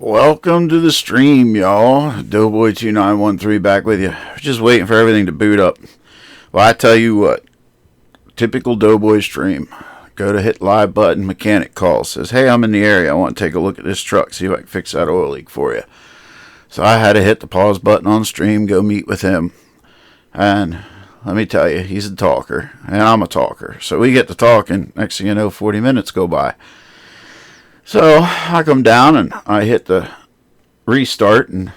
Welcome to the stream, y'all. Doughboy2913 back with you. Just waiting for everything to boot up. Well, I tell you what, typical Doughboy stream. Go to hit live button, mechanic calls, says, hey, I'm in the area. I want to take a look at this truck, see if I can fix that oil leak for you. So I had to hit the pause button on stream, go meet with him. And let me tell you, he's a talker, and I'm a talker. So we get to talking. Next thing you know, 40 minutes go by. So I come down and I hit the restart and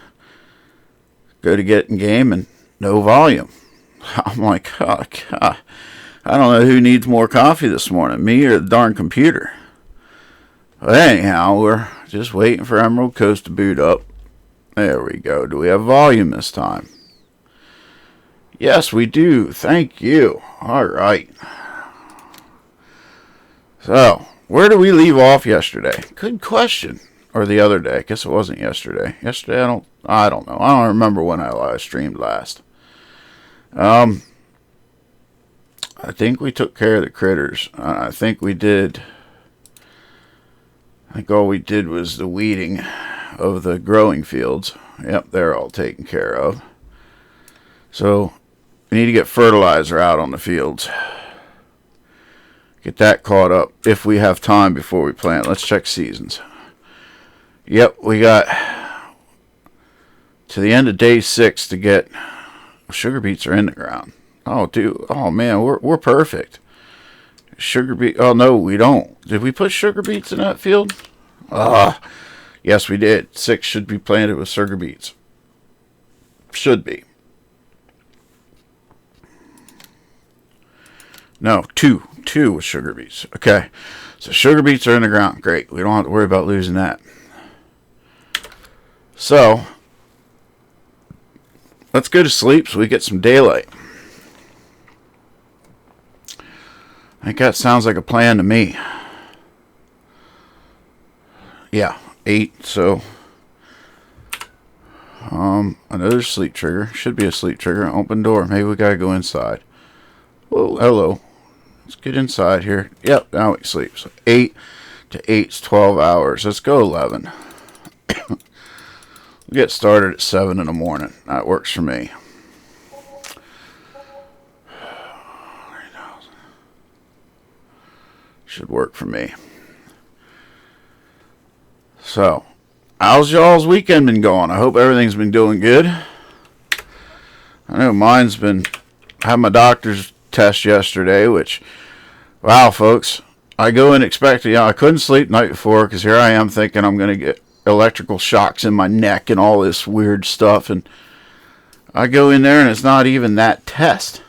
go to get in game and no volume. I'm like, oh, God, I don't know who needs more coffee this morning, me or the darn computer. But anyhow, we're just waiting for Emerald Coast to boot up. There we go. Do we have volume this time? Yes, we do. Thank you. All right. So, where did we leave off yesterday? Good question. Or the other day. I guess it wasn't yesterday. Yesterday, I don't know. I don't remember when I live streamed last. I think we took care of the critters. I think we did. I think all we did was the weeding of the growing fields. Yep, they're all taken care of. So, we need to get fertilizer out on the fields. Get that caught up if we have time before we plant. Let's check seasons. Yep, we got to the end of day 6 to get. Sugar beets are in the ground. Oh, dude. Oh, man, we're perfect. Sugar beet. Oh, no, we don't. Did we put sugar beets in that field? Yes, we did. 6 should be planted with sugar beets. Should be. No, 2 with sugar beets. Okay, so sugar beets are in the ground. Great. We don't have to worry about losing that. So, let's go to sleep so we get some daylight. I think that sounds like a plan to me. Yeah, 8, so another sleep trigger. Should be a sleep trigger. Open door. Maybe we gotta go inside. Whoa, hello. Let's get inside here. Yep, now we sleep. So 8 to 8's 12 hours. Let's go 11. We'll get started at 7 in the morning. That works for me. Should work for me. So, how's y'all's weekend been going? I hope everything's been doing good. I know mine's been... I had my doctor's test yesterday, which, wow, folks, I go in expecting, I couldn't sleep the night before because here I am thinking I'm going to get electrical shocks in my neck and all this weird stuff, and I go in there and it's not even that test.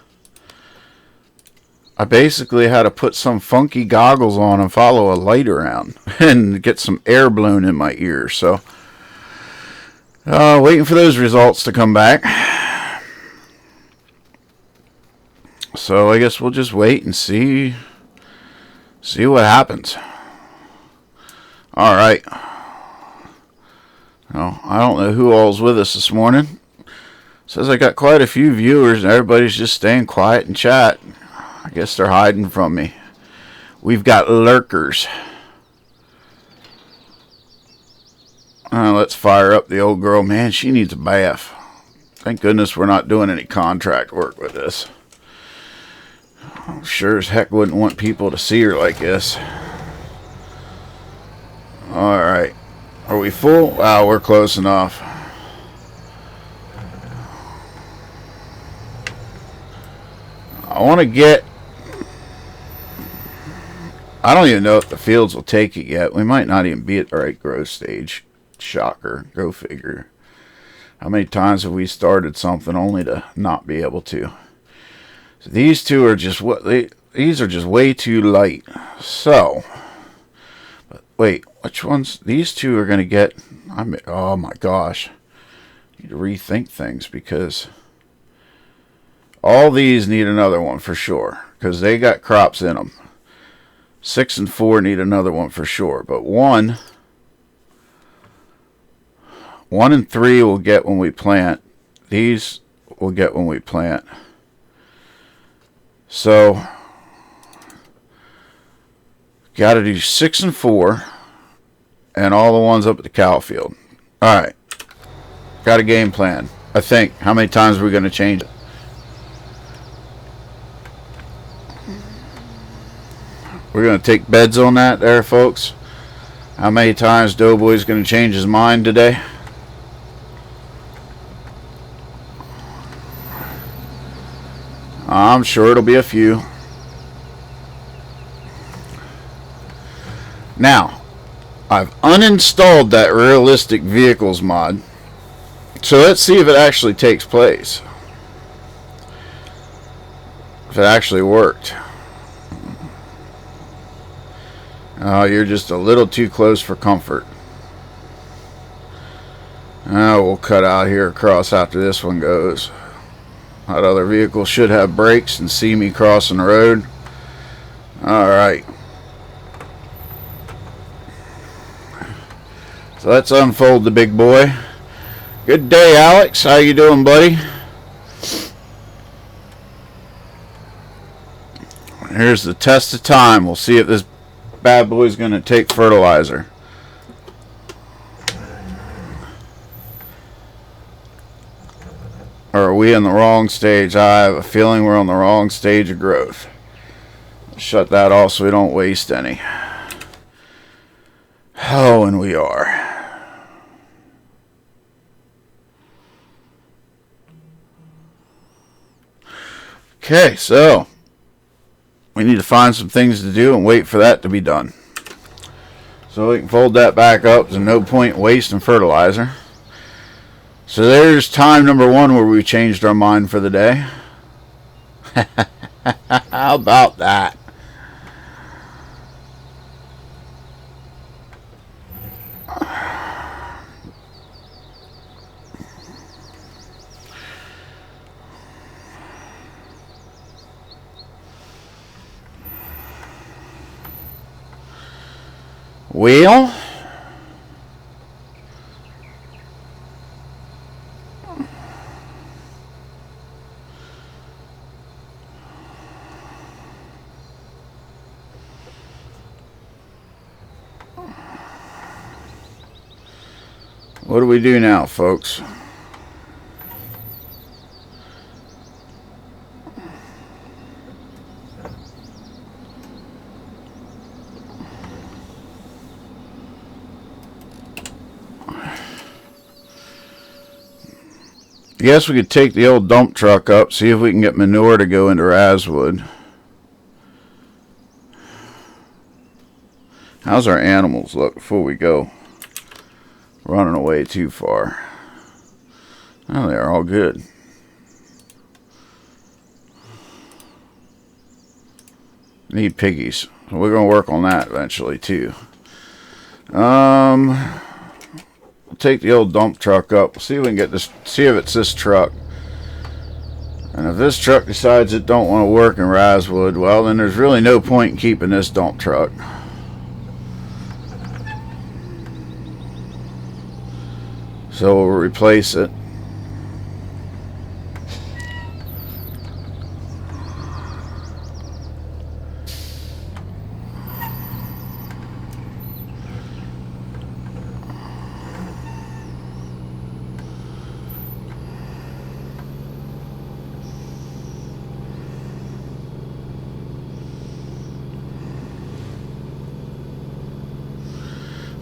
I basically had to put some funky goggles on and follow a light around and get some air blown in my ears. So, waiting for those results to come back. So I guess we'll just wait and see what happens. All right. Well, I don't know who all's with us this morning. Says I got quite a few viewers and everybody's just staying quiet and chat. I guess they're hiding from me. We've got lurkers. Let's fire up the old girl. Man, she needs a bath. Thank goodness we're not doing any contract work with this. Sure as heck wouldn't want people to see her like this. Alright. Are we full? Wow, we're close enough. I want to get... I don't even know if the fields will take it yet. We might not even be at the right growth stage. Shocker. Go figure. How many times have we started something only to not be able to? These two are just these are just way too light. So, but wait, which ones? These two are going to get. Oh my gosh, I need to rethink things because all these need another one for sure because they got crops in them. 6 and 4 need another one for sure, but 1 and 3 will get when we plant. These will get when we plant. So, got to do 6 and 4, and all the ones up at the cow field. Alright. Got a game plan. I think. How many times are we going to change it? We're going to take beds on that there, folks. How many times Doughboy's going to change his mind today? I'm sure it'll be a few. Now, I've uninstalled that realistic vehicles mod. So let's see if it actually takes place. If it actually worked. Oh, you're just a little too close for comfort. Oh, we'll cut out here across after this one goes. That other vehicle should have brakes and see me crossing the road. Alright. So let's unfold the big boy. Good day, Alex. How you doing, buddy? Here's the test of time. We'll see if this bad boy's going to take fertilizer. Or are we in the wrong stage? I have a feeling we're on the wrong stage of growth. Shut that off so we don't waste any. Oh, and we are. Okay, so we need to find some things to do and wait for that to be done. So we can fold that back up. There's no point wasting fertilizer. So there's time number 1 where we changed our mind for the day. How about that? Well, what do we do now, folks? I guess we could take the old dump truck up, see if we can get manure to go into Razwood. How's our animals look before we go running away too far? Oh, they're all good. Need piggies. So we're going to work on that eventually too. We'll take the old dump truck up. We'll see if we can get this. See if it's this truck. And if this truck decides it don't want to work in Razwood, well, then there's really no point in keeping this dump truck. So we'll replace it.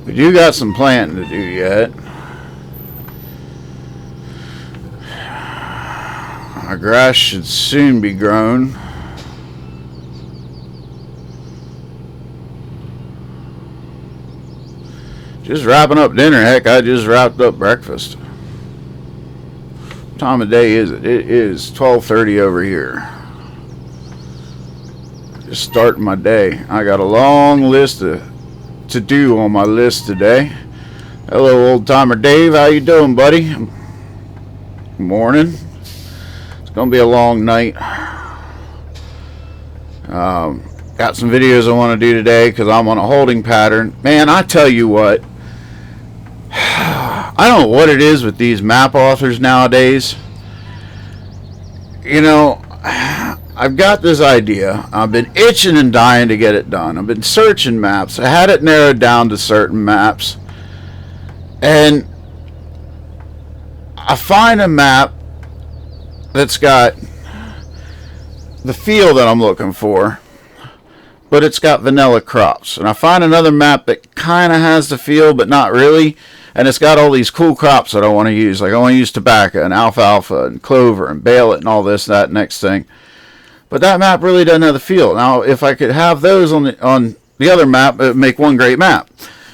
We do got some planting to do yet. Our grass should soon be grown. Just wrapping up dinner. Heck, I just wrapped up breakfast. What time of day is it? It is 12:30 over here. Just starting my day. I got a long list to do on my list today. Hello, old timer Dave. How you doing, buddy? Morning. It's gonna be a long night. Got some videos I want to do today because I'm on a holding pattern. Man, I tell you what, I don't know what it is with these map authors nowadays. You know, I've got this idea. I've been itching and dying to get it done. I've been searching maps. I had it narrowed down to certain maps. And I find a map that's got the feel that I'm looking for, but it's got vanilla crops. And I find another map that kind of has the feel, but not really. And it's got all these cool crops that I want to use. Like I want to use tobacco and alfalfa and clover and bale it and all this, that, next thing. But that map really doesn't have the feel. Now, if I could have those on the other map, it would make one great map.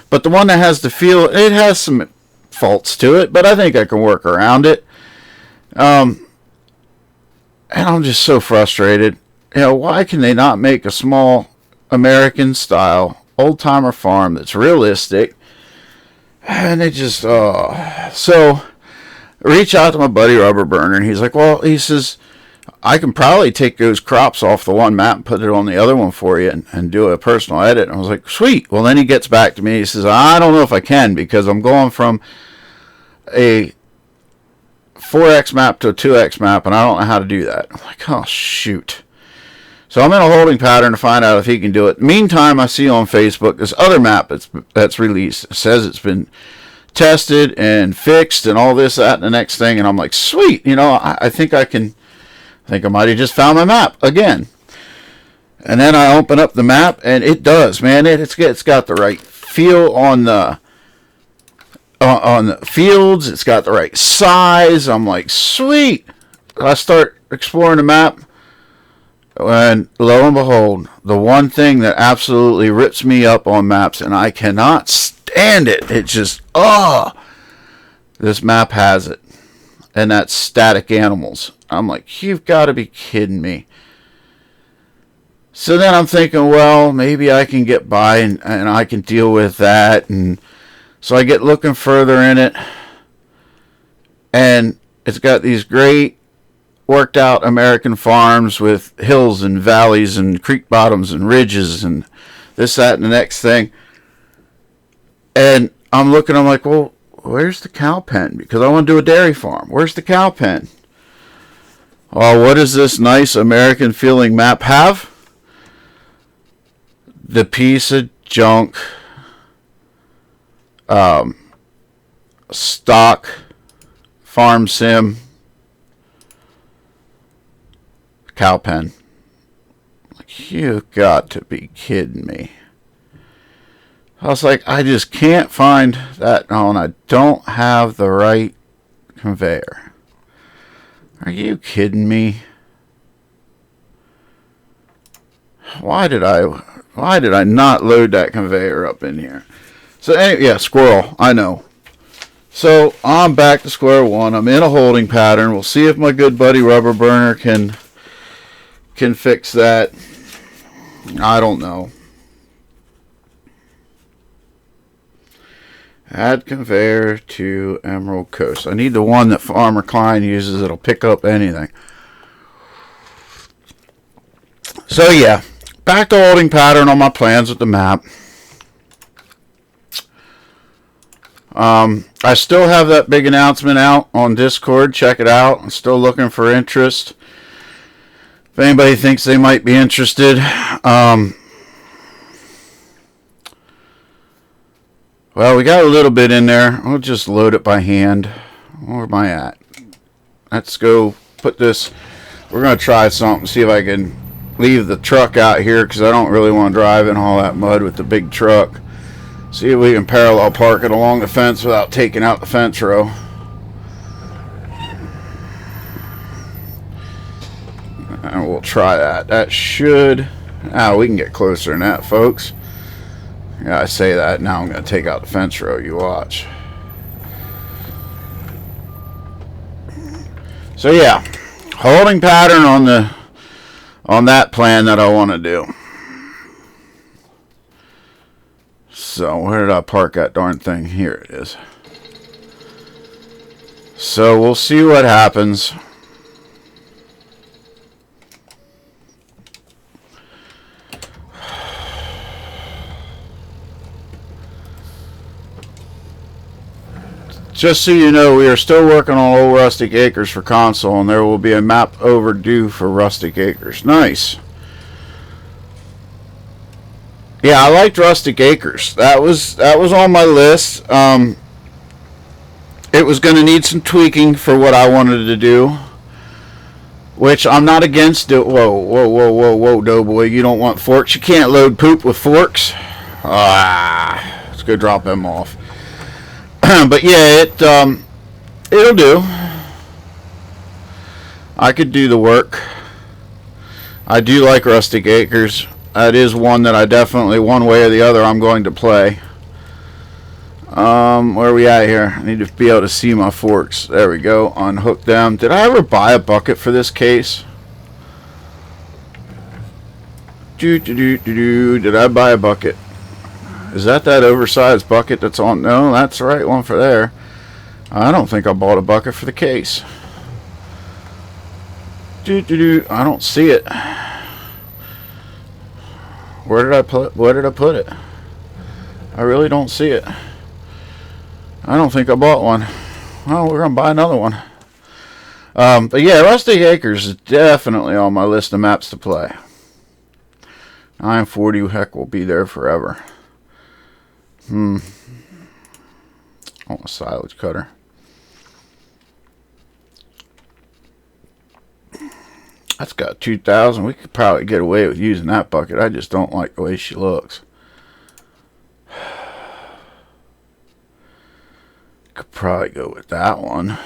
But the one that has the feel, it has some faults to it, but I think I can work around it. And I'm just so frustrated. You know, why can they not make a small American-style old-timer farm that's realistic? And they just, So, reach out to my buddy Rubber Burner, and he's like, well, he says, I can probably take those crops off the one map and put it on the other one for you and do a personal edit. And I was like, sweet. Well, then he gets back to me. He says, I don't know if I can because I'm going from a 4X map to a 2X map, and I don't know how to do that. I'm like, oh, shoot. So I'm in a holding pattern to find out if he can do it. Meantime, I see on Facebook this other map that's released. It says it's been tested and fixed and all this, that, and the next thing. And I'm like, sweet. You know, I think I can. I think I might have just found my map again. And then I open up the map, and it does, man. It's got the right feel on the fields. It's got the right size. I'm like, sweet. I start exploring the map, and lo and behold, the one thing that absolutely rips me up on maps, and I cannot stand it. It just, this map has it. And that's static animals. I'm like, you've got to be kidding me. So then I'm thinking, well, maybe I can get by and I can deal with that. And so I get looking further in it. And it's got these great worked out American farms with hills and valleys and creek bottoms and ridges and this, that, and the next thing. And I'm looking, I'm like, well, where's the cow pen? Because I want to do a dairy farm. Where's the cow pen? Oh, what does this nice American feeling map have? The piece of junk stock farm sim cow pen. Like, you've got to be kidding me. I was like, I just can't find that. Oh, and I don't have the right conveyor. Are you kidding me? Why did I not load that conveyor up in here? So anyway, yeah, squirrel, I know. So I'm back to square one. I'm in a holding pattern. We'll see if my good buddy Rubber Burner can fix that. I don't know. Add conveyor to Emerald Coast. I need the one that Farmer Klein uses. It'll pick up anything. So yeah, back to holding pattern on my plans with the map. I still have that big announcement out on Discord. Check it out. I'm still looking for interest. If anybody thinks they might be interested, well, we got a little bit in there. I'll just load it by hand. Where am I at? Let's go put this. We're going to try something. See if I can leave the truck out here because I don't really want to drive in all that mud with the big truck. See if we can parallel park it along the fence without taking out the fence row. And we'll try that. That should... we can get closer than that, folks. Yeah, I say that. Now I'm going to take out the fence row. You watch. So yeah, holding pattern on that plan that I want to do. So where did I park that darn thing? Here it is. So we'll see what happens. Just so you know, we are still working on Old Rustic Acres for console, and there will be a map overdue for Rustic Acres. Nice. Yeah, I liked Rustic Acres. That was on my list. it was going to need some tweaking for what I wanted to do, which I'm not against it. Whoa, Doughboy, you don't want forks? You can't load poop with forks? Let's go drop them off. But yeah, it'll do. I could do the work. I do like Rustic Acres. That is one that I definitely, one way or the other, I'm going to play. Where are we at here? I need to be able to see my forks. There we go. Unhook them. Did I ever buy a bucket for this case? Did I buy a bucket? Is that oversized bucket that's on? No, that's the right one for there. I don't think I bought a bucket for the case. I don't see it. Where did I put it? I really don't see it. I don't think I bought one. Well, we're gonna buy another one. But yeah, Rustic Acres is definitely on my list of maps to play. 940, heck, will be there forever. Oh, a silage cutter. That's got 2,000. We could probably get away with using that bucket. I just don't like the way she looks. Could probably go with that one.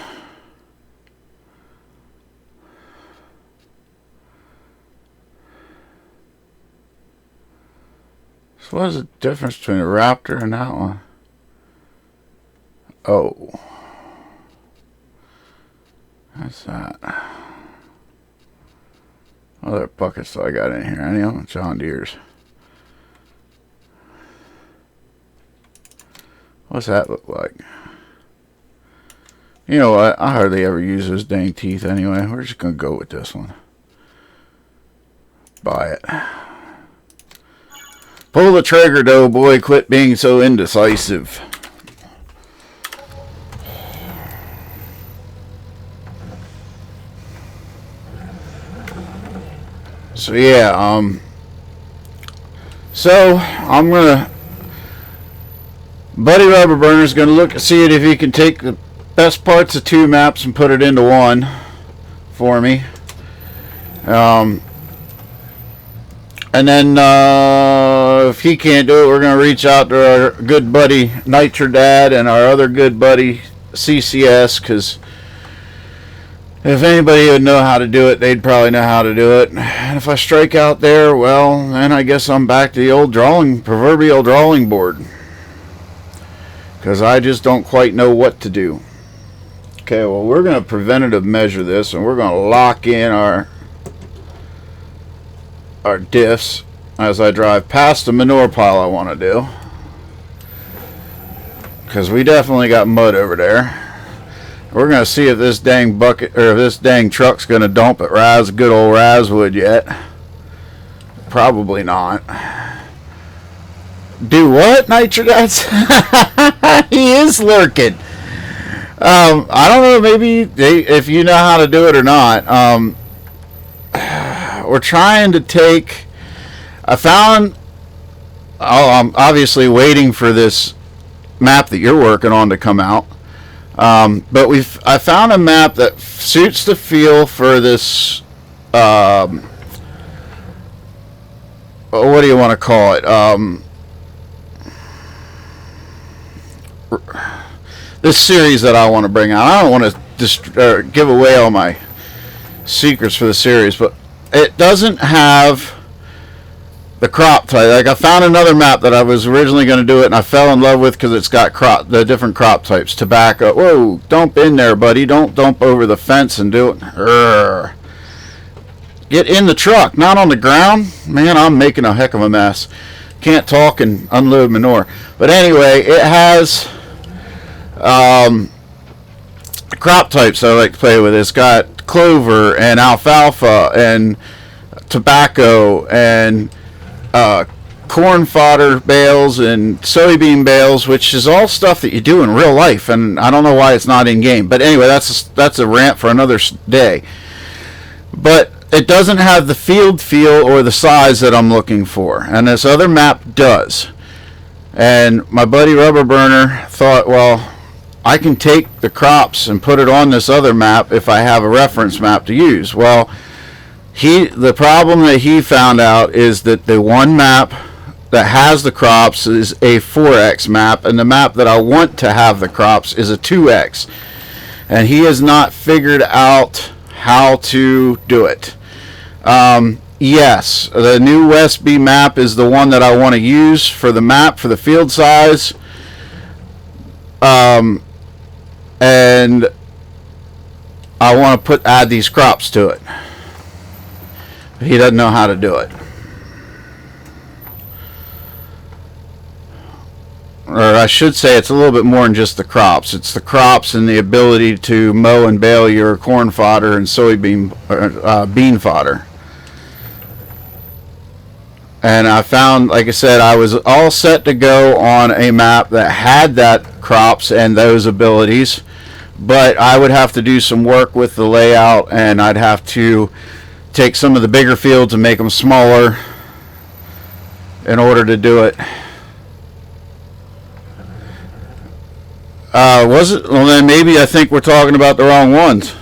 So what is the difference between a Raptor and that one? Oh. What's that? What other buckets do I got in here? Any of them? John Deere's. What's that look like? You know what? I hardly ever use those dang teeth anyway. We're just going to go with this one. Buy it. Pull the trigger, Doughboy. Quit being so indecisive. So yeah, so I'm gonna, Buddy Rubber Burner's gonna look see if he can take the best parts of 2 maps and put it into one for me. And then if he can't do it, we're gonna reach out to our good buddy Nitrodad and our other good buddy CCS, because if anybody would know how to do it, they'd probably know how to do it. And if I strike out there, well, then I guess I'm back to the old proverbial drawing board. Because I just don't quite know what to do. Okay, well, we're going to preventative measure this, and we're going to lock in our diffs as I drive past the manure pile I want to do. Because we definitely got mud over there. We're going to see if this dang bucket, or if this dang truck's going to dump at good old Razwood yet. Probably not. Do what, Nitrodats? He is lurking. I don't know, maybe if you know how to do it or not. We're trying to take, I'm obviously waiting for this map that you're working on to come out. But I found a map that suits the feel for this, what do you want to call it? This series that I want to bring out. I don't want to give away all my secrets for the series, but it doesn't have the crop type. Like, I found another map that I was originally going to do it, and I fell in love with because it's got the different crop types. Tobacco. Whoa, dump in there, buddy. Don't dump over the fence and do it. Urgh. Get in the truck, not on the ground. Man, I'm making a heck of a mess. Can't talk and unload manure. But anyway, it has crop types that I like to play with. It's got clover and alfalfa and tobacco and corn fodder bales and soybean bales, which is all stuff that you do in real life, and I don't know why it's not in game. But anyway, that's a rant for another day. But it doesn't have the field feel or the size that I'm looking for, and this other map does. And my buddy Rubber Burner thought, well, I can take the crops and put it on this other map if I have a reference map to use. Well, the problem that he found out is that the one map that has the crops is a 4x map, and the map that I want to have the crops is a 2x. And he has not figured out how to do it. Yes, the new Westby map is the one that I want to use for the map for the field size. And I want to add these crops to it. But he doesn't know how to do it. Or I should say it's a little bit more than just the crops. It's the crops and the ability to mow and bale your corn fodder and soybean bean fodder. And I found, like I said, I was all set to go on a map that had that crops and those abilities, but I would have to do some work with the layout, and I'd have to take some of the bigger fields and make them smaller in order to do it. Was it? Well, then maybe I think we're talking about the wrong ones.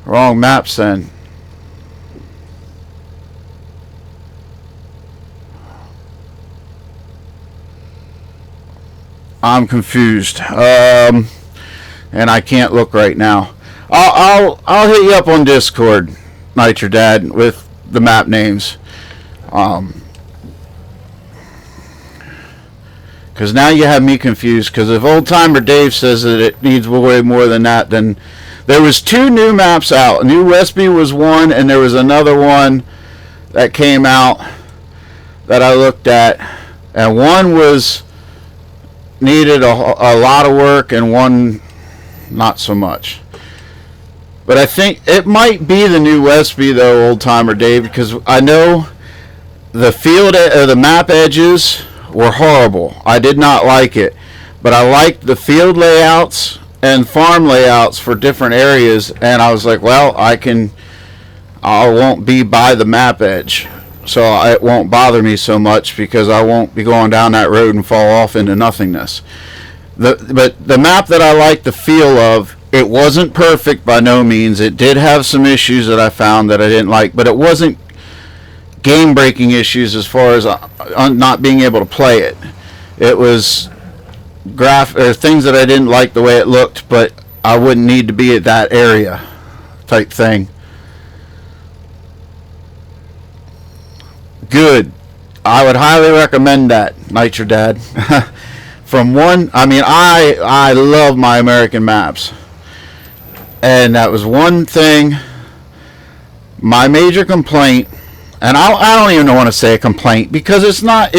Wrong maps then. I'm confused. And I can't look right now. I'll hit you up on Discord, Nitro Dad, with the map names. Because now you have me confused. Because if Old Timer Dave says that it needs way more than that, then there was 2 new maps out. New Westby was one, and there was another one that came out that I looked at, and one was needed a lot of work, and one not so much. But I think it might be the new Westby though, Old Timer Dave, because I know the field the map edges were horrible. I did not like it, but I liked the field layouts and farm layouts for different areas, and I was like, well, I won't be by the map edge, so it won't bother me so much because I won't be going down that road and fall off into nothingness. But the map that I liked the feel of, it wasn't perfect by no means. It did have some issues that I found that I didn't like, but it wasn't game-breaking issues as far as not being able to play it. It was things that I didn't like the way it looked, but I wouldn't need to be at that area type thing. Good. I would highly recommend that, Nitro Dad. From one, I mean, I love my American maps. And that was one thing, my major complaint, and I don't even want to say a complaint, because it's not,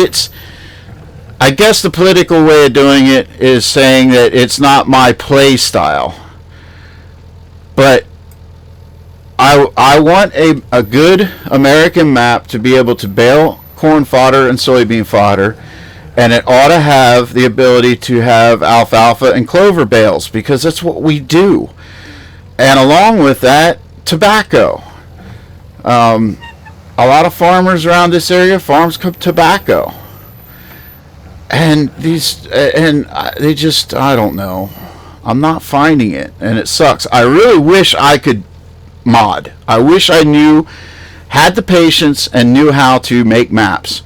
I guess the political way of doing it is saying that it's not my play style. But I want a good American map to be able to bale corn fodder and soybean fodder, and it ought to have the ability to have alfalfa and clover bales, because that's what we do. And along with that, tobacco. A lot of farmers around this area farms tobacco, and they just, I don't know. I'm not finding it, and it sucks. I really wish I could mod. I wish I had the patience and knew how to make maps,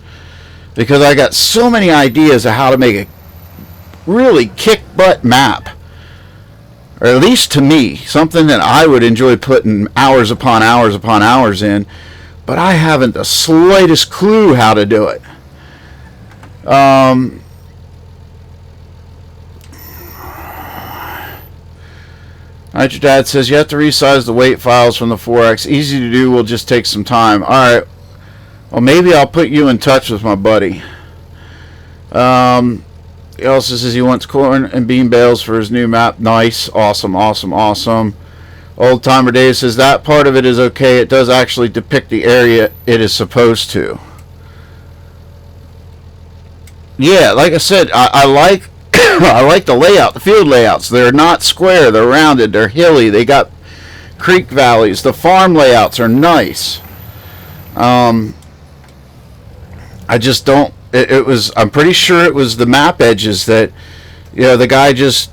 because I got so many ideas of how to make a really kick-butt map. Or at least to me, something that I would enjoy putting hours upon hours upon hours in, but I haven't the slightest clue how to do it. Nitro Dad says you have to resize the weight files from the 4X. Easy to do, will just take some time. Alright, well, maybe I'll put you in touch with my buddy. He also says he wants corn and bean bales for his new map. Nice. Awesome, awesome, awesome. Old Timer Dave says that part of it is okay. It does actually depict the area it is supposed to. Yeah, like I said, I like I like the layout, the field layouts. They're not square, they're rounded, they're hilly, they got creek valleys. The farm layouts are nice. I just don't, I'm pretty sure it was the map edges that the guy just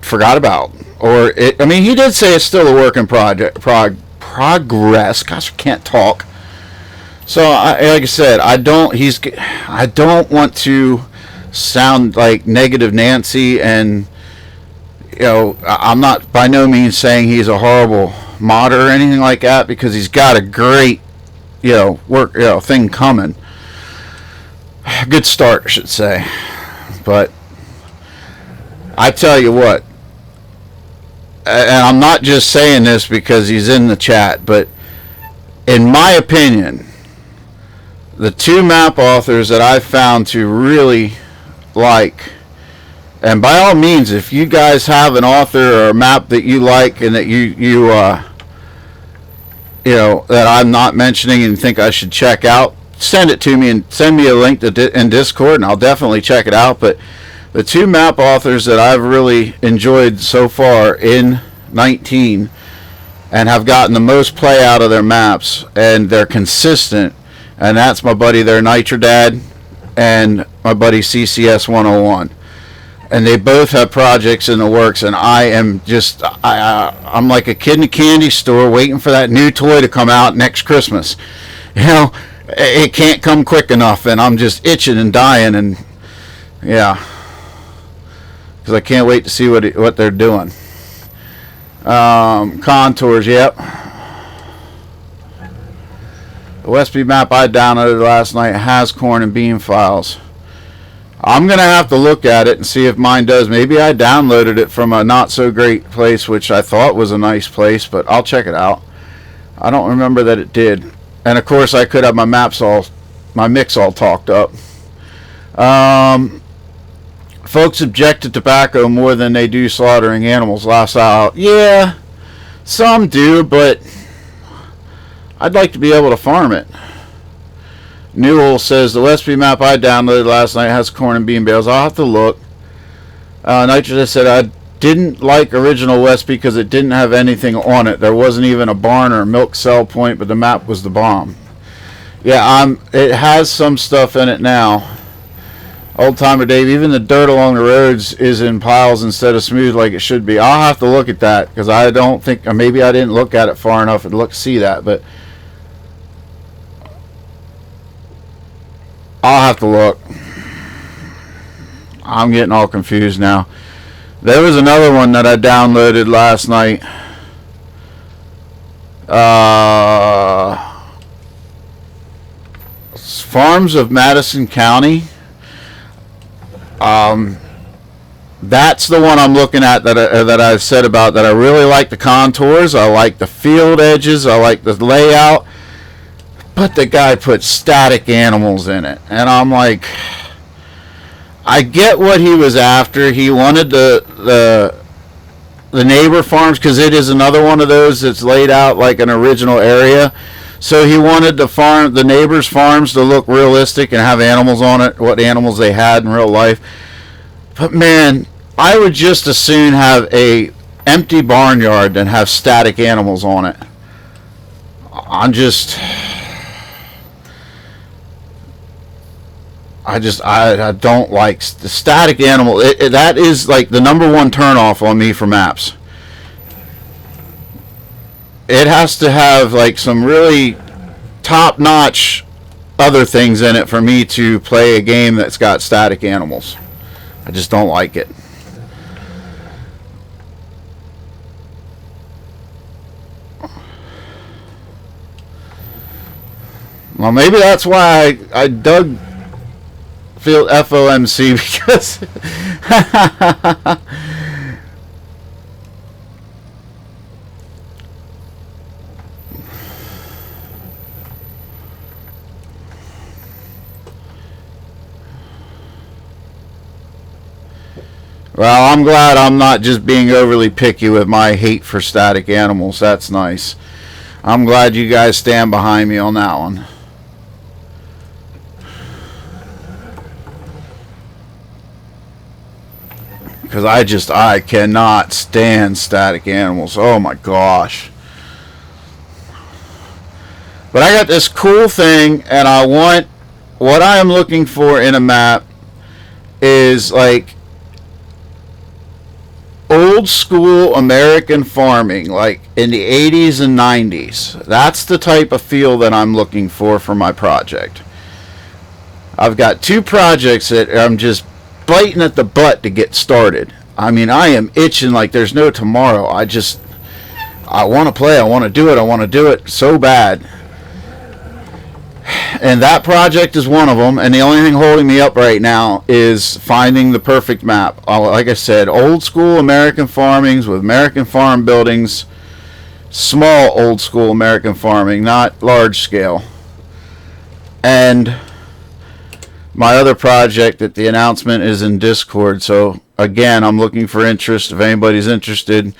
forgot about. Or, I mean, he did say it's still a work in progress. Gosh, I can't talk. So, like I said, I don't want to sound like negative Nancy, and I'm not by no means saying he's a horrible modder or anything like that, because he's got a great thing coming. Good start, I should say. But I tell you what, and I'm not just saying this because he's in the chat, but in my opinion, the two map authors that I found to really like, and by all means, if you guys have an author or a map that you like and that you that I'm not mentioning and think I should check out, send it to me and send me a link in Discord, and I'll definitely check it out. But the two map authors that I've really enjoyed so far in 19 and have gotten the most play out of their maps, and they're consistent, and that's my buddy there, Nitrodad, and my buddy CCS 101. And they both have projects in the works, and I am just, I'm like a kid in a candy store waiting for that new toy to come out next Christmas. It can't come quick enough, and I'm just itching and dying, and yeah, because I can't wait to see what they're doing. Contours, yep. The Westby map I downloaded last night has corn and bean files. I'm going to have to look at it and see if mine does. Maybe I downloaded it from a not so great place, which I thought was a nice place, but I'll check it out. I don't remember that it did. And of course I could have my mix all talked up. Folks object to tobacco more than they do slaughtering animals. Last out. Yeah, some do, but I'd like to be able to farm it. Newell says the Westby map I downloaded last night has corn and bean bales. I'll have to look. Nitrogen said I didn't like original Westby because it didn't have anything on it. There wasn't even a barn or a milk sell point, but the map was the bomb. Yeah, it has some stuff in it now. Old Timer Dave, even the dirt along the roads is in piles instead of smooth like it should be. I'll have to look at that, because I don't think, or maybe I didn't look at it far enough and see that, but I'll have to look. I'm getting all confused now. There was another one that I downloaded last night. Farms of Madison County. That's the one I'm looking at that I said about, that I really like the contours, I like the field edges, I like the layout, but the guy put static animals in it, and I'm like, I get what he was after. He wanted the neighbor farms, because it is another one of those that's laid out like an original area. So he wanted the neighbors' farms to look realistic and have animals on it, what animals they had in real life. But man, I would just as soon have a empty barnyard than have static animals on it. I don't like the static animal. That is like the number one turnoff on me for maps. It has to have like some really top-notch other things in it for me to play a game that's got static animals. I just don't like it. Well, maybe that's why I dug Field FOMC, because well, I'm glad I'm not just being overly picky with my hate for static animals. That's nice. I'm glad you guys stand behind me on that one. Because I cannot stand static animals. Oh my gosh. But I got this cool thing, and what I am looking for in a map is like old school American farming, like in the 80s and 90s. That's the type of feel that I'm looking for my project. I've got 2 projects that I'm just biting at the butt to get started. I mean, I am itching like there's no tomorrow. I want to play. I want to do it. I want to do it so bad. And that project is one of them. And the only thing holding me up right now is finding the perfect map. Like I said, old school American farmings with American farm buildings. Small old school American farming, not large scale. And my other project that the announcement is in Discord. So again, I'm looking for interest. If anybody's interested,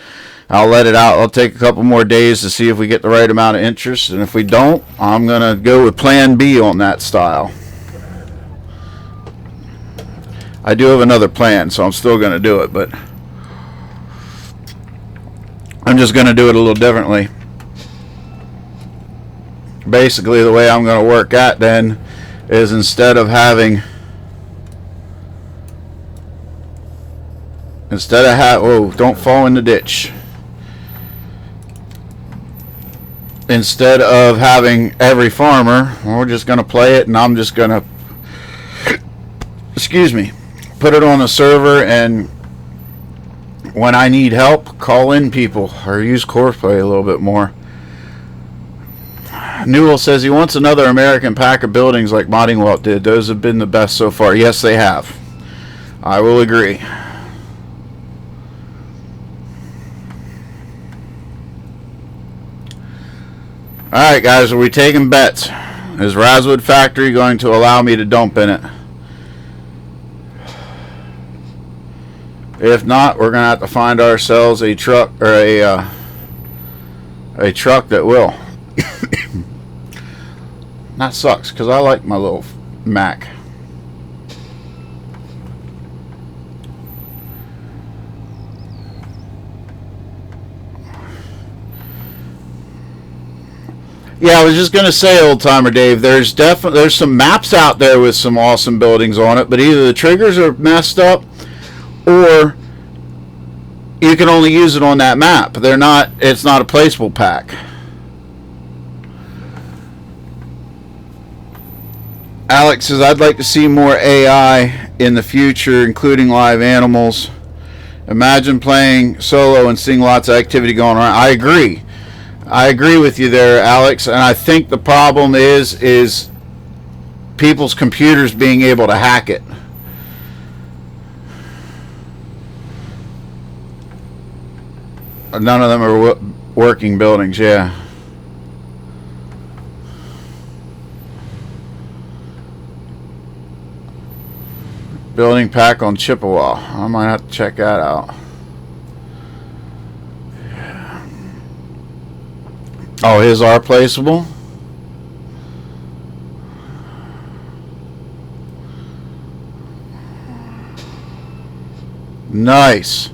I'll let it out. I'll take a couple more days to see if we get the right amount of interest. And if we don't, I'm going to go with plan B on that style. I do have another plan, so I'm still going to do it. But I'm just going to do it a little differently. Basically, the way I'm going to work at then is instead of oh, don't fall in the ditch. Instead of having every farmer, we're just going to play it, and I'm just going to, excuse me, put it on a server, and when I need help, call in people or use Coreplay a little bit more. Newell says he wants another American pack of buildings like Modding Walt did. Those have been the best so far. Yes, they have. I will agree. Alright guys, are we taking bets? Is Razwood Factory going to allow me to dump in it? If not, we're going to have to find ourselves a truck or a truck that will. That sucks because I like my little Mac. Yeah, I was just gonna say, Old Timer Dave, there's some maps out there with some awesome buildings on it, but either the triggers are messed up or you can only use it on that map. It's not a placeable pack. Alex says, I'd like to see more AI in the future, including live animals. Imagine playing solo and seeing lots of activity going on. I agree with you there, Alex, and I think the problem is people's computers being able to hack it. None of them are working buildings, yeah. Building pack on Chippewa. I might have to check that out. Oh, his are placeable? Nice.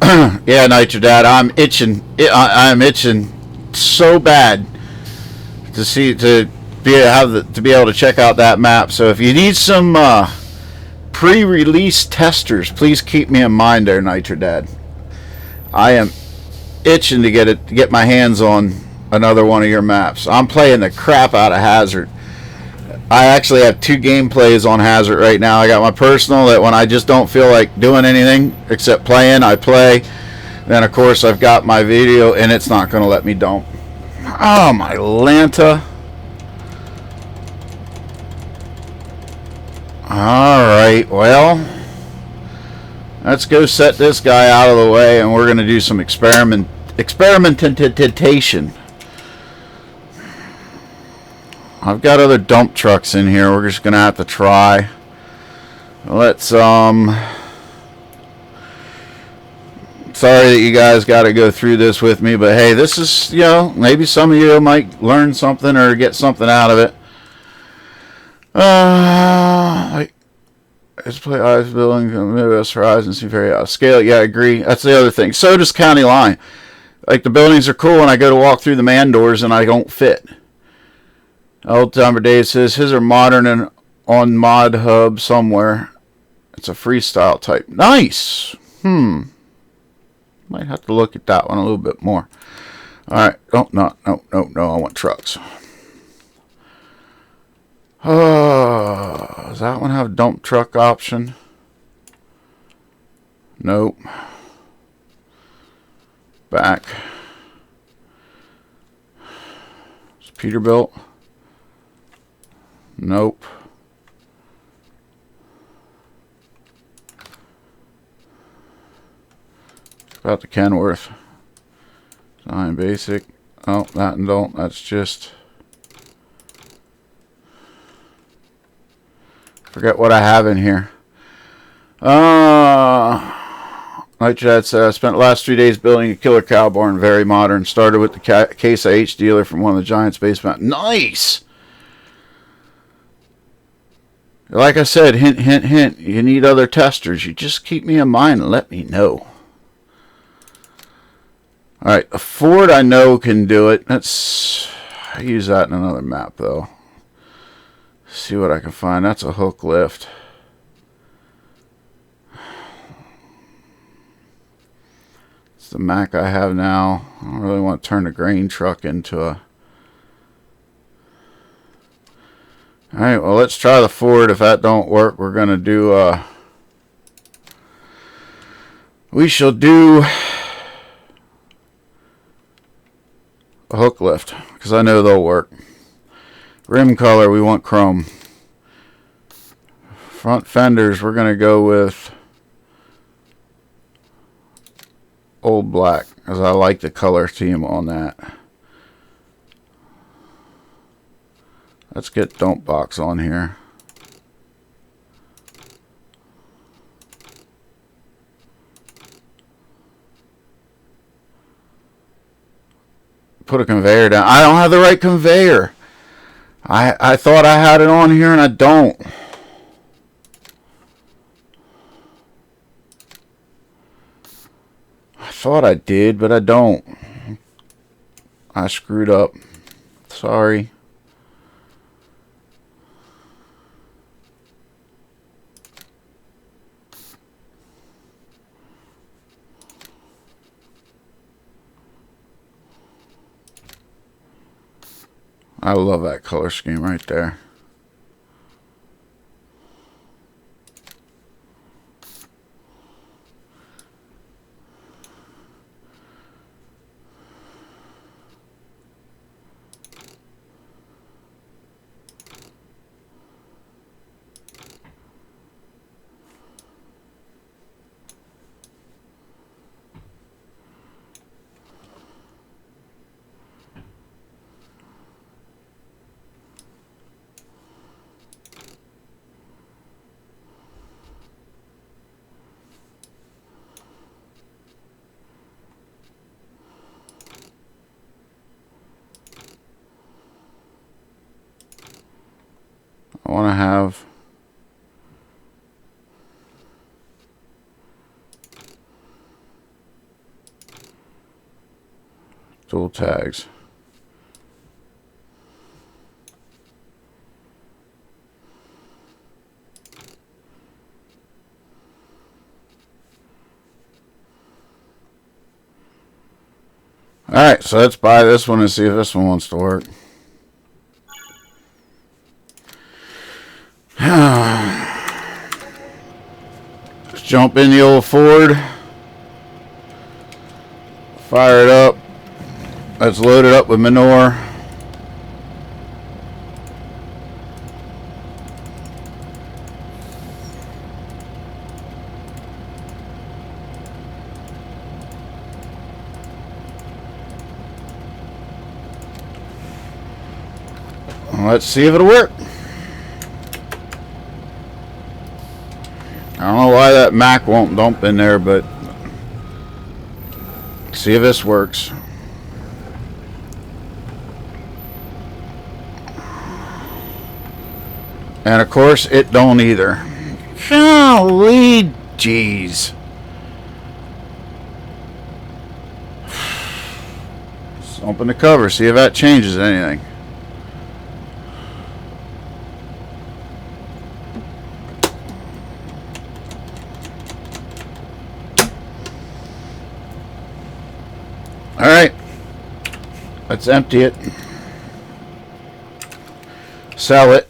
Yeah, Nitro Dad, I'm itching. I'm itching so bad to be able to check out that map. So if you need some pre-release testers, please keep me in mind there, Nitro Dad. I am itching to get my hands on another one of your maps. I'm playing the crap out of Hazard. I actually have 2 gameplays on Hazard right now. I got my personal that when I just don't feel like doing anything except playing, I play. Then of course I've got my video and it's not going to let me dump. Oh my Lanta. Alright, well, let's go set this guy out of the way and we're going to do some experimentation. I've got other dump trucks in here. We're just going to have to try. Let's, sorry that you guys got to go through this with me, but hey, this is, maybe some of you might learn something or get something out of it. Let's play Ice Building, Midwest Horizon, seem very out of scale. Yeah, I agree. That's the other thing. So does County Line. Like, the buildings are cool when I go to walk through the man doors and I don't fit. Old Timer Dave says his are modern and on Mod Hub somewhere. It's a freestyle type. Nice. Might have to look at that one a little bit more. Alright. Oh, no. I want trucks. Does that one have dump truck option? Nope. Back. Is Peterbilt? Nope. About the Kenworth. Design basic. Oh, that and don't. That's just. Forget what I have in here. Like Chad said, I spent the last 3 days building a killer cow barn, very modern. Started with the Case IH dealer from one of the Giants basement. Nice! Like I said, hint, hint, hint. You need other testers. You just keep me in mind and let me know. Alright, a Ford I know can do it. I use that in another map, though. See what I can find. That's a hook lift. It's the Mack I have now. I don't really want to turn the grain truck into a... Alright, well, let's try the Ford. If that don't work, we're going to do... we shall do a hook lift, because I know they'll work. Rim color, we want chrome. Front fenders, we're going to go with old black, because I like the color theme on that. Let's get dump box on here. Put a conveyor down. I don't have the right conveyor. I thought I had it on here and I don't. I thought I did, but I don't. I screwed up. Sorry. I love that color scheme right there. I want to have dual tags. Alright, so let's buy this one and see if this one wants to work. Let's jump in the old Ford. Fire it up. Let's load it up with manure. Let's see if it'll work. I don't know why that Mack won't dump in there, but see if this works. And of course, it don't either. Holy jeez. Let's open the cover, see if that changes anything. Let's empty it. Sell it.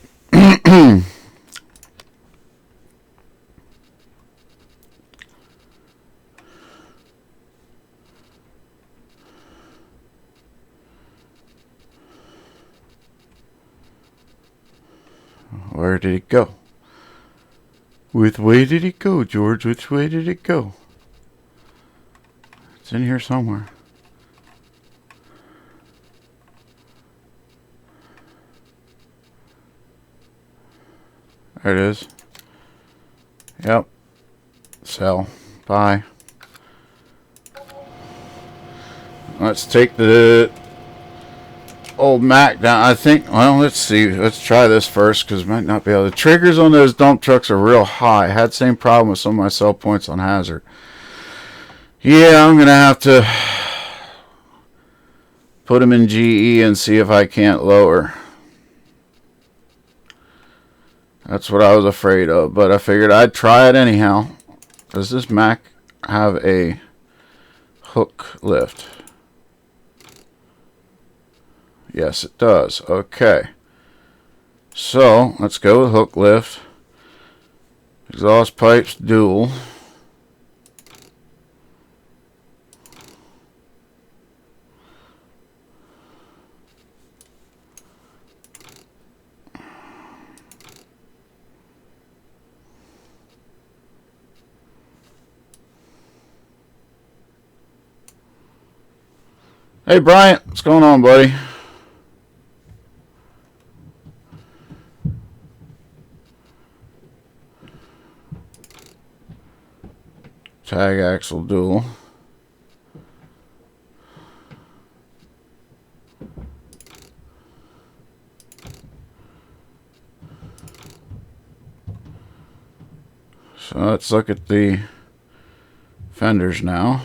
Where did it go? Which way did it go, George? Which way did it go? It's in here somewhere. There it is. Yep. Sell. Buy. Let's take the old Mac down. I think, well, let's see. Let's try this first because might not be able to. The triggers on those dump trucks are real high. I had the same problem with some of my sell points on Hazard. Yeah, I'm going to have to put them in GE and see if I can't lower. That's what I was afraid of, but I figured I'd try it anyhow. Does this Mac have a hook lift? Yes, it does. Okay. So, let's go with hook lift. Exhaust pipes dual. Hey Bryant, what's going on, buddy? Tag axle dual. So let's look at the fenders now.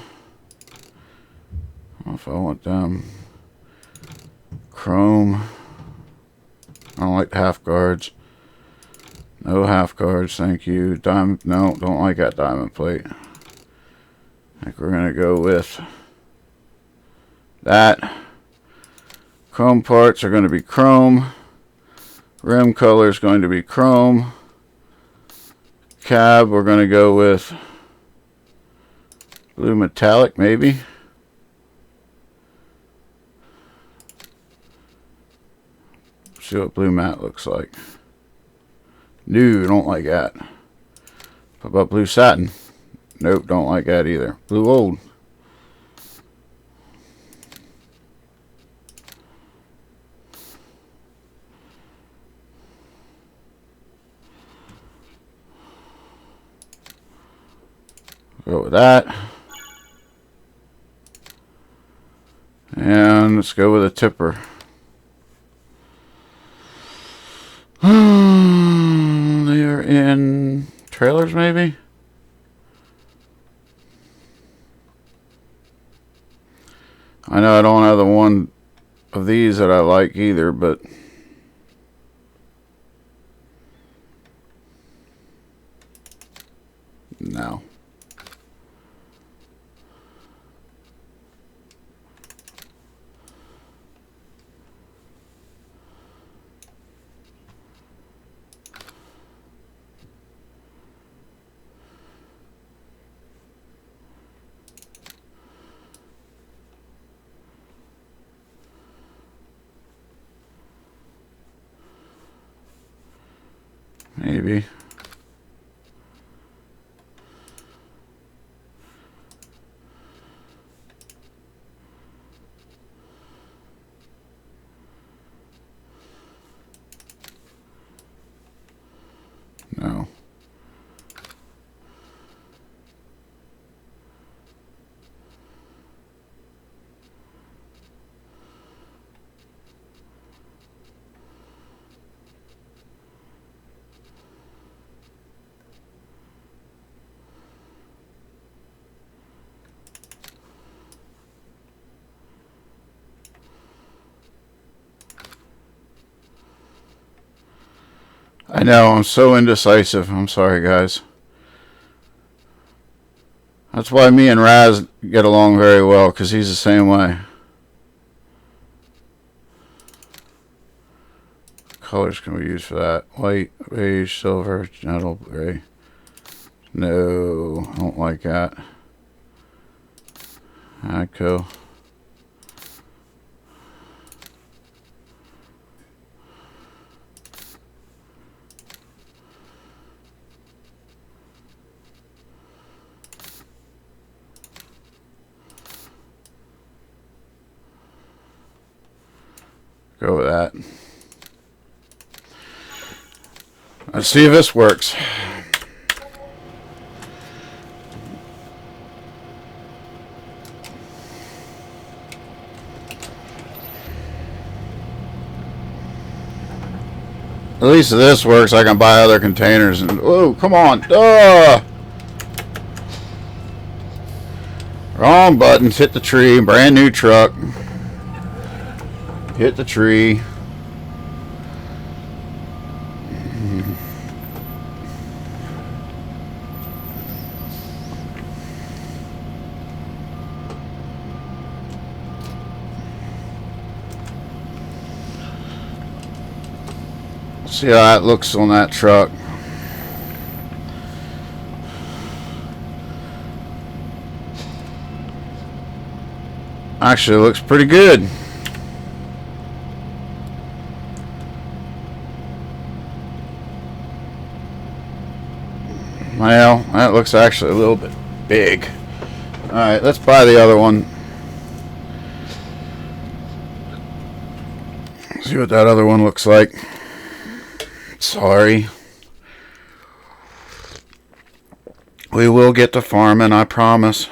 I don't know if I want them chrome. I don't like half guards. No half guards, thank you. Diamond, no, don't like that diamond plate. I think we're gonna go with that. Chrome parts are going to be chrome. Rim color is going to be chrome. Cab, we're going to go with blue metallic, maybe. See what blue matte looks like. No, don't like that. What about blue satin? Nope, don't like that either. Blue old. Go with that. And let's go with a tipper. They are in trailers, maybe? I know I don't have the one of these that I like either, but no. Maybe. No. I know, I'm so indecisive. I'm sorry, guys. That's why me and Raz get along very well, because he's the same way. colors can we use for that? White, beige, silver, metal, gray. No, I don't like that. Echo. Go with that. Let's see if this works. At least if this works, I can buy other containers. And oh, come on! Wrong buttons. Hit the tree. Brand new truck. Hit the tree. See how that looks on that truck. Actually, it looks pretty good. Well, that looks actually a little bit big. Alright, let's buy the other one. See what that other one looks like. Sorry. We will get to farming, I promise.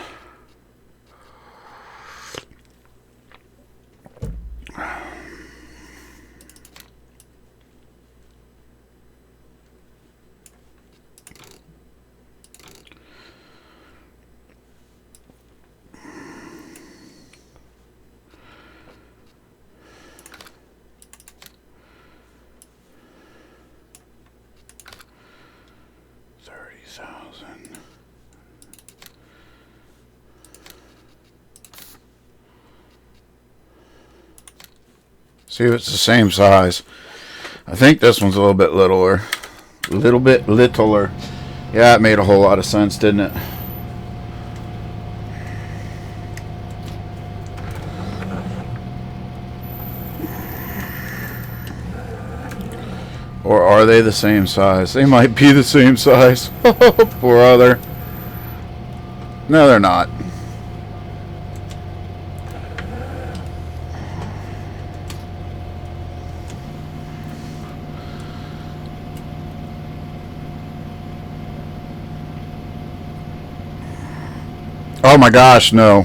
See if it's the same size. I think this one's a little bit littler. A little bit littler. Yeah, it made a whole lot of sense, didn't it? Or are they the same size? They might be the same size. Poor other. No, they're not. Oh my gosh, no.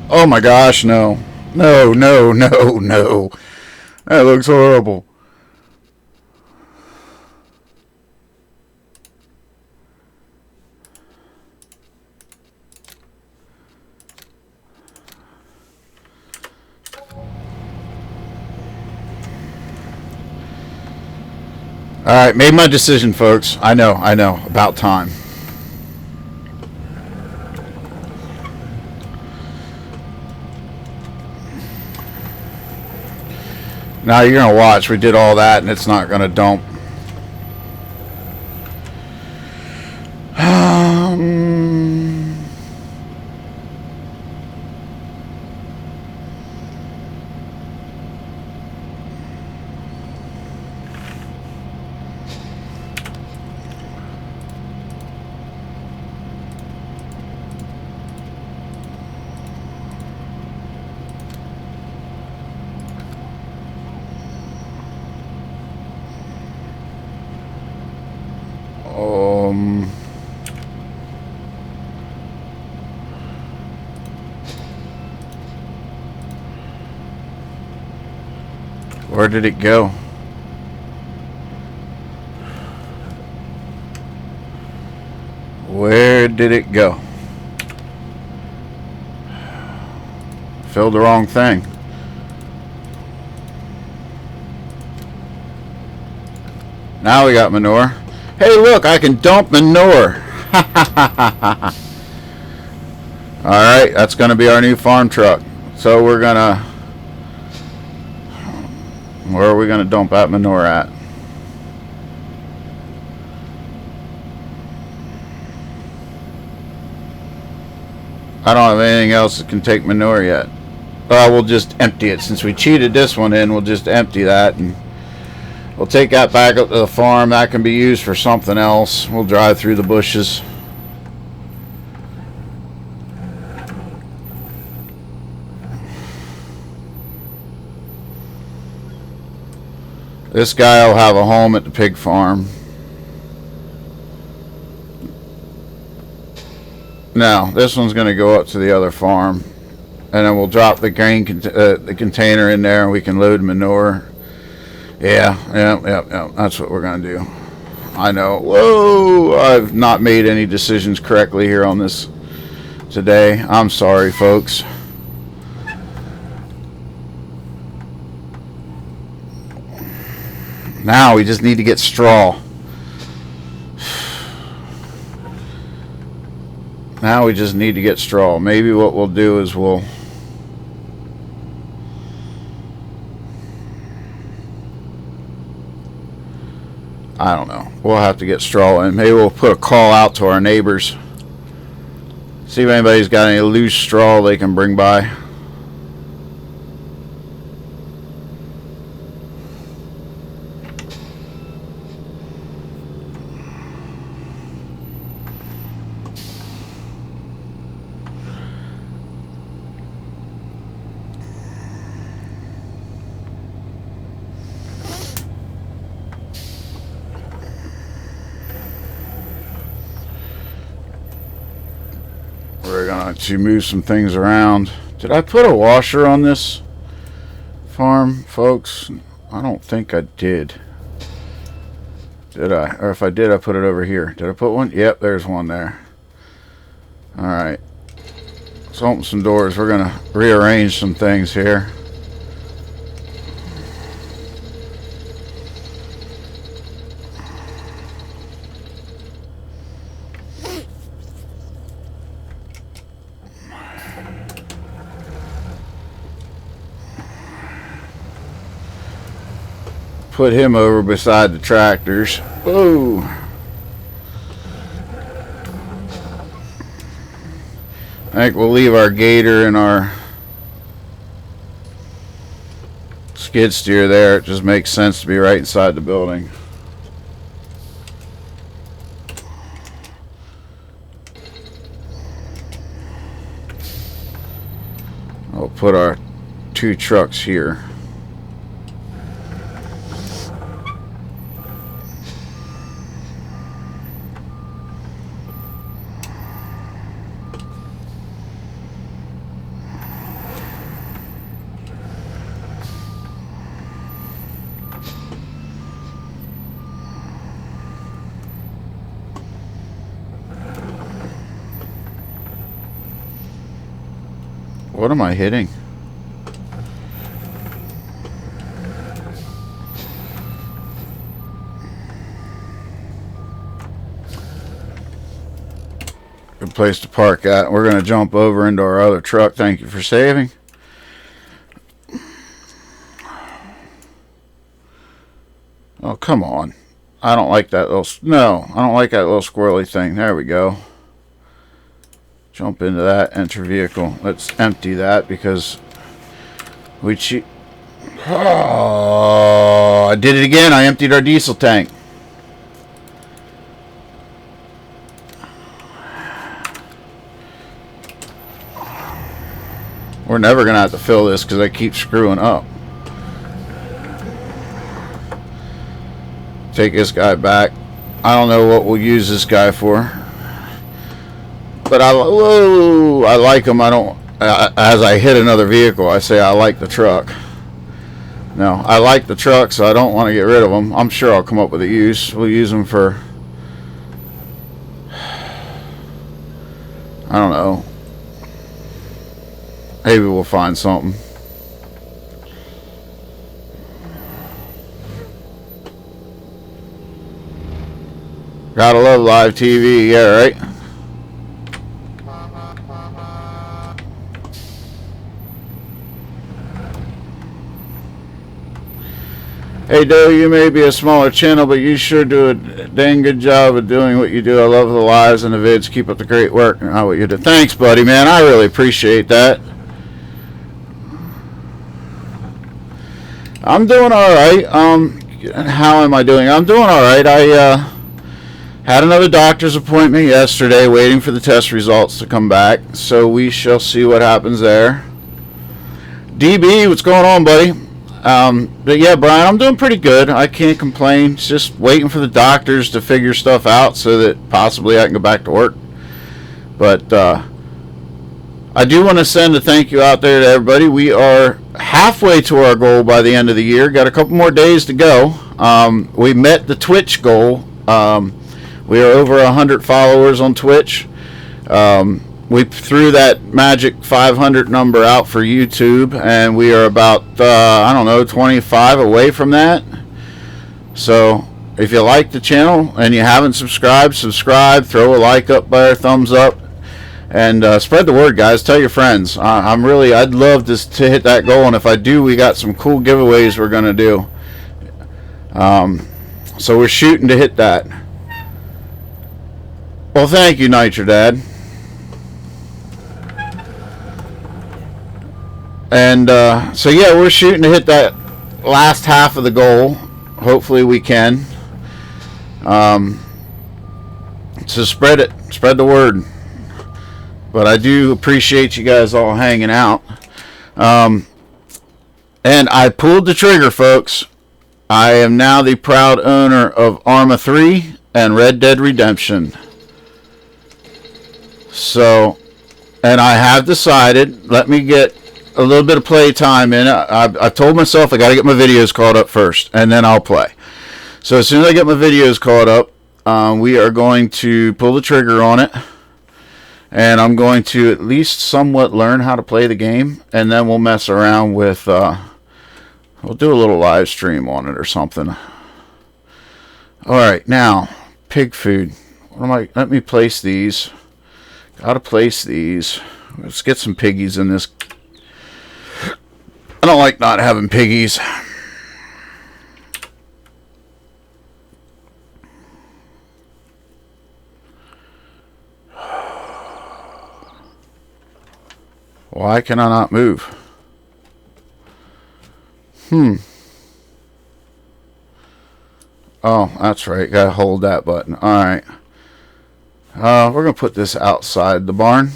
Oh my gosh, no. No, no, no, no. That looks horrible. Alright, made my decision, folks. I know. About time. Now you're gonna watch. We did all that, and it's not gonna dump. Where did it go? Where did it go? Filled the wrong thing. Now we got manure. Hey, look, I can dump manure. Alright, that's going to be our new farm truck. So we're going to... Where are we going to dump that manure at? I don't have anything else that can take manure yet. We'll just empty it. Since we cheated this one in, we'll just empty that and we'll take that back up to the farm. That can be used for something else. We'll drive through the bushes. This guy will have a home at the pig farm. Now, this one's going to go up to the other farm. And then we'll drop the grain the container in there and we can load manure. Yeah. That's what we're going to do. I know. Whoa! I've not made any decisions correctly here on this today. I'm sorry, folks. Now we just need to get straw. Now we just need to get straw. Maybe what we'll do is we'll... I don't know. We'll have to get straw in. Maybe we'll put a call out to our neighbors. See if anybody's got any loose straw they can bring by. We're going to move some things around. Did I put a washer on this farm, folks? I don't think I did. Did I? Or if I did, I put it over here. Did I put one? Yep, there's one there. Alright. Let's open some doors. We're going to rearrange some things here. Put him over beside the tractors. Whoa! I think we'll leave our gator and our skid steer there. It just makes sense to be right inside the building. I'll put our 2 trucks here. What am I hitting? Good place to park at. We're going to jump over into our other truck. Thank you for saving. Oh, come on. I don't like that little... No, I don't like that little squirrely thing. There we go. Jump into that, enter vehicle. Let's empty that because we cheat. Oh, I did it again. I emptied our diesel tank. We're never going to have to fill this because I keep screwing up. Take this guy back. I don't know what we'll use this guy for. But I like him. I don't. As I hit another vehicle, I say I like the truck. No, I like the truck, so I don't want to get rid of them. I'm sure I'll come up with a use. We'll use them for... I don't know. Maybe we'll find something. Gotta love live TV, yeah, right? Hey, Doe, you may be a smaller channel, but you sure do a dang good job of doing what you do. I love the lives and the vids. Keep up the great work. And what you do. Thanks, buddy, man. I really appreciate that. I'm doing all right. How am I doing? I'm doing all right. I had another doctor's appointment yesterday, waiting for the test results to come back. So we shall see what happens there. DB, what's going on, buddy? But yeah, Brian, I'm doing pretty good. I can't complain. Just waiting for the doctors to figure stuff out so that possibly I can go back to work. But I do want to send a thank you out there to everybody. We are halfway to our goal by the end of the year. Got a couple more days to go. We met the Twitch goal. We are over 100 followers on Twitch. We threw that magic 500 number out for YouTube, and we are about, 25 away from that. So if you like the channel and you haven't subscribed, subscribe, throw a like up there, thumbs up, and spread the word, guys. Tell your friends. I'd love to hit that goal, and if I do, we got some cool giveaways we're going to do. So we're shooting to hit that. Well, thank you, Nitro Dad. And so yeah, we're shooting to hit that last half of the goal. Hopefully we can. So spread the word. But I do appreciate you guys all hanging out. And I pulled the trigger, folks. I am now the proud owner of Arma 3 and Red Dead Redemption. So, and I have decided, let me get a little bit of play time in it. I told myself I got to get my videos caught up first, and then I'll play. So as soon as I get my videos caught up, we are going to pull the trigger on it, and I'm going to at least somewhat learn how to play the game, and then we'll mess around with, we'll do a little live stream on it or something. Alright, now, pig food. Let me place these. Gotta place these. Let's get some piggies in this. I don't like not having piggies. Why can I not move? Oh, that's right. Gotta hold that button. Alright. We're gonna put this outside the barn.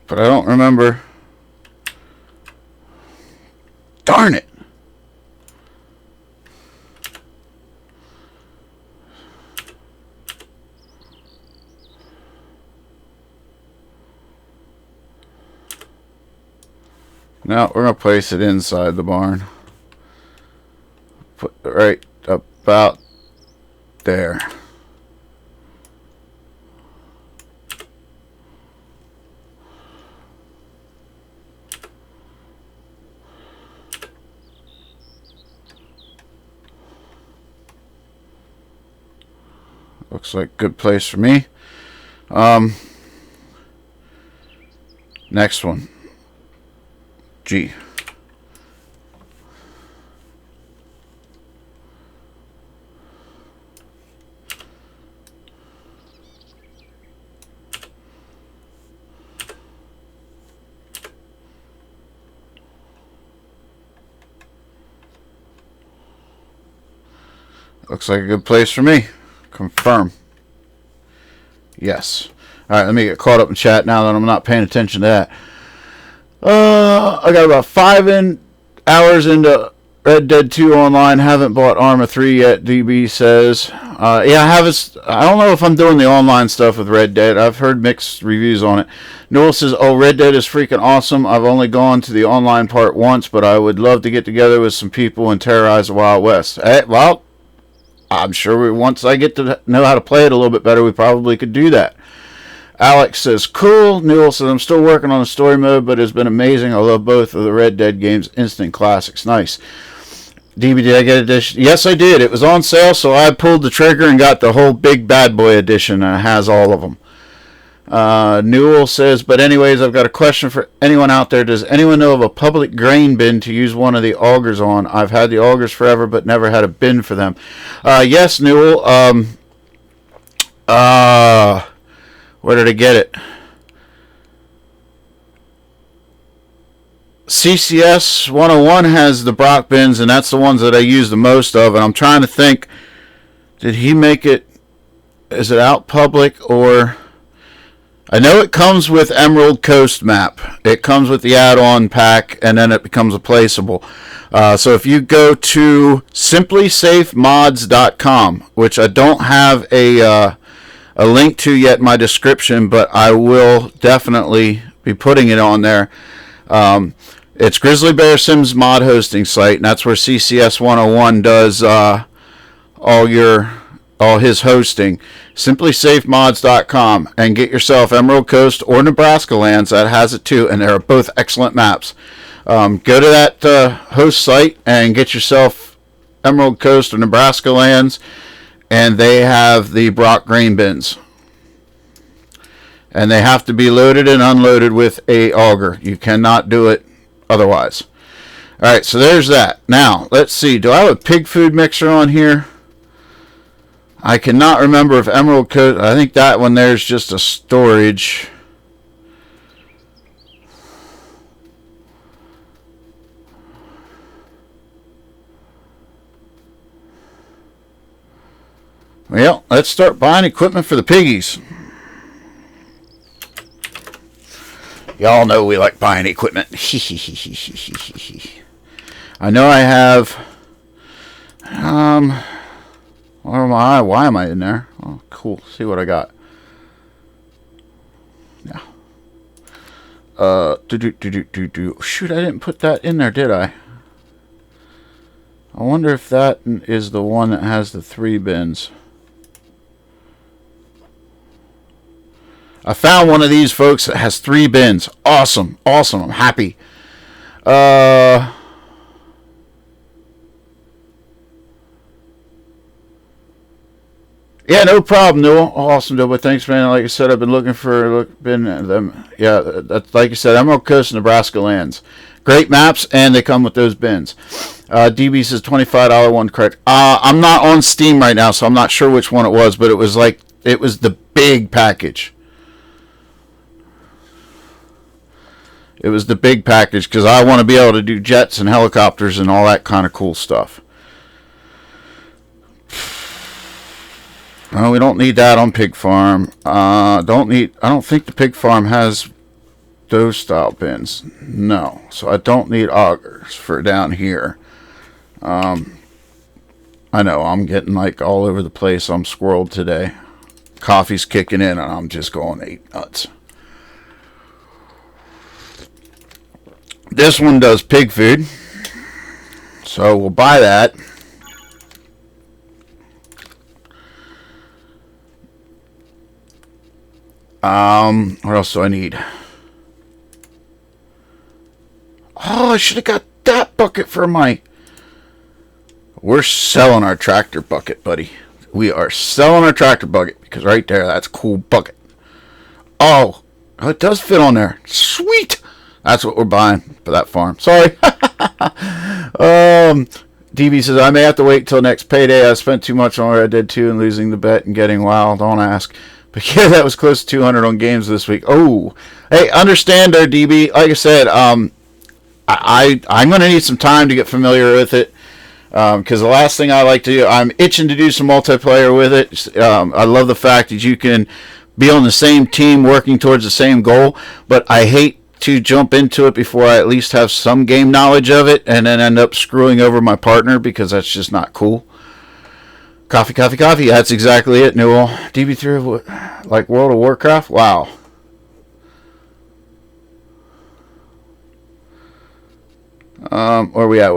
But I don't remember. Darn it. Now we're going to place it inside the barn. Put it right about there. Looks like a good place for me. Next one. G. Looks like a good place for me. Confirm. Yes. Alright, let me get caught up in chat now that I'm not paying attention to that. I got about 5 hours into Red Dead 2 online. Haven't bought Arma 3 yet, DB says. Yeah, I don't know if I'm doing the online stuff with Red Dead. I've heard mixed reviews on it. Noel says, oh, Red Dead is freaking awesome. I've only gone to the online part once, but I would love to get together with some people and terrorize the Wild West. Well, I'm sure once I get to know how to play it a little bit better, we probably could do that. Alex says, cool. Newell says, I'm still working on the story mode, but it's been amazing. I love both of the Red Dead games. Instant classics. Nice. DB, did I get edition? Yes, I did. It was on sale, so I pulled the trigger and got the whole big bad boy edition, and it has all of them. Newell says, but anyways, I've got a question for anyone out there. Does anyone know of a public grain bin to use one of the augers on? I've had the augers forever, but never had a bin for them. Yes, Newell. Where did I get it? CCS 101 has the Brock bins, and that's the ones that I use the most of. And I'm trying to think, did he make it? Is it out public or? I know it comes with Emerald Coast Map. It comes with the add-on pack, and then it becomes a placeable. So if you go to simplysafemods.com, which I don't have a link to yet in my description, but I will definitely be putting it on there. It's Grizzly Bear Sims mod hosting site, and that's where CCS 101 does all his hosting. Simplysafemods.com, and get yourself Emerald Coast or Nebraska Lands. That has it too, and they're both excellent maps. Go to that host site and get yourself Emerald Coast or Nebraska Lands, and they have the Brock grain bins. And they have to be loaded and unloaded with a auger. You cannot do it otherwise. Alright, so there's that. Now, let's see. Do I have a pig food mixer on here? I cannot remember if Emerald Coast... I think that one there's just a storage. Well, let's start buying equipment for the piggies. Y'all know we like buying equipment. I know I have... where am I? Why am I in there? Oh, cool. See what I got. Yeah. Shoot, I didn't put that in there, did I? I wonder if that is the one that has the 3 bins. I found one of these, folks, that has 3 bins. Awesome. Awesome. I'm happy. Yeah, no problem, Newell. Awesome, Doughboy. Thanks, man. Like I said, I've been looking for them. Yeah, that's like you said, Emerald Coast, Nebraska Lands. Great maps, and they come with those bins. DB says $25 one, correct. I'm not on Steam right now, so I'm not sure which one it was, but it was the big package. It was the big package because I want to be able to do jets and helicopters and all that kind of cool stuff. No, we don't need that on Pig Farm. I don't think the Pig Farm has those style bins. No, so I don't need augers for down here. I know I'm getting like all over the place. I'm squirreled today. Coffee's kicking in, and I'm just going 8 nuts. This one does pig food, so we'll buy that. What else do I need? Oh, I should have got that bucket for my... We're selling our tractor bucket, buddy. We are selling our tractor bucket because right there, that's a cool bucket. Oh, it does fit on there. Sweet. That's what we're buying for that farm. Sorry. DB says, I may have to wait till next payday. I spent too much on Red Dead 2 and losing the bet and getting wild. Don't ask. But yeah, that was close to 200 on games this week. Oh, hey, understand there, DB. Like I said, I'm going to need some time to get familiar with it. Because the last thing I like to do, I'm itching to do some multiplayer with it. I love the fact that you can be on the same team working towards the same goal. But I hate to jump into it before I at least have some game knowledge of it and then end up screwing over my partner because that's just not cool. Coffee. That's exactly it, Newell. DB3, like World of Warcraft? Wow. Where we at?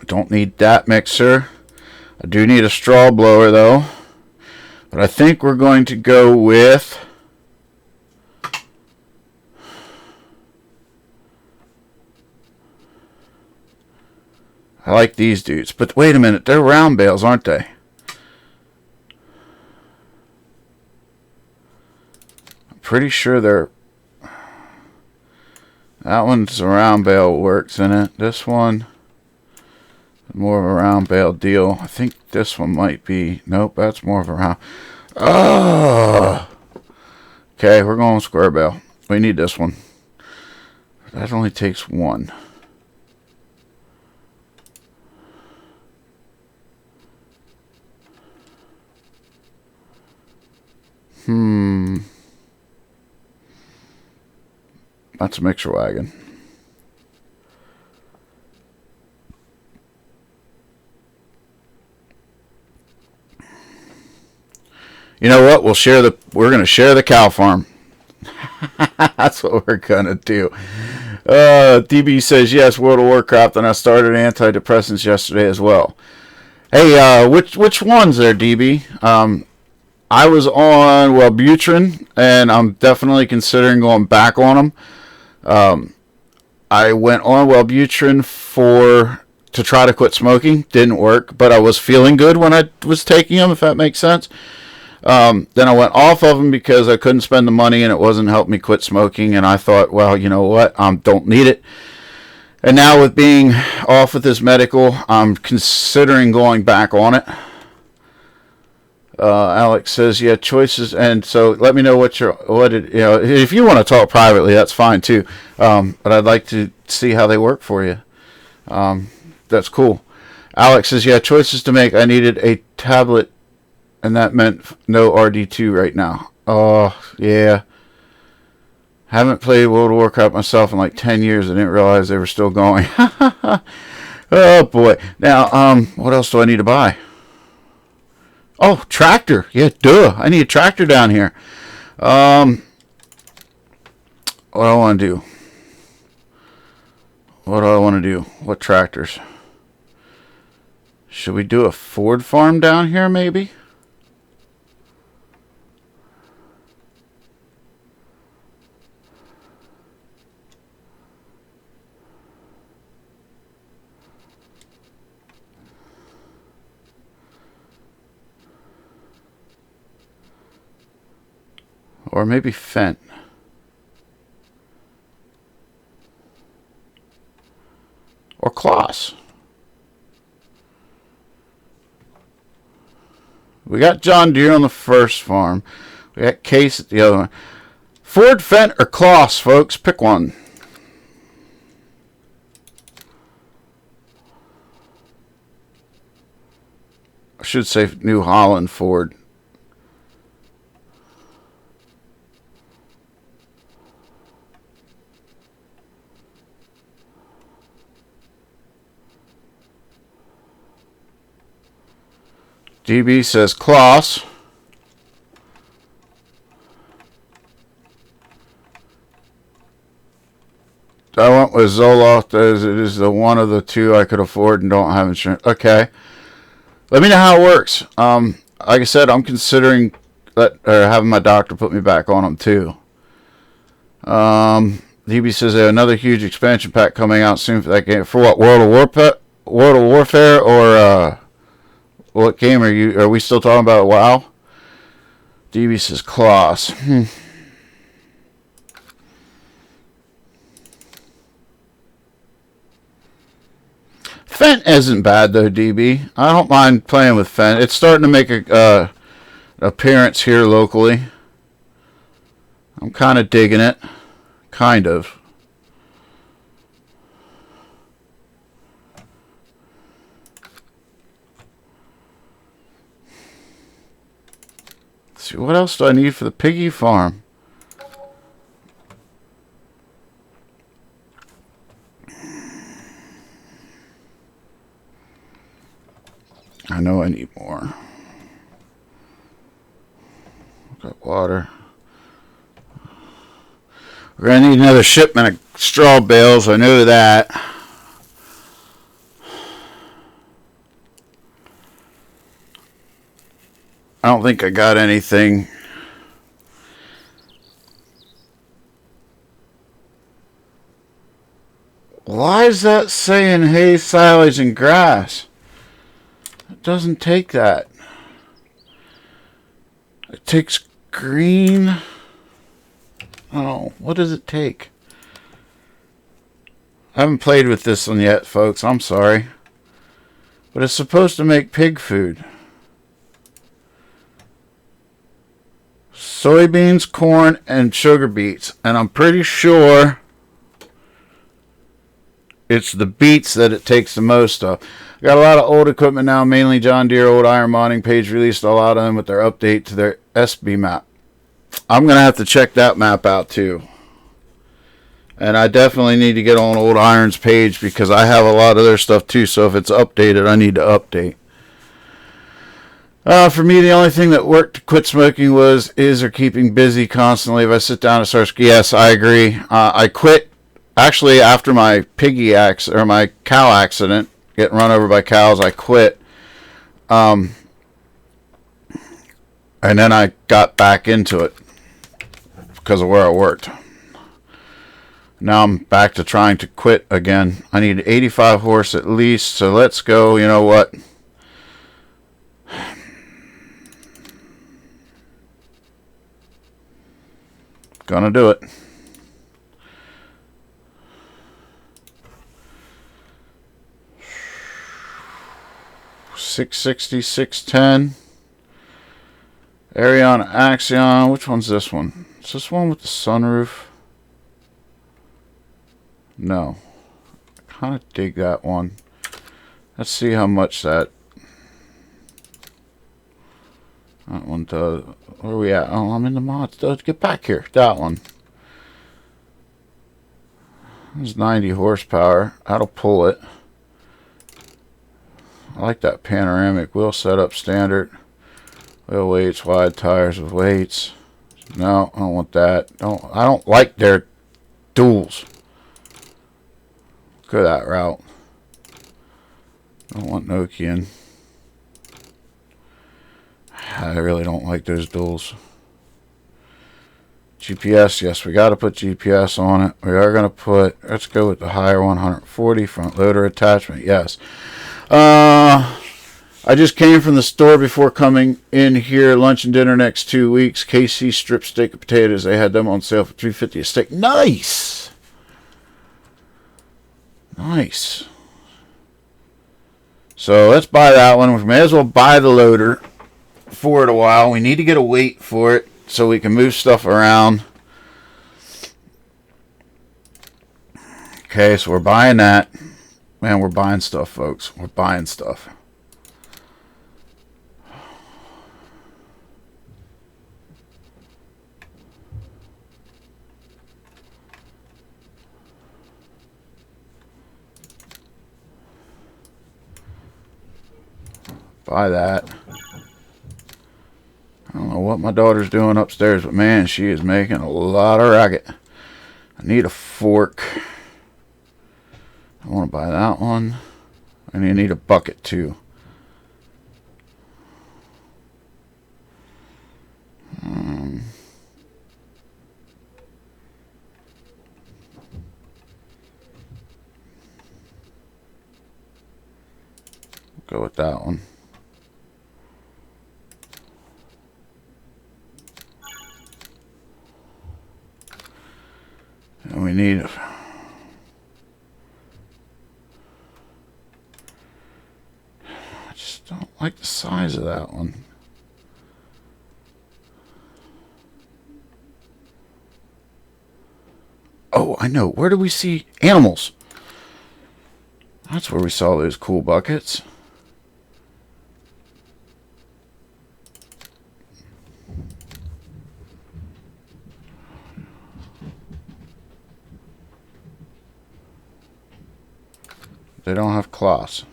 Don't need that mixer. I do need a straw blower, though. But I think we're going to go with... I like these dudes. But wait a minute. They're round bales, aren't they? I'm pretty sure they're... That one's a round bale works in it. This one, more of a round bale deal. I think this one might be... Nope, that's more of a round... Oh! Okay, we're going square bale. We need this one. That only takes one. That's a mixer wagon. You know what? We're going to share the cow farm. That's what we're going to do. DB says, yes, World of Warcraft, and I started antidepressants yesterday as well. Hey, which ones there, DB? I was on Wellbutrin, and I'm definitely considering going back on them. I went on Wellbutrin to try to quit smoking. Didn't work, but I was feeling good when I was taking them, if that makes sense. Then I went off of them because I couldn't spend the money, and it wasn't helping me quit smoking. And I thought, well, you know what? Don't need it. And now with being off with this medical, I'm considering going back on it. Alex says, yeah, choices. And so let me know if you want to talk privately, that's fine too. But I'd like to see how they work for you. That's cool. Alex says, yeah, choices to make. I needed a tablet, and that meant no RD2 right now. Oh, yeah. Haven't played World of Warcraft myself in like 10 years. I didn't realize they were still going. Oh, boy. Now, what else do I need to buy? Oh, tractor. Yeah, duh. I need a tractor down here. What do I want to do? What tractors? Should we do a Ford farm down here, maybe? Or maybe Fent. Or Kloss. We got John Deere on the first farm. We got Case at the other one. Ford, Fent, or Kloss, folks. Pick one. I should say New Holland Ford. DB says Kloss. I went with Zoloft as it is the one of the two I could afford and don't have insurance. Okay. Let me know how it works. Like I said, I'm considering having my doctor put me back on them too. DB says there's another huge expansion pack coming out soon for that game. For what? World of Warfare or what game are we still talking about? WoW? DB says Kloss. Fent isn't bad though, DB. I don't mind playing with Fent. It's starting to make a appearance here locally. I'm kind of digging it. Kind of. Let's see, what else do I need for the piggy farm? I know I need more. Got water. We're going to need another shipment of straw bales. I know that. I don't think I got anything. A Why is that saying hay, silage, and grass? It doesn't take that. It takes green. Oh, what does it take? I haven't played with this one yet, folks. I'm sorry. But it's supposed to make pig food. Soybeans, corn, and sugar beets. And I'm pretty sure it's the beets that it takes the most of. Got a lot of old equipment now, mainly John Deere old iron mining page released a lot of them with their update to their SB map. I'm going to have to check that map out too. And I definitely need to get on old iron's page because I have a lot of their stuff too. So if it's updated, I need to update. For me, the only thing that worked to quit smoking is keeping busy constantly. If I sit down and start, yes, I agree. I quit actually after my my cow accident, getting run over by cows. I quit. And then I got back into it because of where I worked. Now I'm back to trying to quit again. I need 85 horse at least, so let's go. You know what? Gonna do it. 660, 610. Arion Axion. Which one's this one? Is this one with the sunroof? No. I kind of dig that one. Let's see how much that one does. Where are we at? Oh, I'm in the mods. Get back here. That one. It's 90 horsepower. That'll pull it. I like that panoramic wheel setup standard. Wheel weights, wide tires with weights. No, I don't want that. I don't like their duals. Go that route. I don't want Nokian. I really don't like those duals. GPS, yes, we got to put GPS on it. We are going to put, let's go with the higher 140 front loader attachment, yes. I just came from the store before coming in here. Lunch and dinner next 2 weeks. KC strip steak and potatoes. They had them on sale for $3.50 a steak. Nice! Nice. So let's buy that one. We may as well buy the loader for it a while. We need to get a weight for it so we can move stuff around. Okay, so we're buying that. Man, we're buying stuff, folks. We're buying stuff. Buy that. I don't know what my daughter's doing upstairs, but man, she is making a lot of racket. I need a fork. I want to buy that one. And you need a bucket too. Go with that one. And we need I just don't like the size of that one. Oh, I know. Where do we see animals? That's where we saw those cool buckets. They don't have cloths.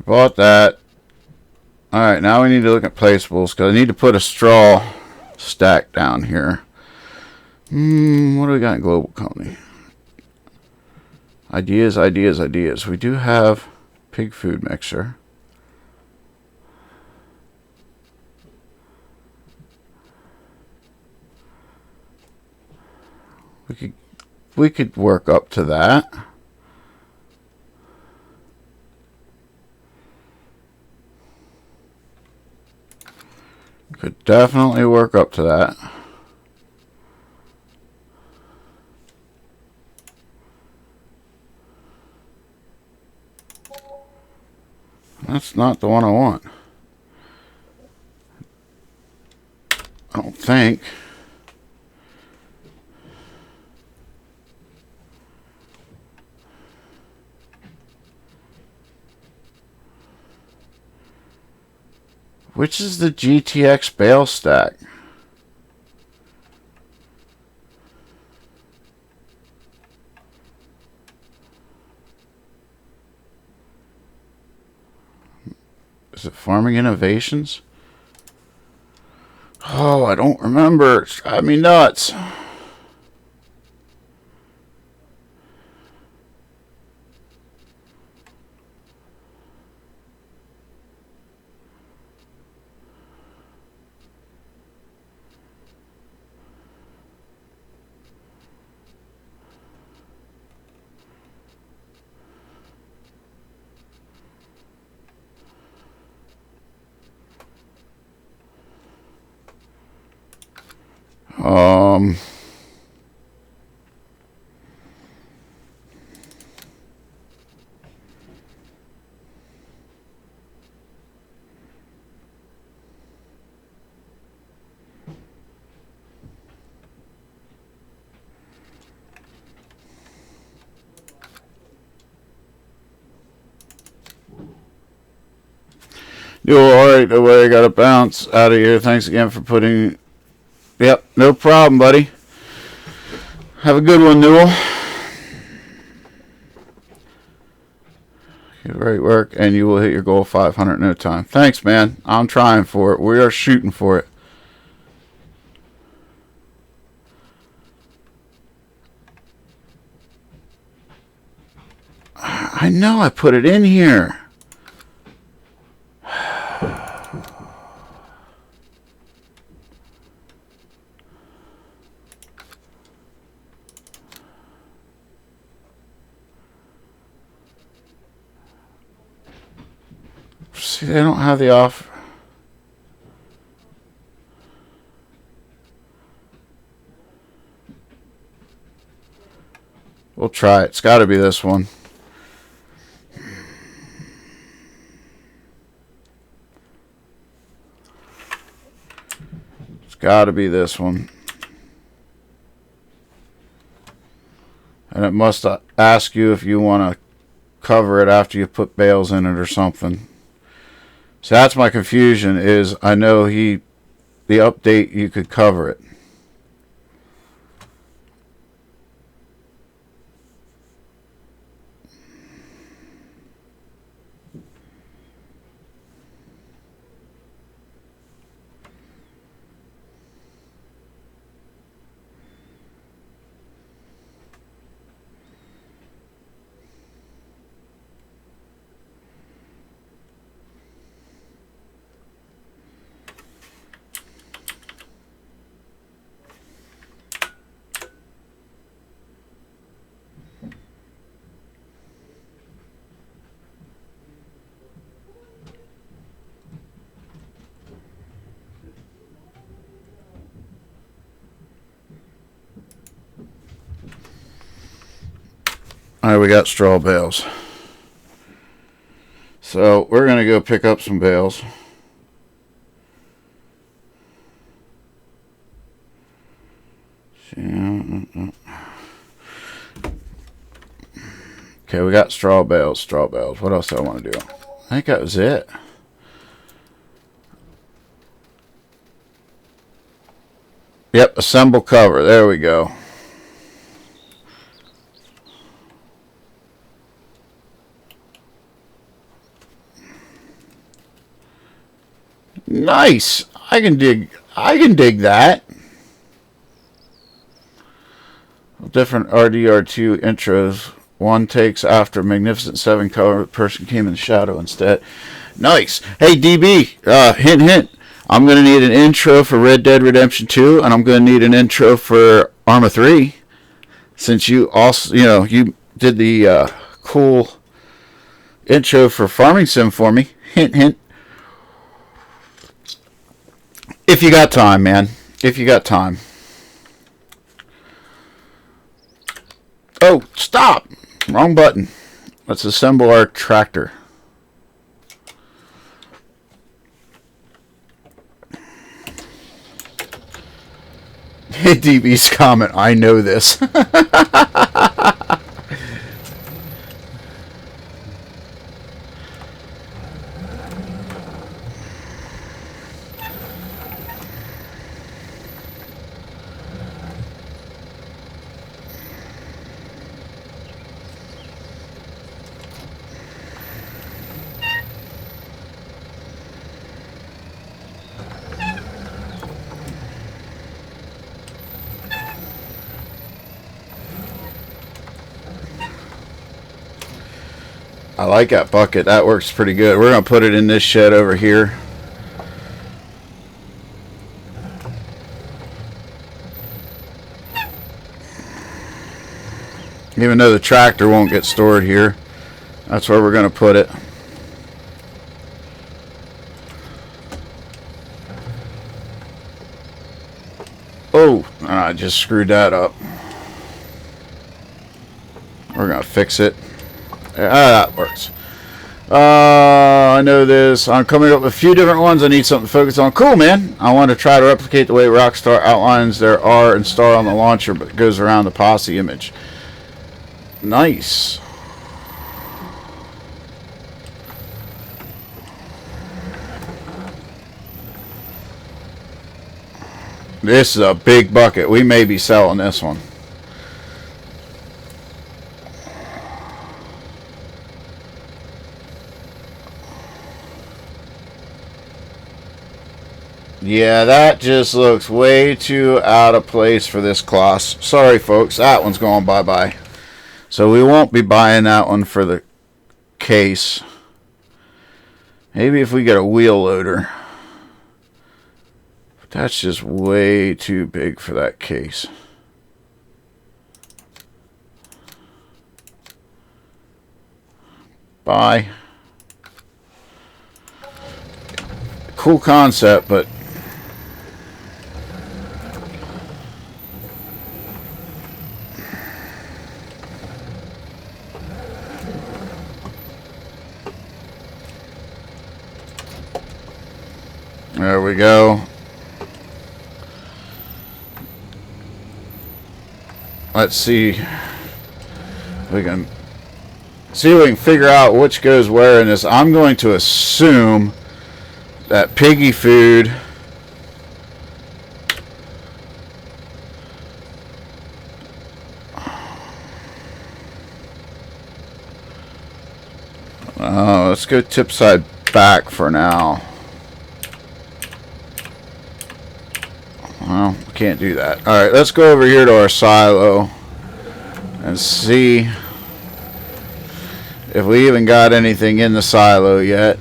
bought that. Alright, now we need to look at placeables, because I need to put a straw stack down here. What do we got in Global Company? Ideas, ideas, ideas. We do have pig food mixer. We could work up to that. Could definitely work up to that. That's not the one I want. I don't think. Which is the GTX bale stack? Is it Farming Innovations? Oh, I don't remember. It's got me nuts. You're alright, the way I gotta bounce out of here. Thanks again for putting... Yep, no problem, buddy. Have a good one, Newell. Great work, and you will hit your goal of 500 in no time. Thanks, man. I'm trying for it. We are shooting for it. I know I put it in here. See, they don't have the offer. We'll try it. It's got to be this one. It's got to be this one. And it must ask you if you want to cover it after you put bales in it or something. So that's my confusion, is I know the update, you could cover it. Alright, we got straw bales. So we're going to go pick up some bales. Okay, we got straw bales, straw bales. What else do I want to do? I think that was it. Yep, assemble cover. There we go. Nice. I can dig that. Different RDR2 intros. One takes after Magnificent 7 color. The person came in shadow instead. Nice. Hey, DB, hint, hint. I'm going to need an intro for Red Dead Redemption 2, and I'm going to need an intro for Arma 3. Since you also, you did the cool intro for Farming Sim for me. Hint, hint. If you got time, man. If you got time. Oh, stop! Wrong button. Let's assemble our tractor. DB's comment, I know this. I like that bucket. That works pretty good. We're going to put it in this shed over here. Even though the tractor won't get stored here, that's where we're going to put it. Oh, I just screwed that up. We're going to fix it. That works. I know this. I'm coming up with a few different ones I need something to focus on. Cool, man. I want to try to replicate the way Rockstar outlines their R and star on the launcher, but it goes around the posse image. Nice. This is a big bucket. We may be selling this one. Yeah, that just looks way too out of place for this class. Sorry, folks. That one's going bye-bye. So we won't be buying that one for the case. Maybe if we get a wheel loader. But that's just way too big for that case. Bye. Cool concept, but there we go. Let's see if we can figure out which goes where in this. I'm going to assume that piggy food let's go tip side back for now. Well, we can't do that. Alright, let's go over here to our silo and see if we even got anything in the silo yet.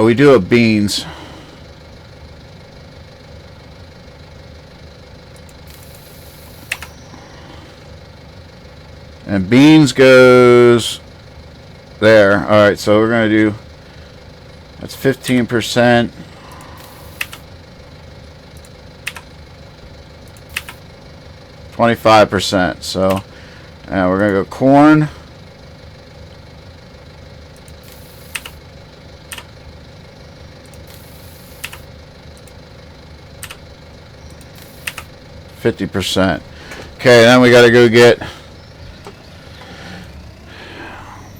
We do have beans. And beans goes there. Alright, so we're going to do, that's 15%. %. So, and we're going to go corn. %. Okay, then we got to go get.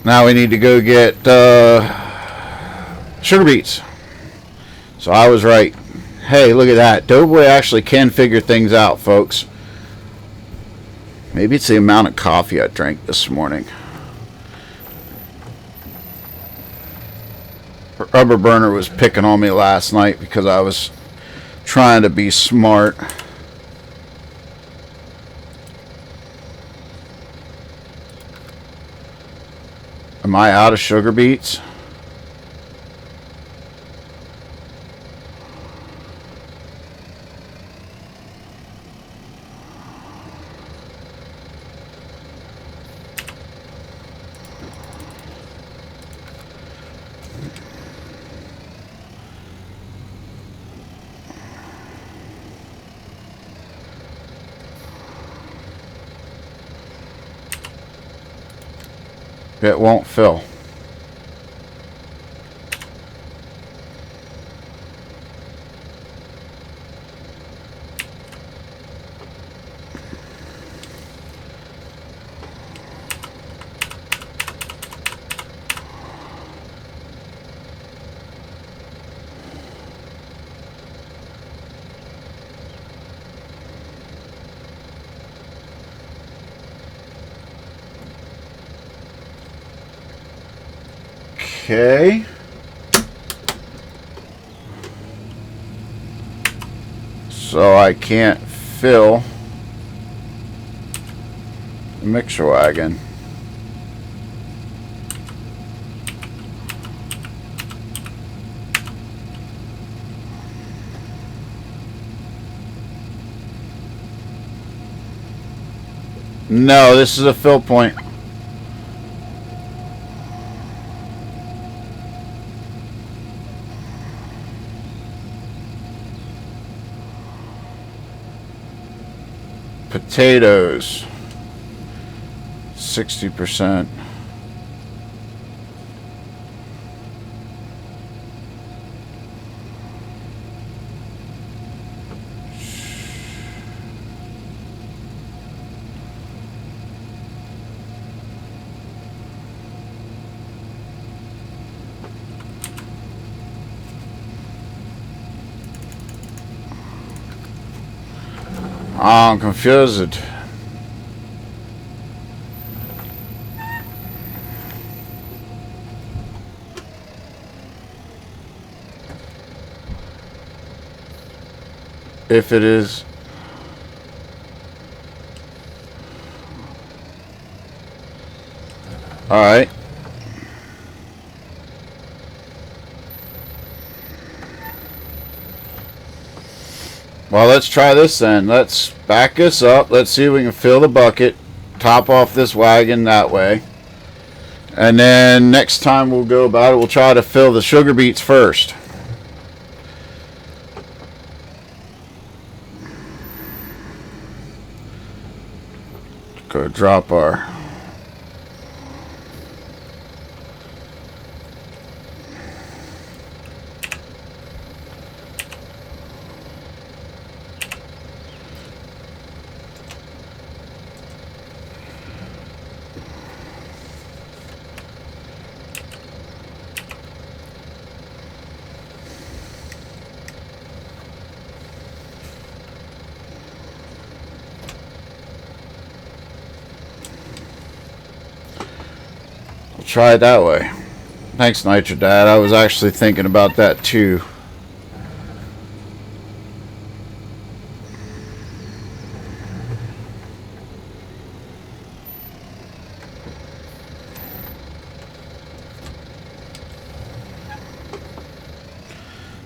Now we need to go get sugar beets. So I was right. Hey, look at that. Doughboy actually can figure things out, folks. Maybe it's the amount of coffee I drank this morning. Rubber burner was picking on me last night because I was trying to be smart. Am I out of sugar beets? It won't fill. Okay. So I can't fill the mixer wagon. No, this is a fill point. Potatoes, 60%. I'm confused. If it is all right. Well, let's try this then. Let's back this up. Let's see if we can fill the bucket, top off this wagon that way. And then next time we'll go about it, we'll try to fill the sugar beets first. Go drop our try it that way. Thanks, Nitro Dad. I was actually thinking about that too.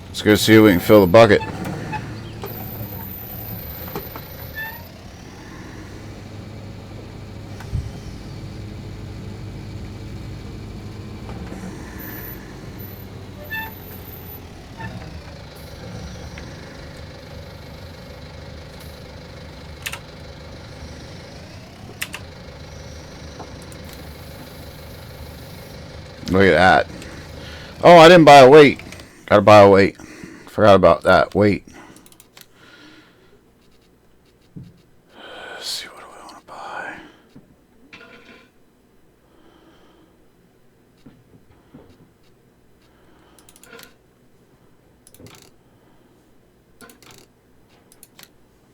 Let's go see if we can fill the bucket. Look at that. Oh, I didn't buy a weight. Gotta buy a weight. Forgot about that. Weight. Let's see, what do I want to buy?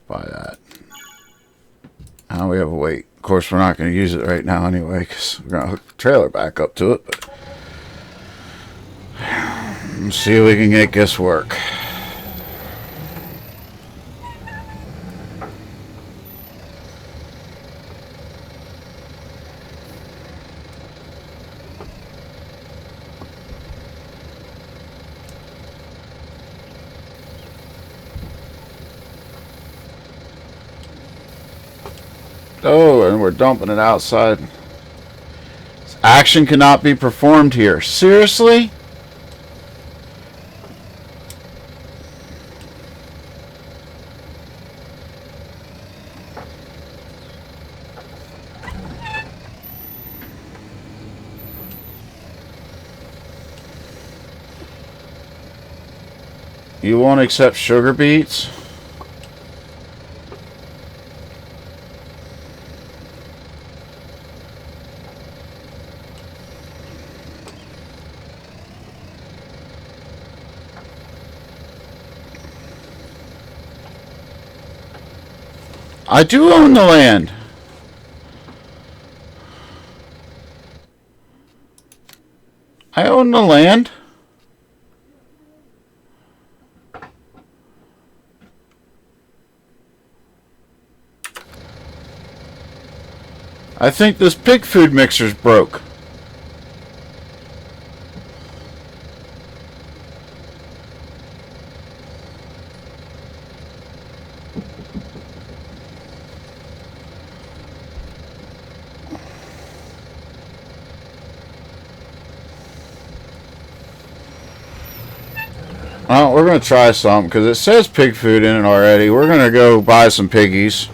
Buy that. Now we have a weight. course, we're not going to use it right now anyway, because we're going to hook the trailer back up to it. But let's see if we can make this work. Oh, and we're dumping it outside. Action cannot be performed here. Seriously? You won't accept sugar beets? I do own the land. I own the land. I think this pig food mixer's broke. Well, we're going to try some because it says pig food in it already. We're going to go buy some piggies.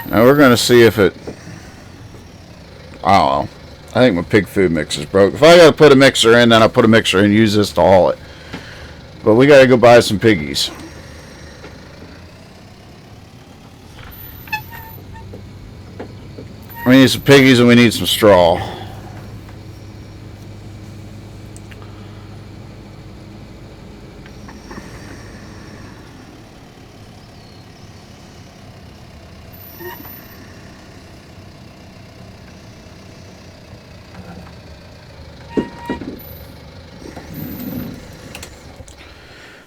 And we're going to see if it... I don't know. I think my pig food mixer's broke. If I got to put a mixer in, then I'll put a mixer in and use this to haul it. But we got to go buy some piggies. We need some piggies and we need some straw.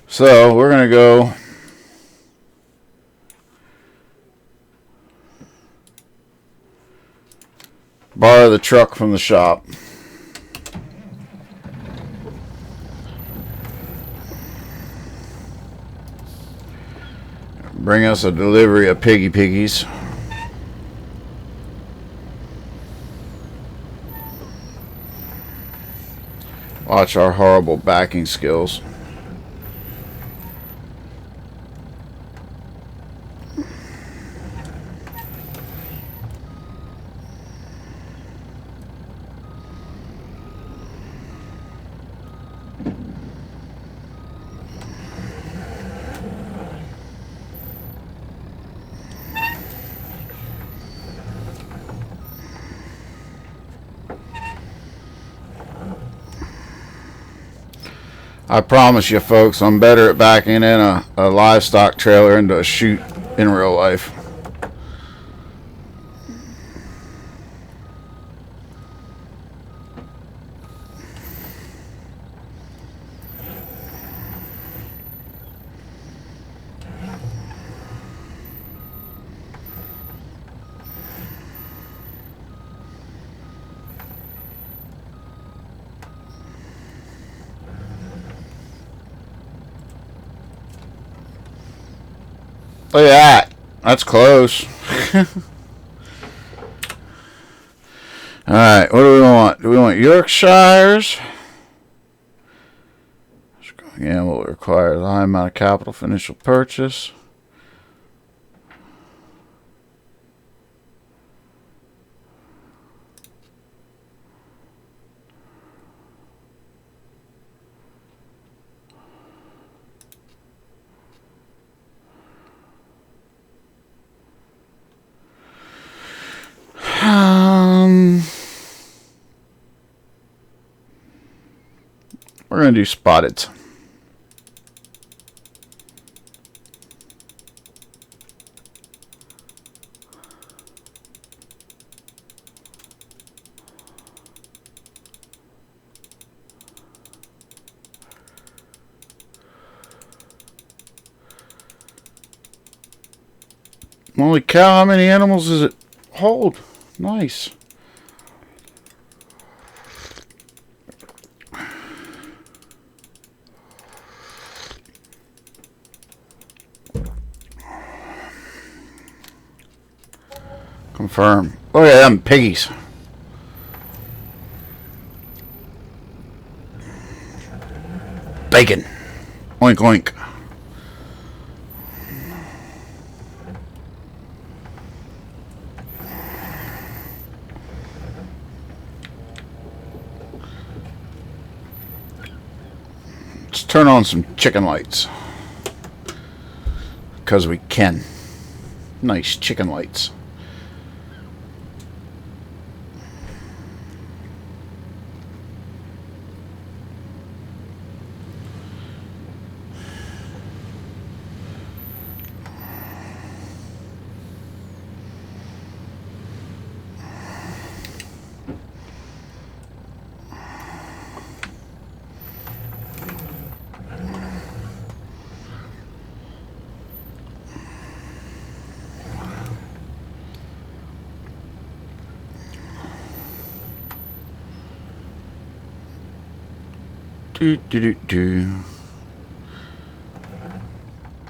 So we're going to go borrow the truck from the shop. Bring us a delivery of piggies. Watch our horrible backing skills. I promise you folks, I'm better at backing in a livestock trailer into a chute in real life. Look at that. That's close. Alright, what do we want? Do we want Yorkshires? Yeah, what requires a high amount of capital for initial purchase. We're going to do spotted. Holy cow, how many animals does it hold? Nice. Confirm. Look at them piggies. Bacon. Oink oink. Let's turn on some chicken lights. Because we can. Nice chicken lights.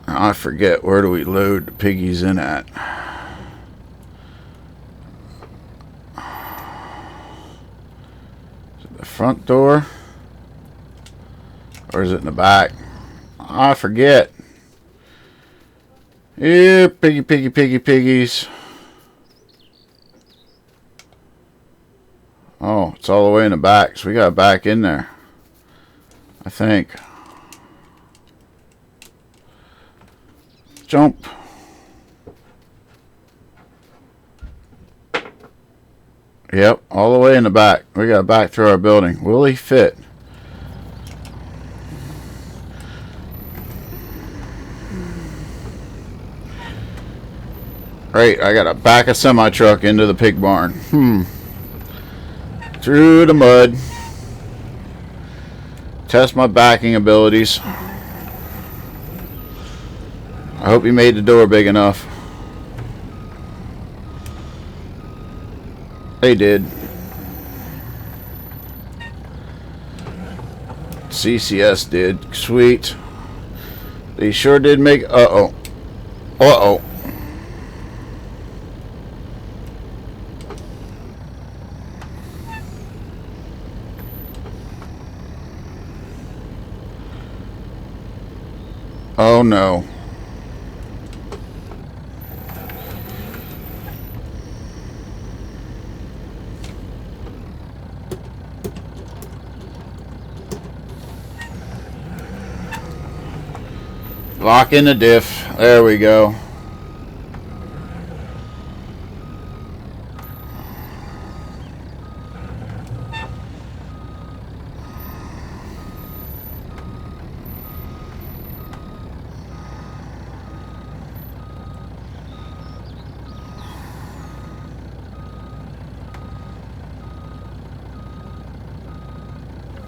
I forget, where do we load the piggies in at? Is it the front door? Or is it in the back? I forget. Here, piggies. Oh, it's all the way in the back, so we got back in there, I think. Jump. Yep, all the way in the back. We got back through our building. Will he fit? Great, I gotta back a semi-truck into the pig barn. Through the mud. Test my backing abilities. I hope he made the door big enough. They did. CCS did. Sweet. They sure did make... Uh-oh. Uh-oh. Oh no. Lock in the diff. There we go.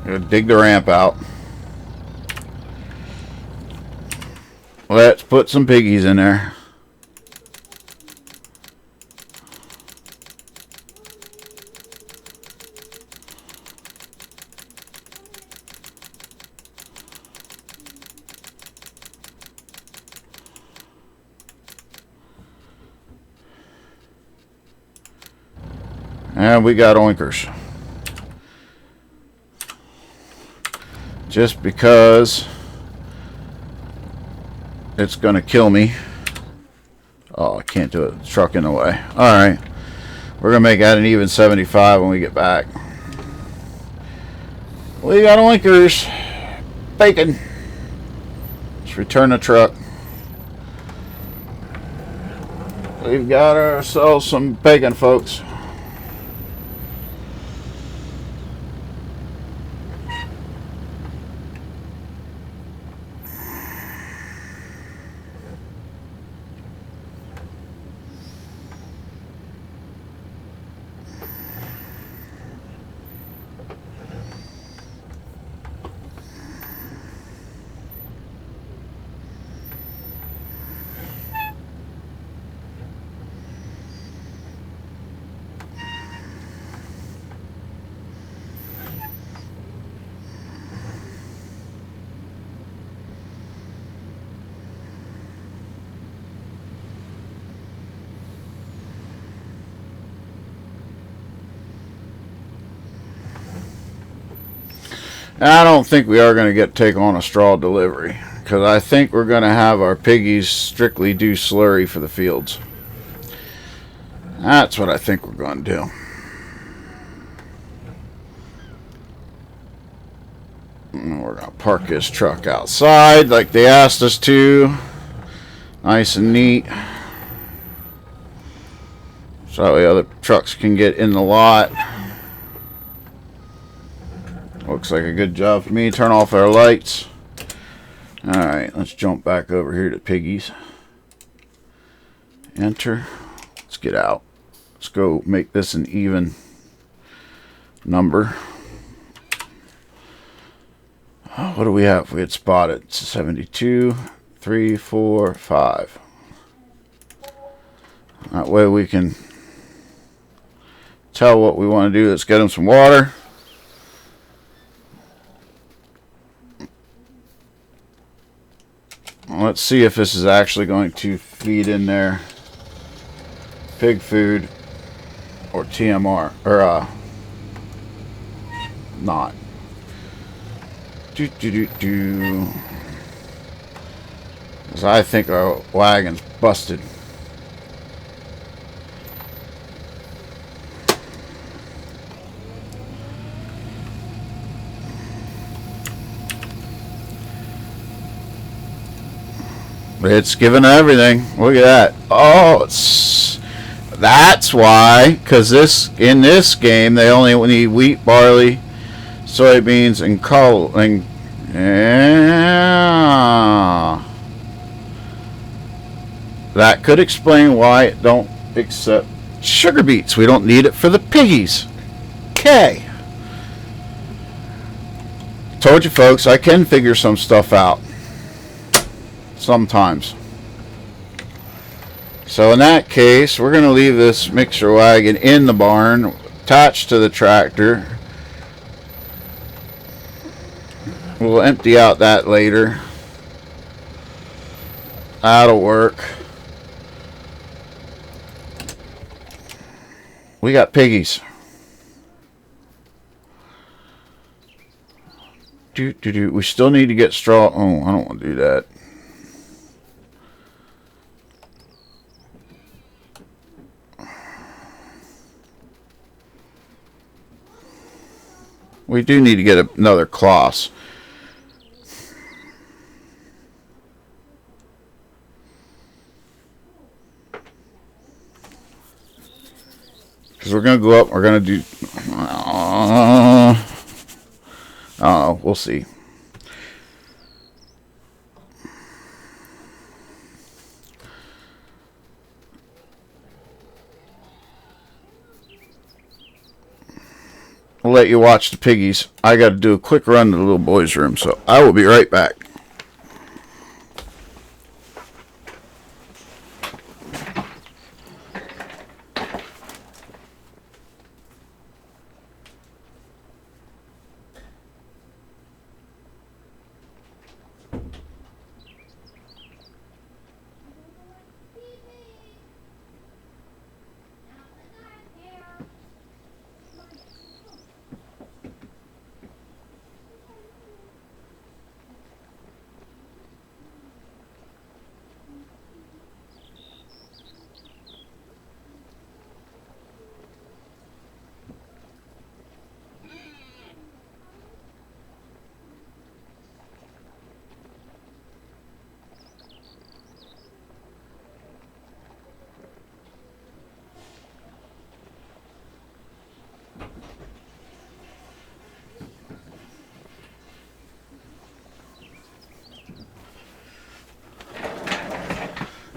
Gonna dig the ramp out. Let's put some piggies in there. And we got oinkers. Just because it's gonna kill me. Oh, I can't do it. The truck in the way. Alright. We're gonna make that an even 75 when we get back. We got oinkers. Bacon. Let's return the truck. We've got ourselves some bacon, folks. And I don't think we are going to take on a straw delivery, because I think we're going to have our piggies strictly do slurry for the fields. That's what I think we're going to do. And we're going to park this truck outside like they asked us to. Nice and neat. So that way other trucks can get in the lot. Looks like a good job for me. Turn off our lights. Alright, let's jump back over here to piggies. Enter. Let's get out. Let's go make this an even number. What do we have? We had spotted 72, 3, 4, 5. That way we can tell what we want to do. Let's get them some water. Let's see if this is actually going to feed in their pig food or TMR or not. Because I think our wagon's busted. It's giving everything. Look at that. Oh, that's why. Because in this game they only need wheat, barley, soybeans, and coal. Yeah. That could explain why it don't accept sugar beets. We don't need it for the piggies. Okay. Told you folks, I can figure some stuff out. Sometimes. So in that case, we're going to leave this mixer wagon in the barn, attached to the tractor. We'll empty out that later. That'll work. We got piggies. We still need to get straw. Oh, I don't want to do that. We do need to get another cloth. Because we're going to go up, we're going to do... I don't know, we'll see. I'll let you watch the piggies. I got to do a quick run to the little boy's room, so I will be right back.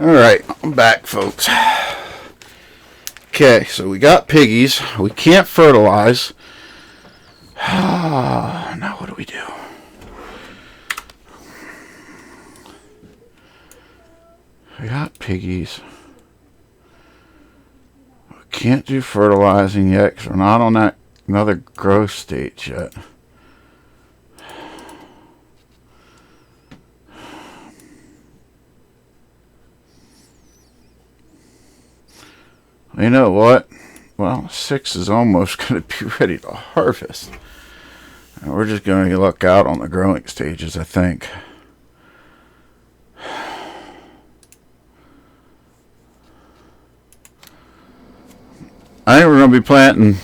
Alright, I'm back, folks. Okay, so we got piggies. We can't fertilize. Now what do we do? We got piggies. We can't do fertilizing yet because we're not on that another growth stage yet. You know what? Well, 6 is almost going to be ready to harvest. And we're just going to look out on the growing stages, I think. I think we're going to be planting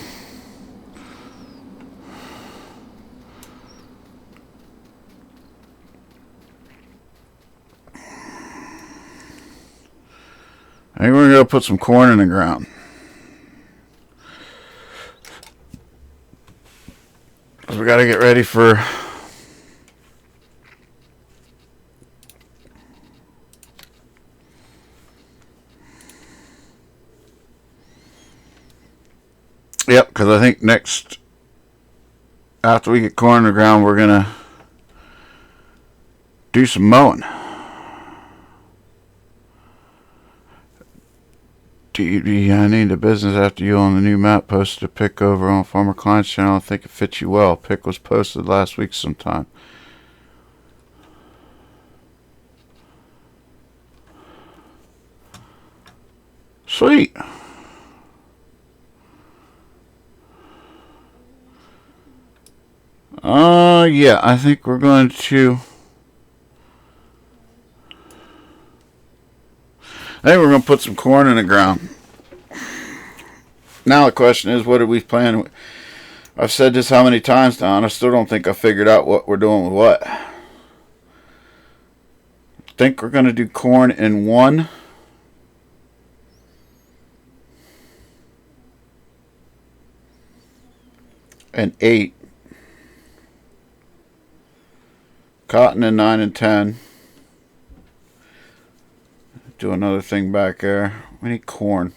I think we're going to put some corn in the ground. We got to get ready for yep, because I think next, after we get corn in the ground, we're going to do some mowing. I need a business after you on the new map posted a pic over on Farmer Klein's channel. I think it fits you well. Pic was posted last week sometime. Sweet. Yeah, I think we're going to... I think we're going to put some corn in the ground. Now the question is, what are we planning? I've said this how many times now, and I still don't think I figured out what we're doing with what. I think we're going to do corn in 1. And 8. Cotton in 9 and 10. Do another thing back there. We need corn.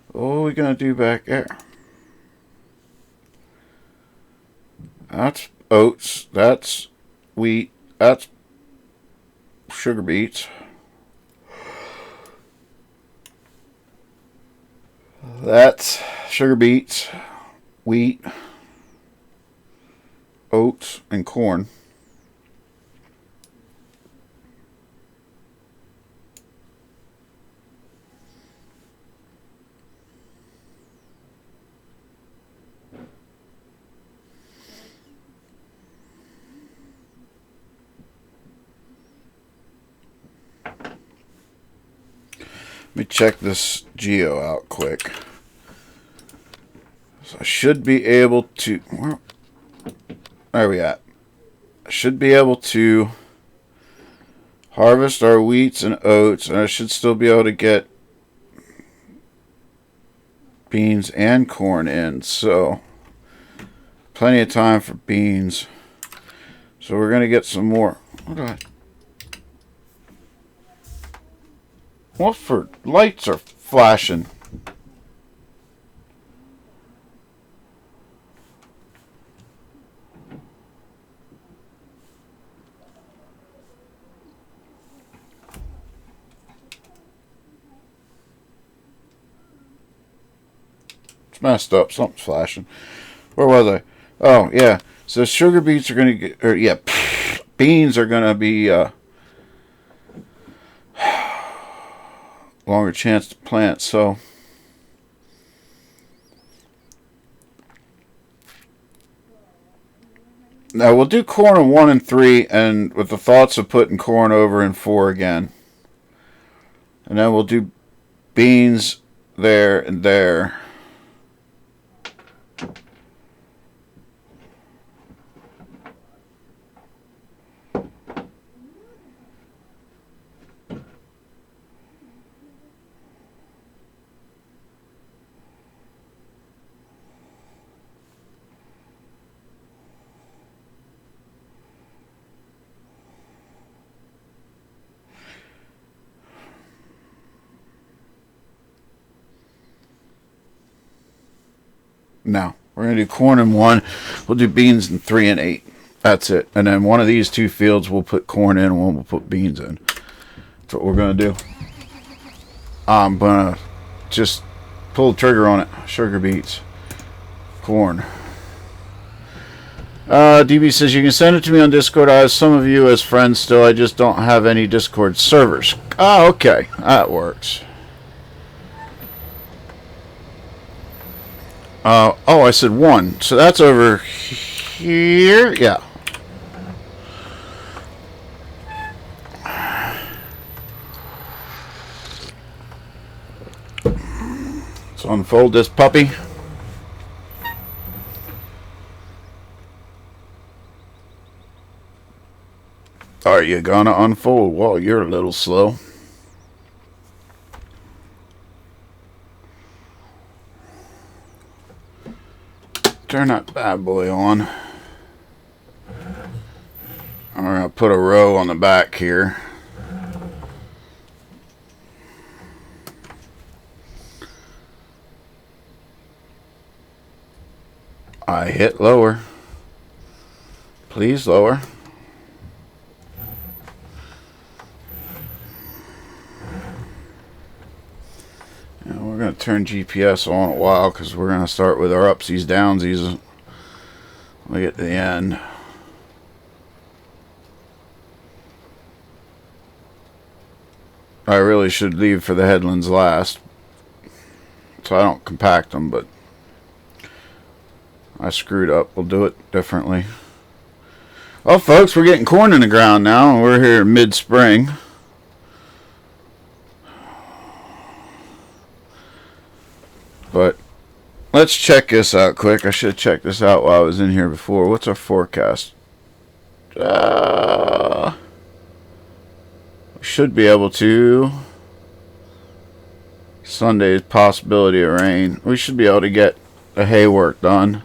What are we going to do back there? That's oats. That's wheat. That's sugar beets. That's sugar beets, wheat, oats, and corn. Let me check this geo out quick. So I should be able to... Where are we at? I should be able to harvest our wheats and oats, and I should still be able to get beans and corn in. So plenty of time for beans. So we're going to get some more. What for lights are flashing? It's messed up. Something's flashing. Where was I? Oh, yeah. So sugar beets are going to get... Or, yeah. Beans are going to be... longer chance to plant. So now we'll do corn in 1 and 3, and with the thoughts of putting corn over in 4 again, and then we'll do beans there and there. No, we're going to do corn in 1. We'll do beans in 3 and 8. That's it. And then one of these 2 fields we'll put corn in, and one we'll put beans in. That's what we're going to do. I'm going to just pull the trigger on it. Sugar beets. Corn. DB says you can send it to me on Discord. I have some of you as friends still. I just don't have any Discord servers. Oh, okay. That works. Oh, I said 1. So that's over here. Yeah. Let's unfold this puppy. Are you gonna unfold? Well, you're a little slow. Turn that bad boy on. I'm gonna put a row on the back here. I hit lower. Please lower. And we're going to turn GPS on a while because we're going to start with our upsies, downsies. We get to the end. I really should leave for the headlands last, so I don't compact them, but I screwed up. We'll do it differently. Well, folks, we're getting corn in the ground now, and we're here mid-spring. But let's check this out quick. I should have checked this out while I was in here before. What's our forecast? We should be able to. Sunday's possibility of rain. We should be able to get the hay work done.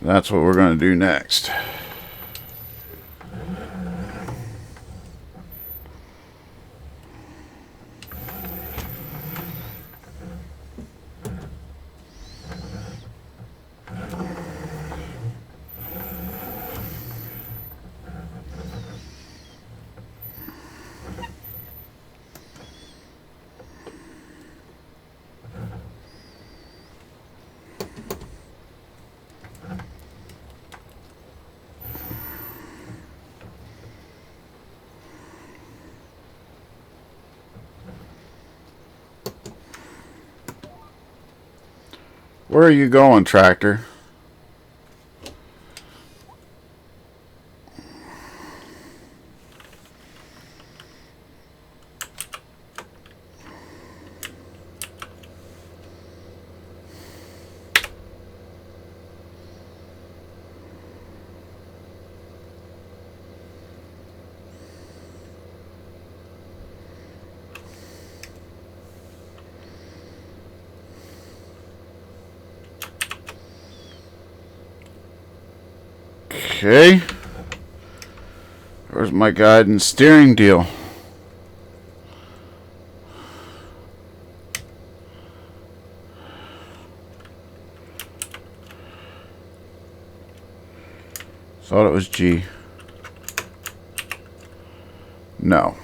That's what we're going to do next. Where are you going, tractor? Okay. Where's my guide and steering deal? Thought it was G. No.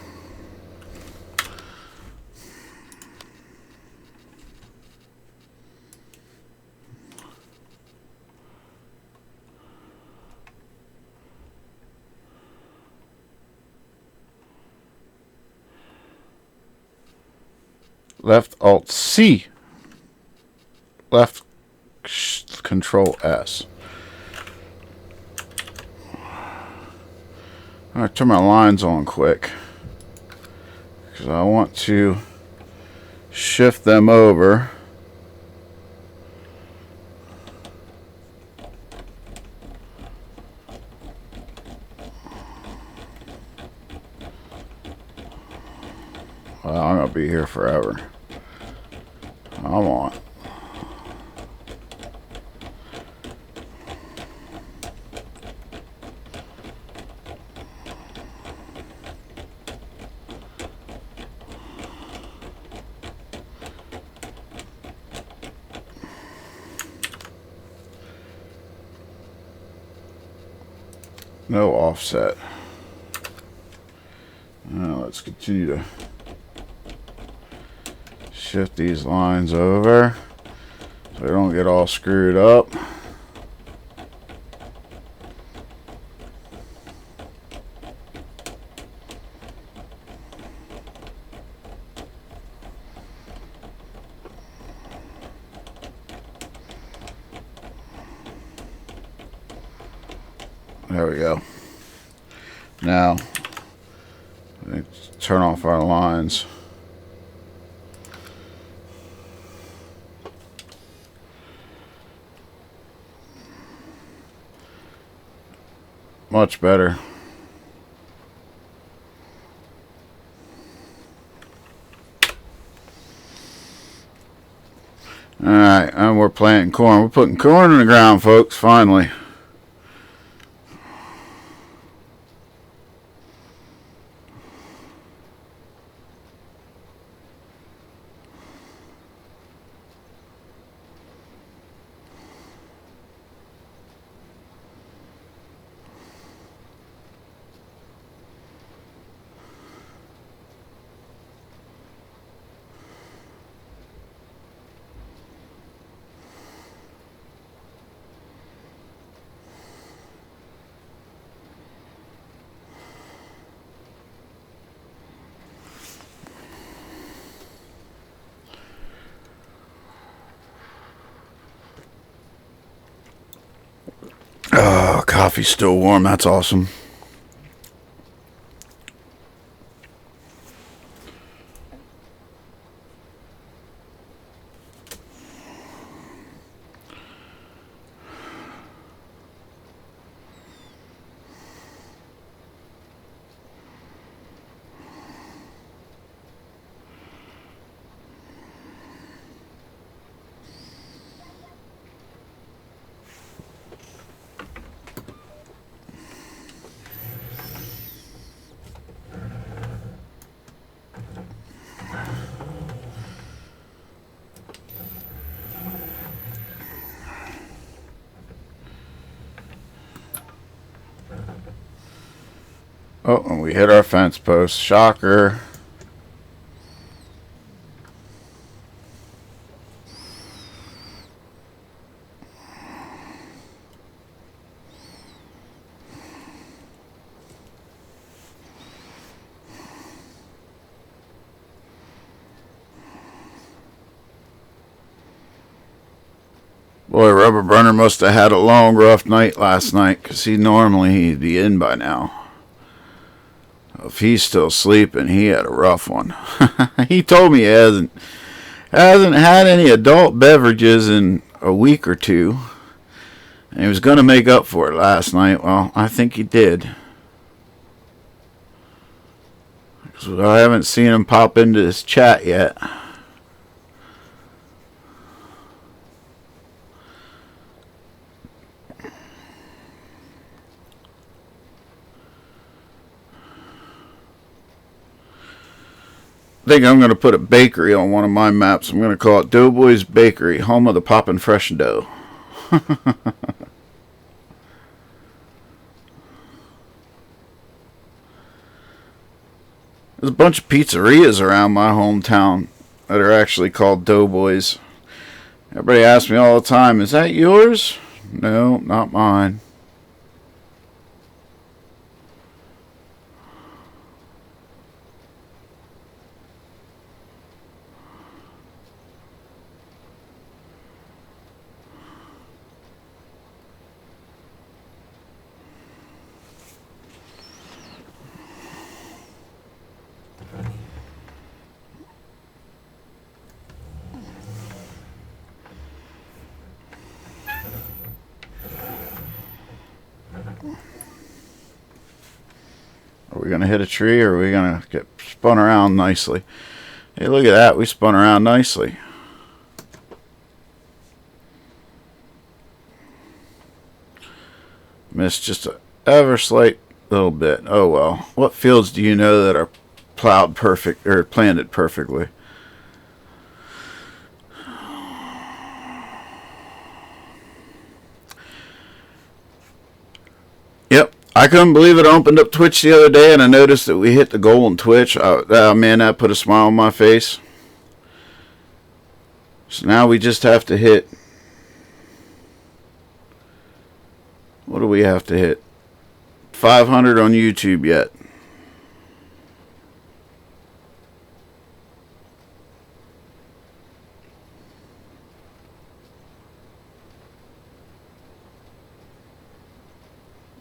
Left Alt C. Left Control S. I'm going to turn my lines on quick because I want to shift them over. Well, I'm going to be here forever. Come on. No offset. Now let's continue to shift these lines over so they don't get all screwed up. There we go. Now, let's turn off our lines. Much better. Alright, and we're planting corn. We're putting corn in the ground, folks, finally. Oh, coffee's still warm. That's awesome. Oh, and we hit our fence post. Shocker. Boy, Rubber Burner must have had a long, rough night last night, because he'd be in by now. If he's still sleeping, he had a rough one. He told me he hasn't had any adult beverages in a week or two, and he was going to make up for it last night. Well, I think he did. I haven't seen him pop into this chat yet. I think I'm going to put a bakery on one of my maps. I'm going to call it Doughboy's Bakery, home of the poppin' fresh dough. There's a bunch of pizzerias around my hometown that are actually called Doughboys. Everybody asks me all the time, is that yours? No, not mine. Are we going to hit a tree, or are we going to get spun around nicely? Hey, look at that. We spun around nicely. Missed just a ever slight little bit. Oh well. What fields do you know that are plowed perfect or planted perfectly? Yep. I couldn't believe it. I opened up Twitch the other day and I noticed that we hit the goal on Twitch. Man, that put a smile on my face. So now we just have to hit... What do we have to hit? 500 on YouTube yet.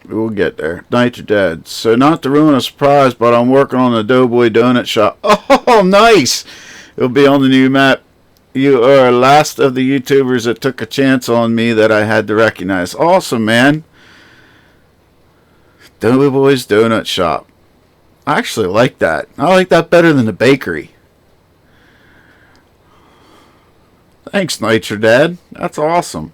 We'll get there. Night, your dad. So not to ruin a surprise, but I'm working on the Doughboy donut shop. Oh, nice! It'll be on the new map. You are last of the YouTubers that took a chance on me that I had to recognize. Awesome, man. Doughboy's donut shop. I actually like that. I like that better than the bakery. Thanks, Night, your dad. That's awesome.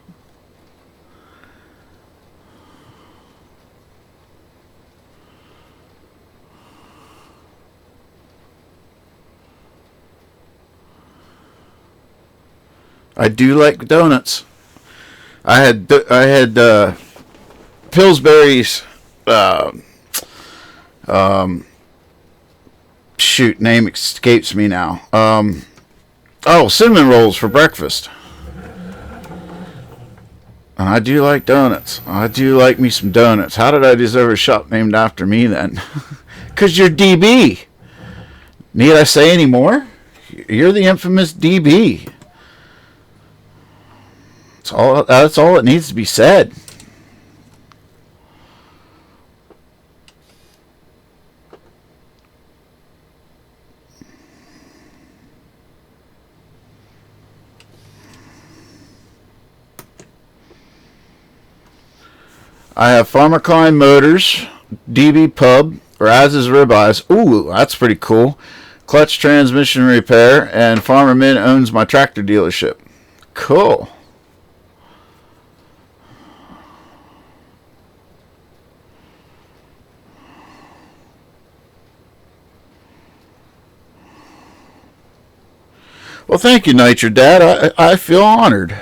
I do like donuts. I had Pillsbury's. Shoot, name escapes me now. Cinnamon rolls for breakfast. And I do like donuts. I do like me some donuts. How did I deserve a shop named after me then? Because you're DB. Need I say any more? You're the infamous DB. That's all it needs to be said. I have Farmer Klein Motors, DB Pub, Raz's Ribeyes. Ooh, that's pretty cool. Clutch transmission repair, and Farmer Min owns my tractor dealership. Cool. Well, thank you, Night, your dad. I feel honored.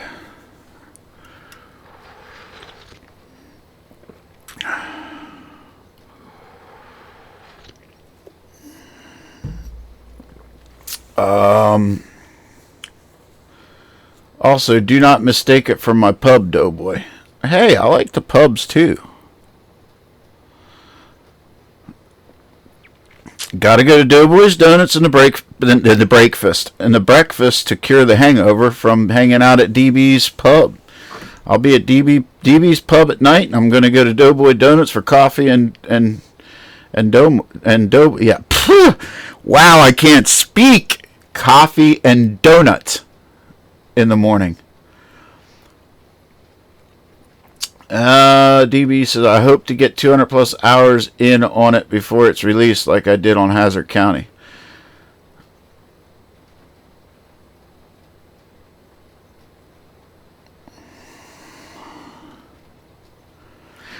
Also, do not mistake it for my pub, Doughboy. Hey, I like the pubs too. Gotta go to Doughboy's Donuts and the breakfast to cure the hangover from hanging out at DB's pub. I'll be at DB's pub at night, and I'm gonna go to Doughboy Donuts for coffee and yeah. Wow, I can't speak. Coffee and donuts in the morning. DB says, I hope to get 200 plus hours in on it before it's released like I did on Hazard County.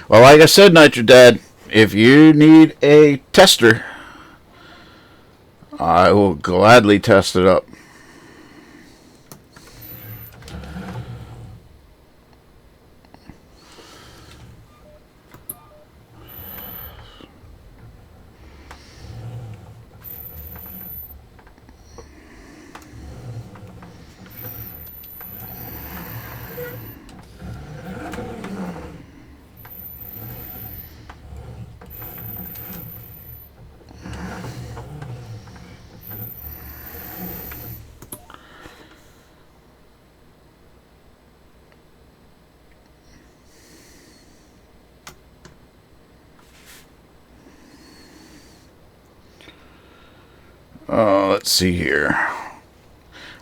Well, like I said, Nitro Dad, if you need a tester, I will gladly test it up. Let's see here.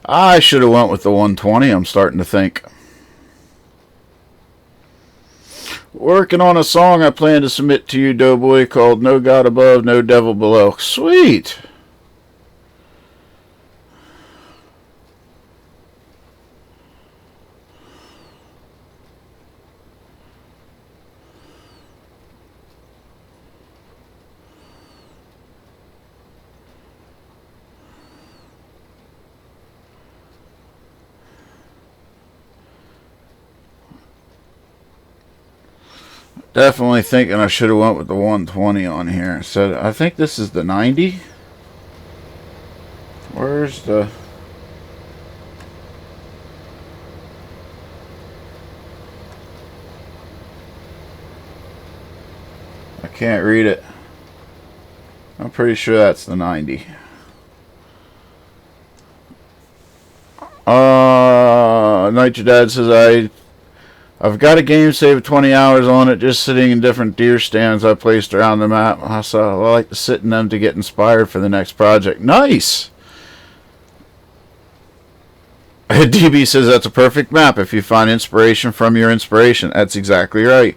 I should have went with the 120, I'm starting to think. Working on a song I plan to submit to you, Doughboy, called No God Above, No Devil Below. Sweet! Definitely thinking I should have went with the 120 on here. So I think this is the 90. Where's the... I can't read it. I'm pretty sure that's the 90. Nitro Dad says I've got a game save of 20 hours on it, just sitting in different deer stands I placed around the map. So I like to sit in them to get inspired for the next project. Nice! DB says that's a perfect map if you find inspiration from your inspiration. That's exactly right.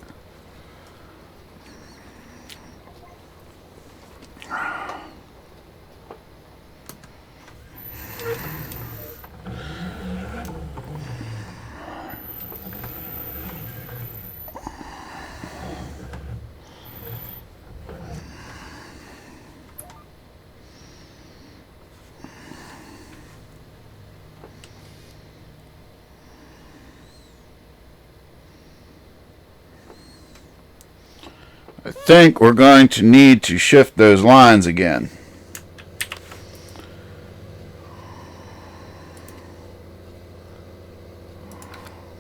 I think we're going to need to shift those lines again.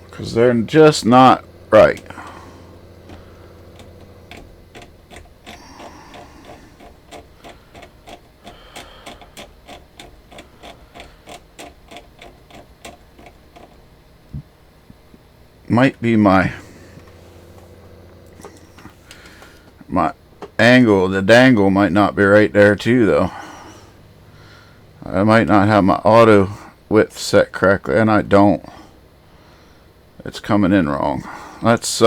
Because they're just not right. Might be my angle, the dangle might not be right there too though. I might not have my auto width set correctly, and I don't. It's coming in wrong. Let's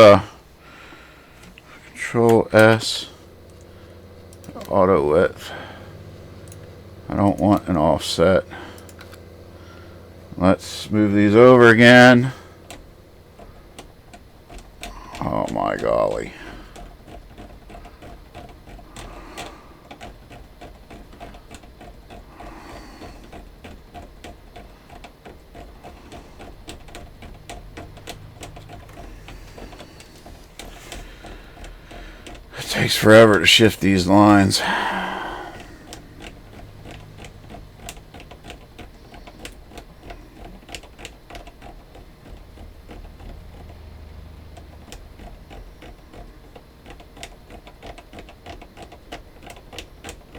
Control S, auto width. I don't want an offset. Let's move these over again. Oh my golly. It takes forever to shift these lines.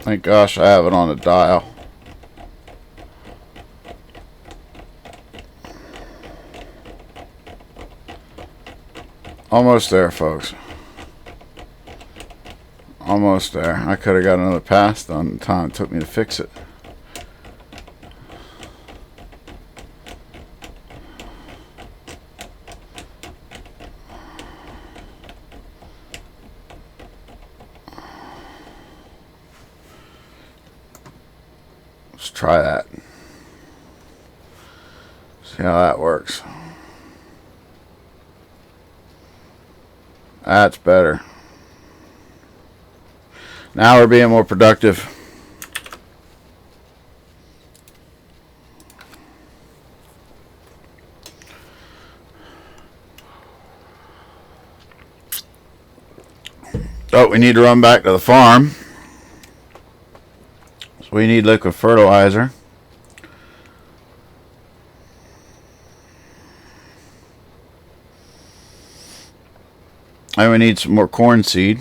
Thank gosh I have it on a dial. Almost there, folks. Almost there. I could have got another pass done the time it took me to fix it. Let's try that. See how that works. That's better. Now we're being more productive. Oh, we need to run back to the farm. So we need liquid fertilizer. And we need some more corn seed.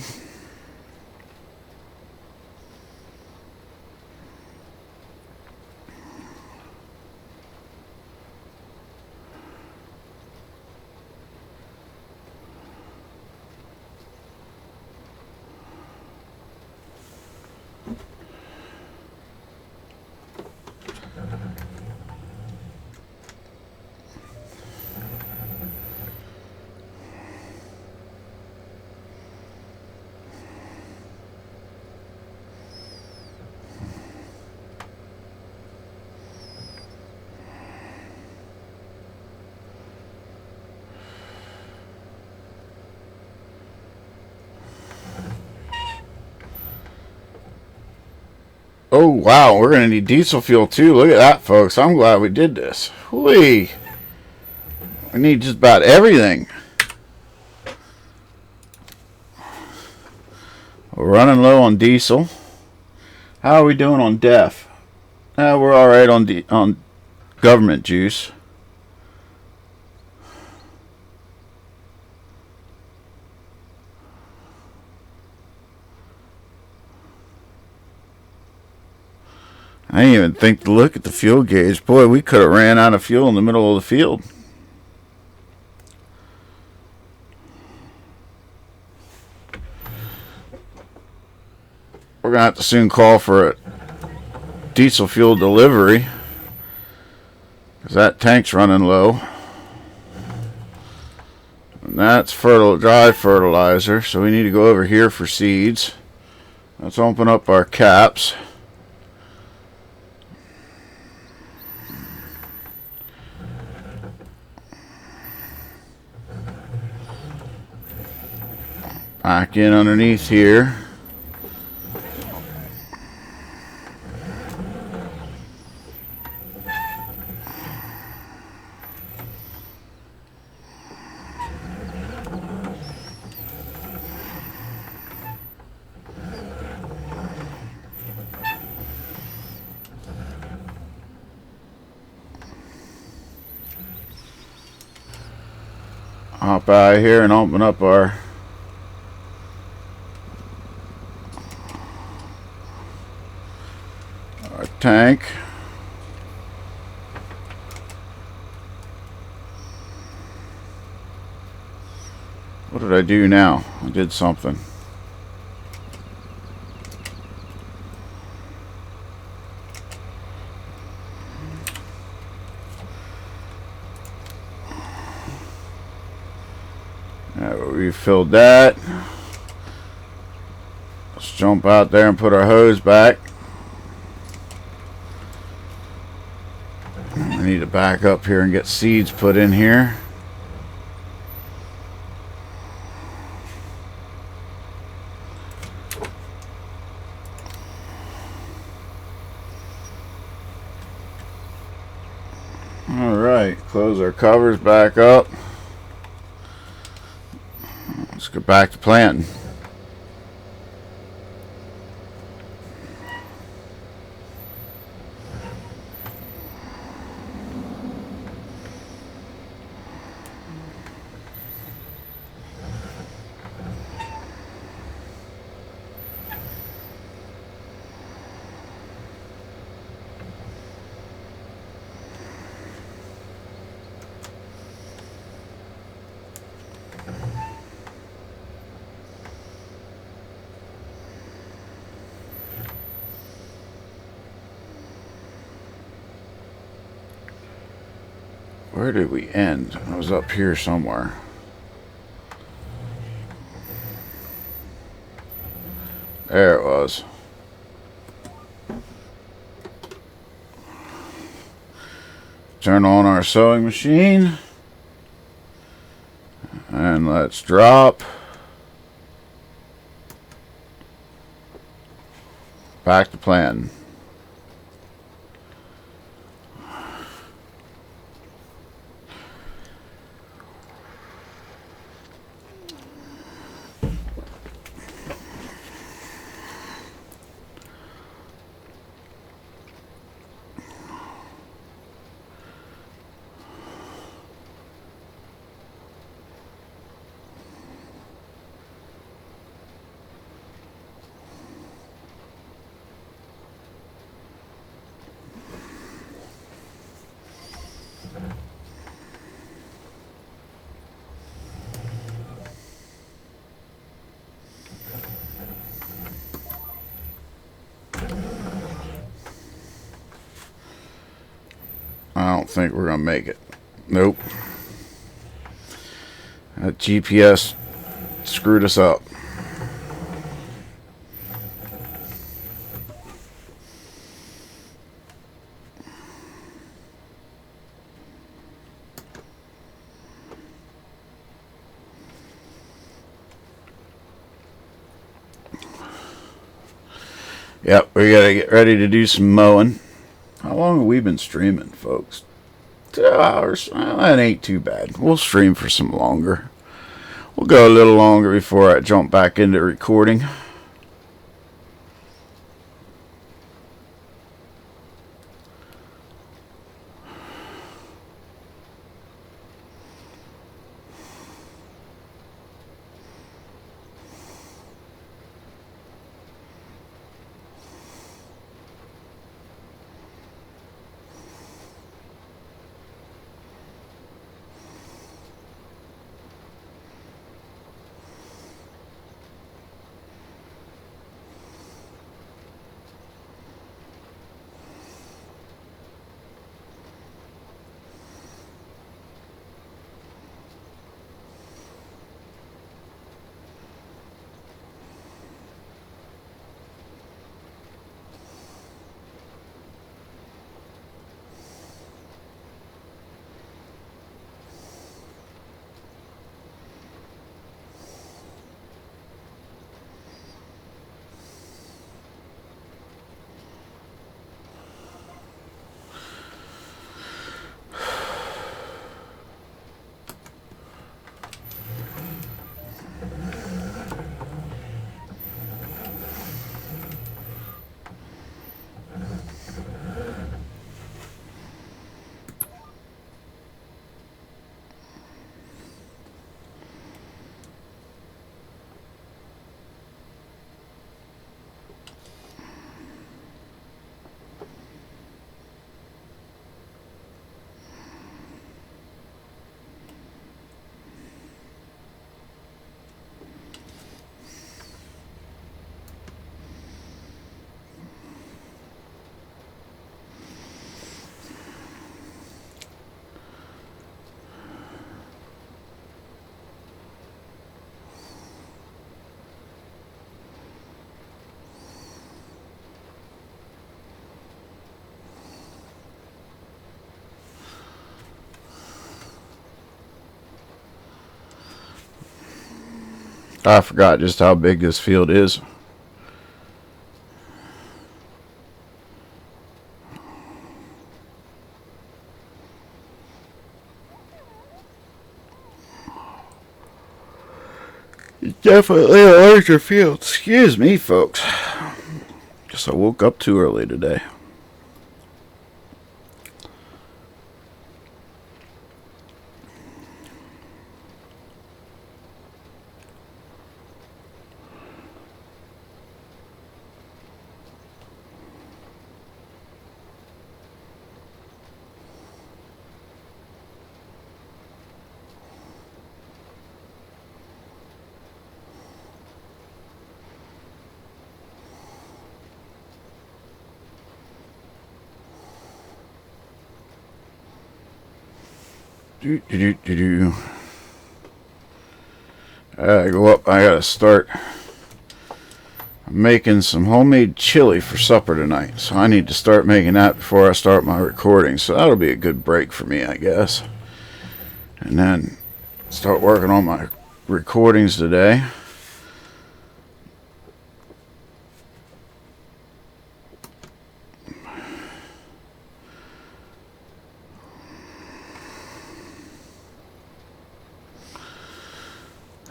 Oh, wow. We're going to need diesel fuel, too. Look at that, folks. I'm glad we did this. Whee! We need just about everything. We're running low on diesel. How are we doing on DEF? We're alright on government juice. I didn't even think to look at the fuel gauge. Boy, we could have ran out of fuel in the middle of the field. We're going to have to soon call for a diesel fuel delivery, because that tank's running low. And that's dry fertilizer, so we need to go over here for seeds. Let's open up our caps. Back in underneath here. Hop out of here and open up our tank. What did I do now? I did something. We filled that. Let's jump out there and put our hose back. I need to back up here and get seeds put in here. Alright, close our covers back up. Let's get back to planting. Where did we end? I was up here somewhere. There it was. Turn on our sewing machine. And let's drop. Back to plan. I don't think we're gonna make it. Nope. That GPS screwed us up. Yep, we gotta get ready to do some mowing. How long have we been streaming, folks? 2 hours. Well, that ain't too bad. We'll stream for some longer. We'll go a little longer before I jump back into recording. I forgot just how big this field is. It's definitely a larger field. Excuse me, folks. Guess I woke up too early today. I go up. I gotta start making some homemade chili for supper tonight, so I need to start making that before I start my recording. So that'll be a good break for me, I guess. And then start working on my recordings today.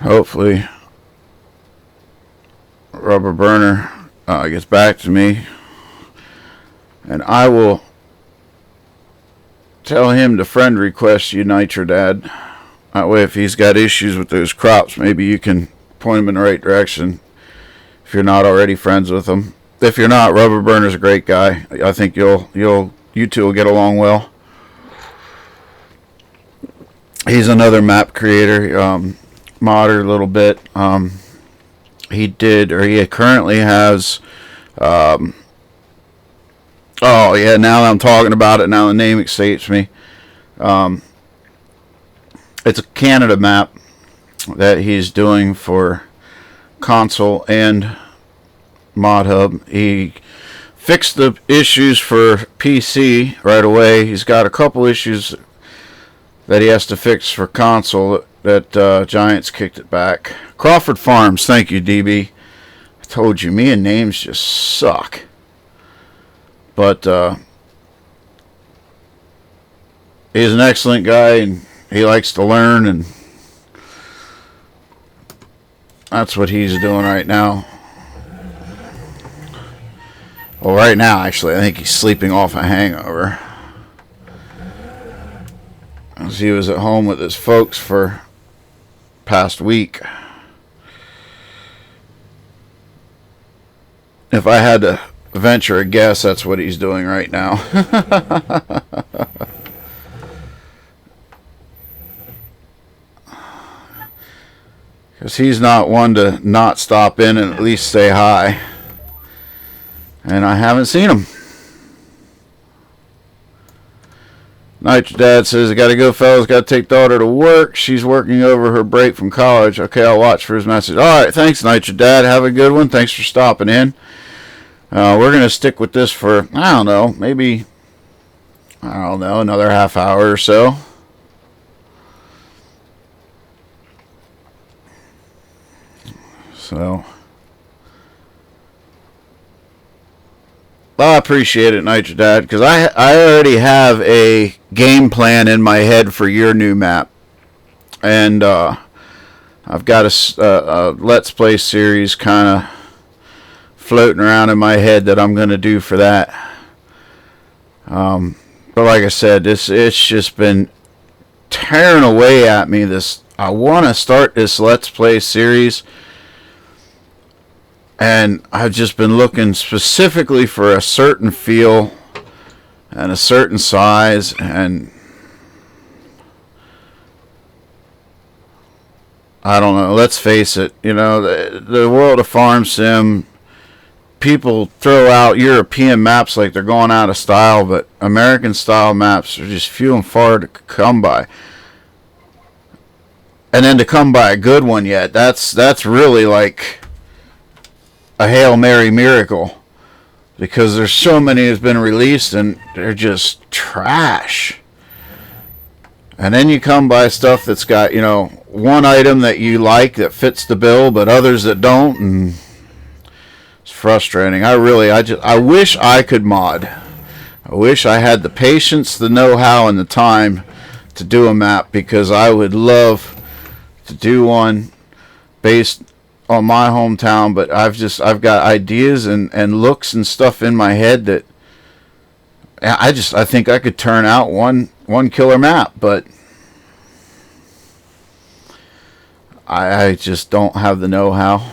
Hopefully Rubber Burner gets back to me, and I will tell him to friend request you, Nitrodad. That way, if he's got issues with those crops, maybe you can point him in the right direction if you're not already friends with him. If you're not, Rubber Burner's a great guy. I think you two will get along well. He's another map creator. Modder a little bit. He currently has oh yeah, now that I'm talking about it, now the name escapes me. It's a Canada map that he's doing for console and Mod Hub. He fixed the issues for PC right away. He's got a couple issues that he has to fix for console. That Giants kicked it back. Crawford Farms, thank you, DB. I told you, me and names just suck. But he's an excellent guy, and he likes to learn, and that's what he's doing right now. Well, right now, actually, I think he's sleeping off a hangover. As he was at home with his folks for past week. If I had to venture a guess, that's what he's doing right now. Because he's not one to not stop in and at least say hi. And I haven't seen him. Nitro Dad says, I gotta go, fellas. Gotta take daughter to work. She's working over her break from college. Okay, I'll watch for his message. Alright, thanks, Nitro Dad. Have a good one. Thanks for stopping in. We're gonna stick with this for, I don't know, maybe, another half hour or so. So, I appreciate it, Nitro Dad, because I already have a game plan in my head for your new map. And I've got a Let's Play series kind of floating around in my head that I'm going to do for that. But like I said, it's just been tearing away at me. I want to start this Let's Play series. And I've just been looking specifically for a certain feel and a certain size, and I don't know, let's face it, the world of Farm Sim, people throw out European maps like they're going out of style, but American style maps are just few and far to come by. And then to come by a good one yet, that's really like a Hail Mary miracle, because there's so many that's been released and they're just trash. And then you come by stuff that's got, you know, one item that you like that fits the bill, but others that don't, and it's frustrating. I wish I could mod. I wish I had the patience, the know-how, and the time to do a map, because I would love to do one based on my hometown, but I've got ideas and looks and stuff in my head that I think I could turn out one killer map, but I just don't have the know-how.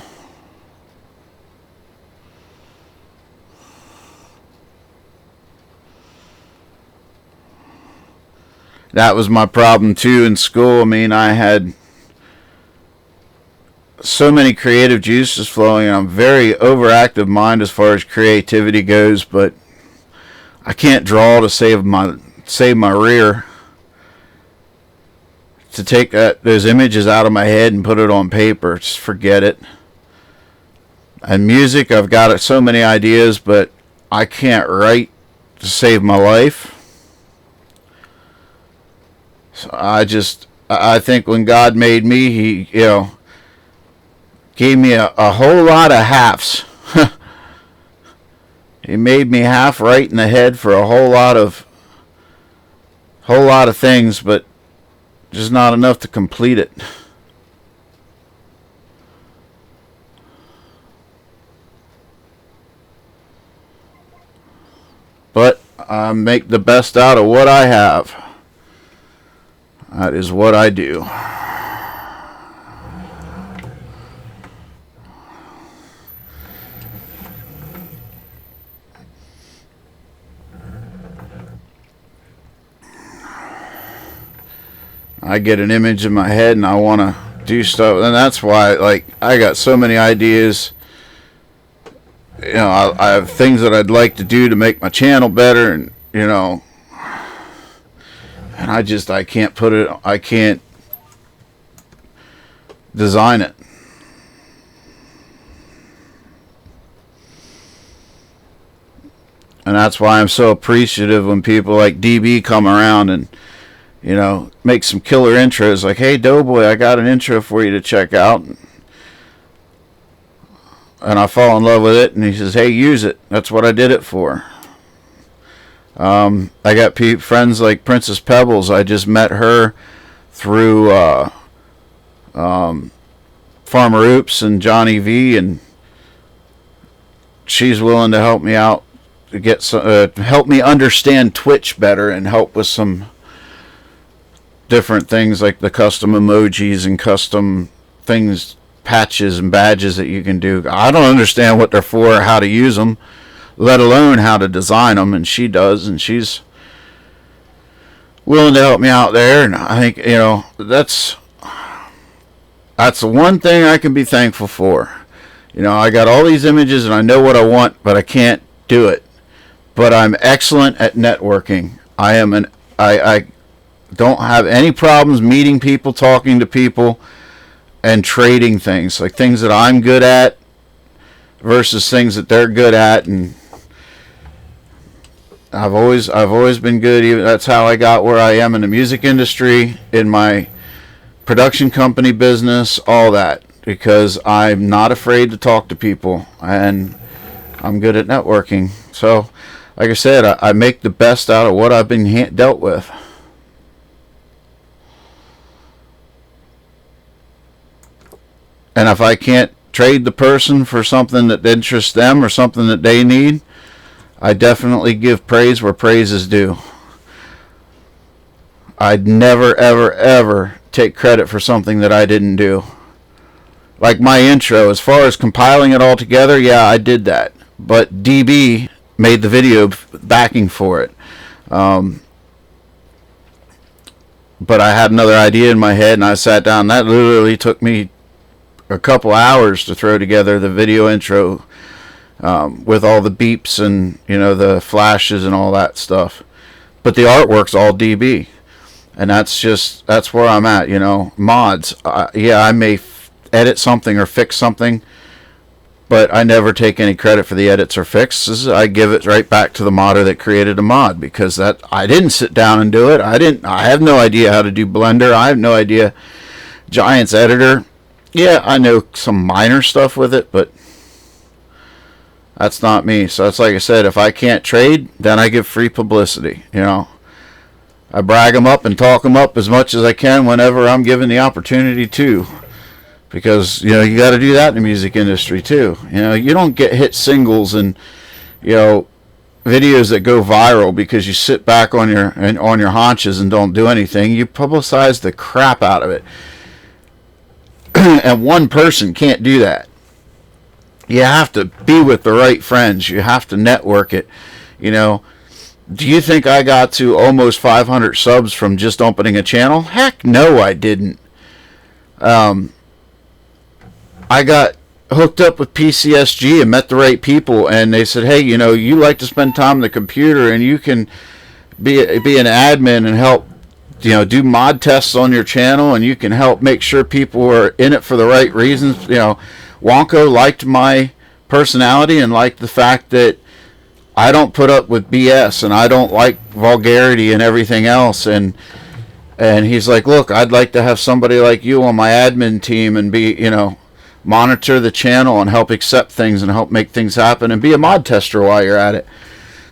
That was my problem too in school. I mean, I had so many creative juices flowing, and I'm very overactive mind as far as creativity goes, but I can't draw to save my rear. To take those images out of my head and put it on paper, just forget it. And music, I've got so many ideas, but I can't write to save my life. So I think when God made me, He, you know, gave me a whole lot of halves. He made me half right in the head for a whole lot of things, but just not enough to complete it. But I make the best out of what I have. That is what I do. I get an image in my head and I want to do stuff, and that's why, like, I got so many ideas. You know, I have things that I'd like to do to make my channel better, and you know, and I can't put it, I can't design it. And that's why I'm so appreciative when people like DB come around and, you know, make some killer intros like, hey, Doughboy, I got an intro for you to check out. And I fall in love with it, and he says, hey, use it. That's what I did it for. I got friends like Princess Pebbles. I just met her through Farmer Oops and Johnny V, and she's willing to help me out to get help me understand Twitch better and help with some different things like the custom emojis and custom things, patches and badges that you can do. I don't understand what they're for or how to use them, let alone how to design them, and she does, and she's willing to help me out there. And I think, you know, that's the one thing I can be thankful for. You know, I got all these images and I know what I want, but I can't do it. But I'm excellent at networking. I don't have any problems meeting people, talking to people, and trading things, like things that I'm good at versus things that they're good at. And I've always been good. Even that's how I got where I am in the music industry, in my production company business, all that, because I'm not afraid to talk to people and I'm good at networking. So, like I said, I make the best out of what I've been dealt with. And if I can't trade the person for something that interests them or something that they need, I definitely give praise where praise is due. I'd never, ever, ever take credit for something that I didn't do. Like my intro, as far as compiling it all together, yeah, I did that. But DB made the video backing for it. But I had another idea in my head, and I sat down. That literally took me a couple hours to throw together the video intro, with all the beeps and, you know, the flashes and all that stuff. But the artwork's all DB, and that's where I'm at. You know, mods. Yeah, I may edit something or fix something, but I never take any credit for the edits or fixes. I give it right back to the modder that created a mod, because that I didn't sit down and do it. I have no idea how to do Blender. I have no idea Giants editor. Yeah, I know some minor stuff with it, but that's not me. So it's like I said, if I can't trade, then I give free publicity. You know, I brag them up and talk them up as much as I can whenever I'm given the opportunity to. Because, you know, you got to do that in the music industry too. You know, you don't get hit singles and, you know, videos that go viral because you sit back on your haunches and don't do anything. You publicize the crap out of it. And one person can't do that. You have to be with the right friends. You have to network it. You know, do you think I got to almost 500 subs from just opening a channel? Heck no, I didn't. I got hooked up with PCSG and met the right people, and they said, hey, you know, you like to spend time on the computer, and you can be an admin and help, you know, do mod tests on your channel, and you can help make sure people are in it for the right reasons. You know, Wonko liked my personality and liked the fact that I don't put up with BS, and I don't like vulgarity and everything else, and he's like, look, I'd like to have somebody like you on my admin team and be, you know, monitor the channel and help accept things and help make things happen and be a mod tester while you're at it.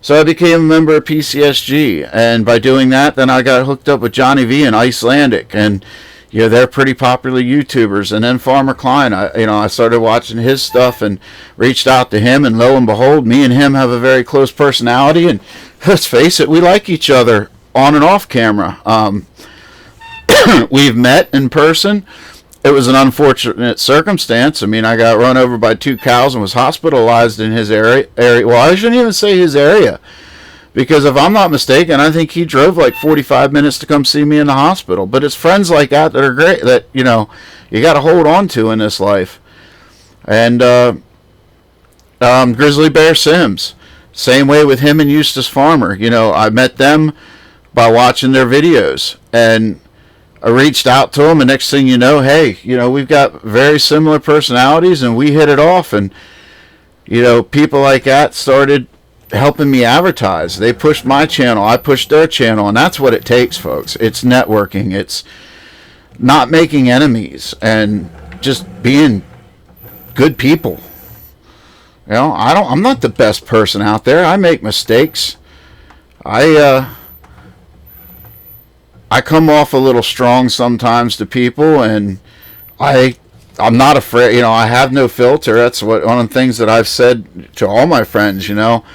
So I became a member of PCSG, and by doing that, then I got hooked up with Johnny V and Icelandic, and you know, they're pretty popular YouTubers. And then Farmer Klein, I started watching his stuff and reached out to him, and lo and behold, me and him have a very close personality, and let's face it, we like each other on and off camera. We've met in person. It was an unfortunate circumstance. I mean, I got run over by 2 cows and was hospitalized in his area. Well, I shouldn't even say his area, because if I'm not mistaken, I think he drove like 45 minutes to come see me in the hospital. But it's friends like that that are great, that, you know, you got to hold on to in this life. And Grizzly Bear Sims, same way with him and Eustace Farmer. You know, I met them by watching their videos, and I reached out to them, and next thing you know, hey, you know, we've got very similar personalities, and we hit it off. And, you know, people like that started helping me advertise. They pushed my channel, I pushed their channel, and that's what it takes, folks. It's networking. It's not making enemies and just being good people. You know, I'm not the best person out there. I make mistakes. I come off a little strong sometimes to people, and I'm not afraid. You know, I have no filter. That's one of the things that I've said to all my friends. You know,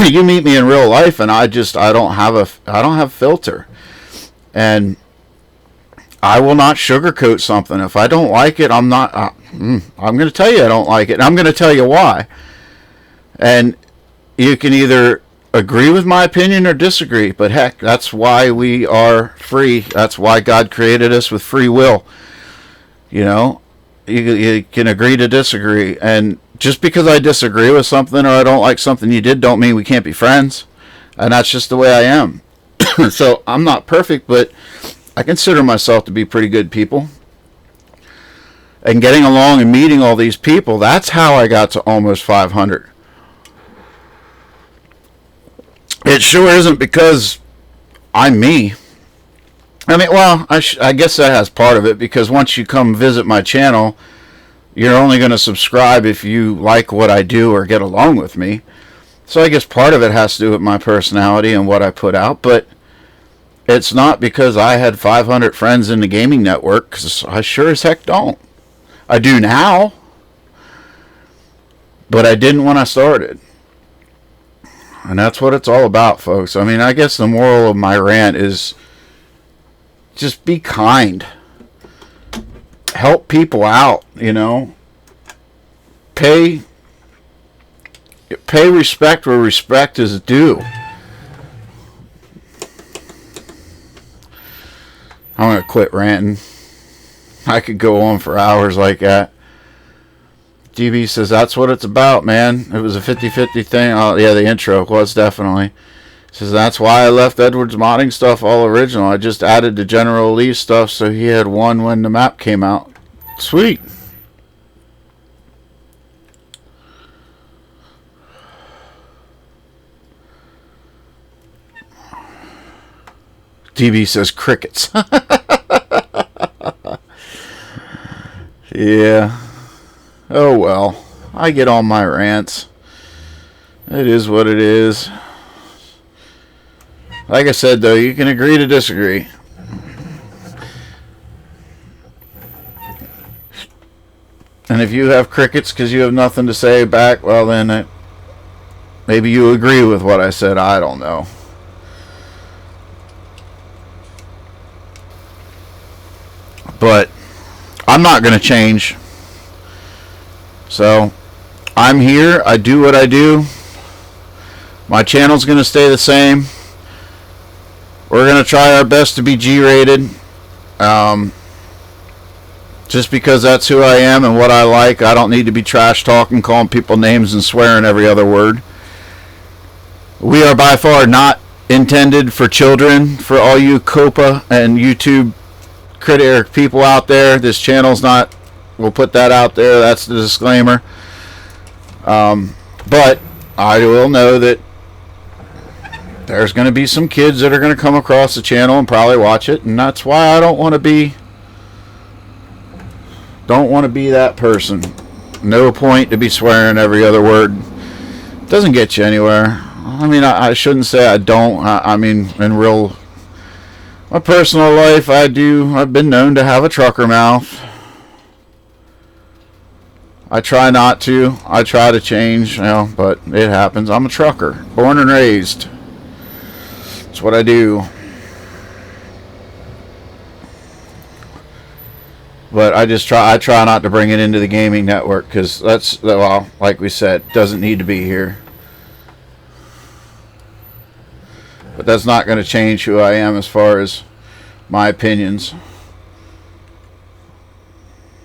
you meet me in real life, and I don't have filter, and I will not sugarcoat something. If I don't like it, I'm going to tell you I don't like it, and I'm going to tell you why. And you can either agree with my opinion or disagree, but heck, that's why we are free. That's why God created us with free will. You know, you can agree to disagree, and just because I disagree with something or I don't like something you did, don't mean we can't be friends. And that's just the way I am. So I'm not perfect, but I consider myself to be pretty good people. And getting along and meeting all these people, that's how I got to almost 500. It sure isn't because I'm me. I mean, well, I guess that has part of it, because once you come visit my channel, you're only going to subscribe if you like what I do or get along with me. So I guess part of it has to do with my personality and what I put out, but it's not because I had 500 friends in the gaming network, because I sure as heck don't. I do now, but I didn't when I started. And that's what it's all about, folks. I mean, I guess the moral of my rant is just be kind. Help people out, you know. Pay respect where respect is due. I'm going to quit ranting. I could go on for hours like that. GB says, that's what it's about, man. It was a 50-50 thing. Oh, yeah, the intro was definitely. Says, that's why I left Edward's modding stuff all original. I just added the General Lee stuff so he had one when the map came out. Sweet. DB says crickets. Yeah. Oh well. I get on my rants. It is what it is. Like I said, though, you can agree to disagree. And if you have crickets because you have nothing to say back, well then maybe you agree with what I said. I don't know. But I'm not going to change. So I'm here. I do what I do. My channel's going to stay the same. We're going to try our best to be G-rated. Just because that's who I am and what I like. I don't need to be trash talking, calling people names and swearing every other word. We are by far not intended for children. For all you COPA and YouTube critic people out there, this channel's not. We'll put that out there. That's the disclaimer. But I will know that there's going to be some kids that are going to come across the channel and probably watch it, and that's why I don't want to be that person. No point to be swearing every other word. It doesn't get you anywhere. I mean, I shouldn't say I don't. I mean, in my personal life, I've been known to have a trucker mouth. I try not to. I try to change, but it happens. I'm a trucker, born and raised. That's what I do. But I try not to bring it into the gaming network because that's, well, like we said, doesn't need to be here. But that's not going to change who I am as far as my opinions.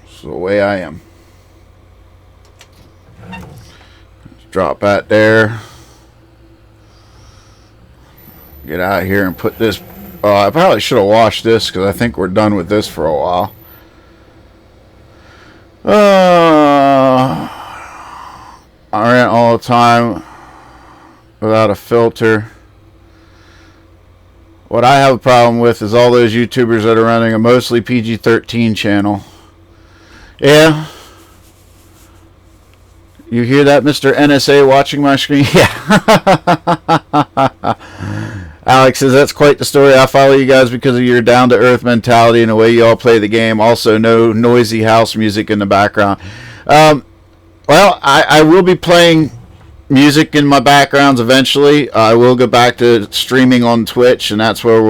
It's the way I am. Drop that there. Get out of here and put this. I probably should have washed this because I think we're done with this for a while. I rant all the time without a filter. What I have a problem with is all those YouTubers that are running a mostly PG-13 channel. Yeah. You hear that, Mr. NSA watching my screen? Yeah. Alex says, that's quite the story. I follow you guys because of your down-to-earth mentality and the way you all play the game. Also, no noisy house music in the background. Well, I will be playing music in my backgrounds eventually. I will go back to streaming on Twitch, and that's where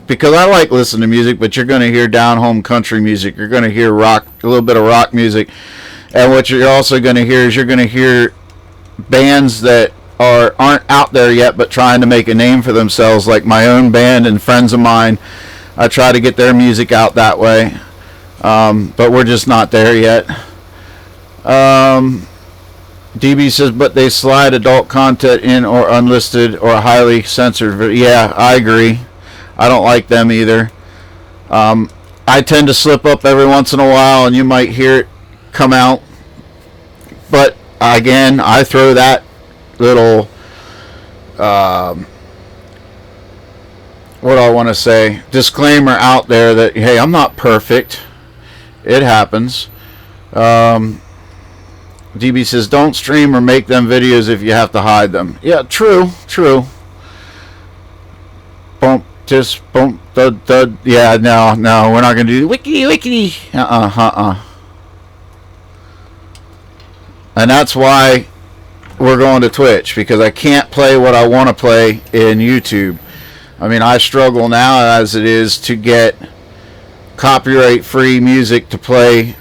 because I like listening to music, but you're going to hear down-home country music. You're going to hear rock, a little bit of rock music. And what you're also going to hear is you're going to hear bands that aren't out there yet but trying to make a name for themselves, like my own band and friends of mine. I try to get their music out that way, but we're just not there yet. DB says, but they slide adult content in or unlisted or highly censored. Yeah, I agree. I don't like them either. I tend to slip up every once in a while and you might hear it come out, but again, I throw that little what do I want to say, disclaimer out there that, hey, I'm not perfect, it happens. DB says, don't stream or make them videos if you have to hide them. Yeah, true. Bump, just bump, dud. Yeah, no, we're not gonna do wiki. And that's why we're going to Twitch, because I can't play what I want to play in YouTube. I mean, I struggle now as it is to get copyright-free music to play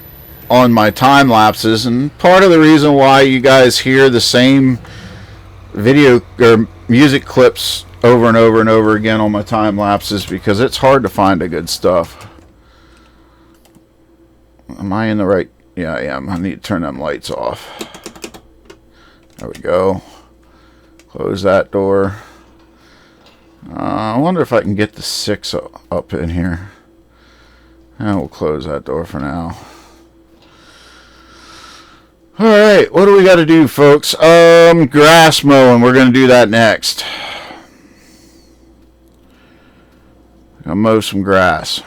on my time lapses, and part of the reason why you guys hear the same video or music clips over and over and over again on my time lapses, because it's hard to find the good stuff. Am I in the right? Yeah, I am. I need to turn them lights off. There we go. Close that door. I wonder if I can get the 6 up in here. And we'll close that door for now. Alright, what do we got to do, folks? Grass mowing. We're going to do that next. I'll mow some grass.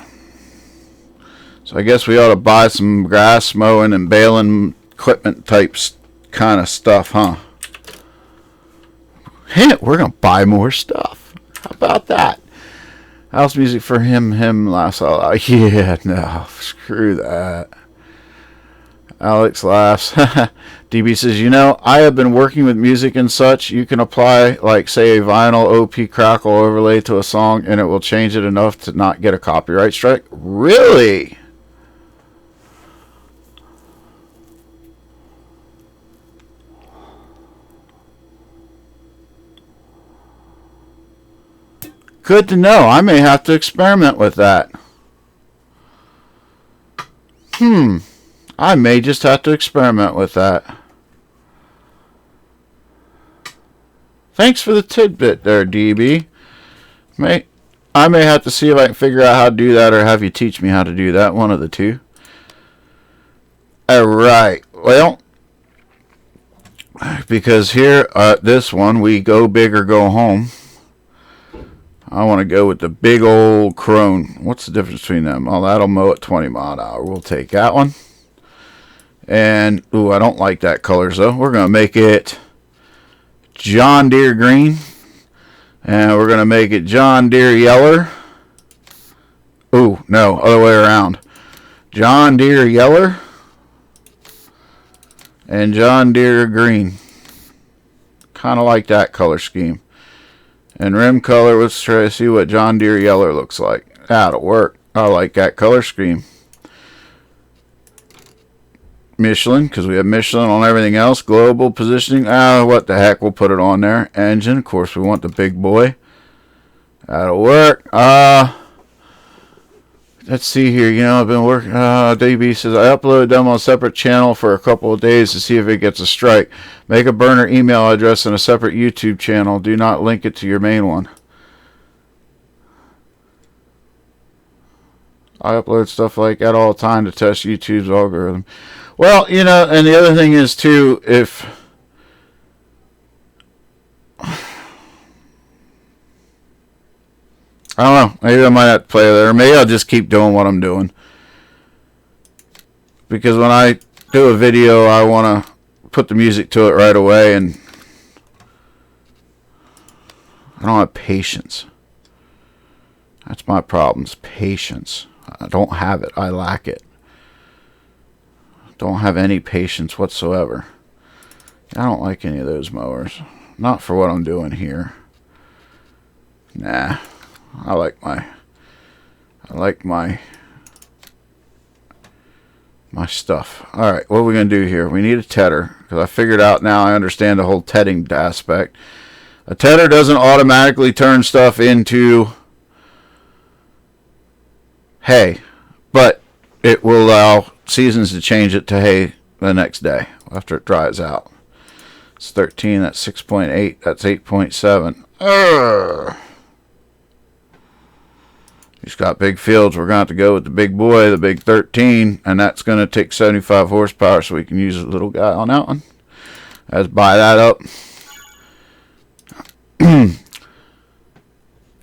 So I guess we ought to buy some grass mowing and baling equipment types kind of stuff, huh? Hey, we're going to buy more stuff. How about that? House music for him laughs out loud. Yeah, no, screw that. Alex laughs. DB says, you know, I have been working with music and such. You can apply, like, say, a vinyl OP crackle overlay to a song, and it will change it enough to not get a copyright strike. Really? Good to know. I may have to experiment with that. I may just have to experiment with that. Thanks for the tidbit there, DB. I may have to see if I can figure out how to do that or have you teach me how to do that. One of the two. Alright. Well, because here at this one, we go big or go home. I want to go with the big old crone. What's the difference between them? Oh, that'll mow at 20 mile an hour. We'll take that one. And, ooh, I don't like that color, so we're going to make it John Deere green. And we're going to make it John Deere yeller. Ooh, no, other way around. John Deere yeller. And John Deere green. Kind of like that color scheme. And rim color, let's try to see what John Deere yeller looks like. That'll work. I like that color scheme. Michelin, because we have Michelin on everything else. Global positioning. What the heck, we'll put it on there. Engine, of course we want the big boy. That'll work. Let's see here. You know, I've been working. DB says, I uploaded them on a separate channel for a couple of days to see if it gets a strike. Make a burner email address and a separate YouTube channel. Do not link it to your main one. I upload stuff like that all the time to test YouTube's algorithm. Well, you know, and the other thing is, too, if... I don't know. Maybe I might have to play with it. Or maybe I'll just keep doing what I'm doing. Because when I do a video, I want to put the music to it right away. And I don't have patience. That's my problem. Patience. I don't have it. I lack it. Don't have any patience whatsoever. I don't like any of those mowers. Not for what I'm doing here. Nah. I like my stuff. Alright, what are we going to do here? We need a tedder, because I figured out now I understand the whole tedding aspect. A tedder doesn't automatically turn stuff into hay, but it will allow seasons to change it to hay the next day after it dries out. It's 13, that's 6.8, that's 8.7. He's got big fields. We're going to have to go with the big boy, the big 13, and that's going to take 75 horsepower, so we can use a little guy on that one. Let's buy that up.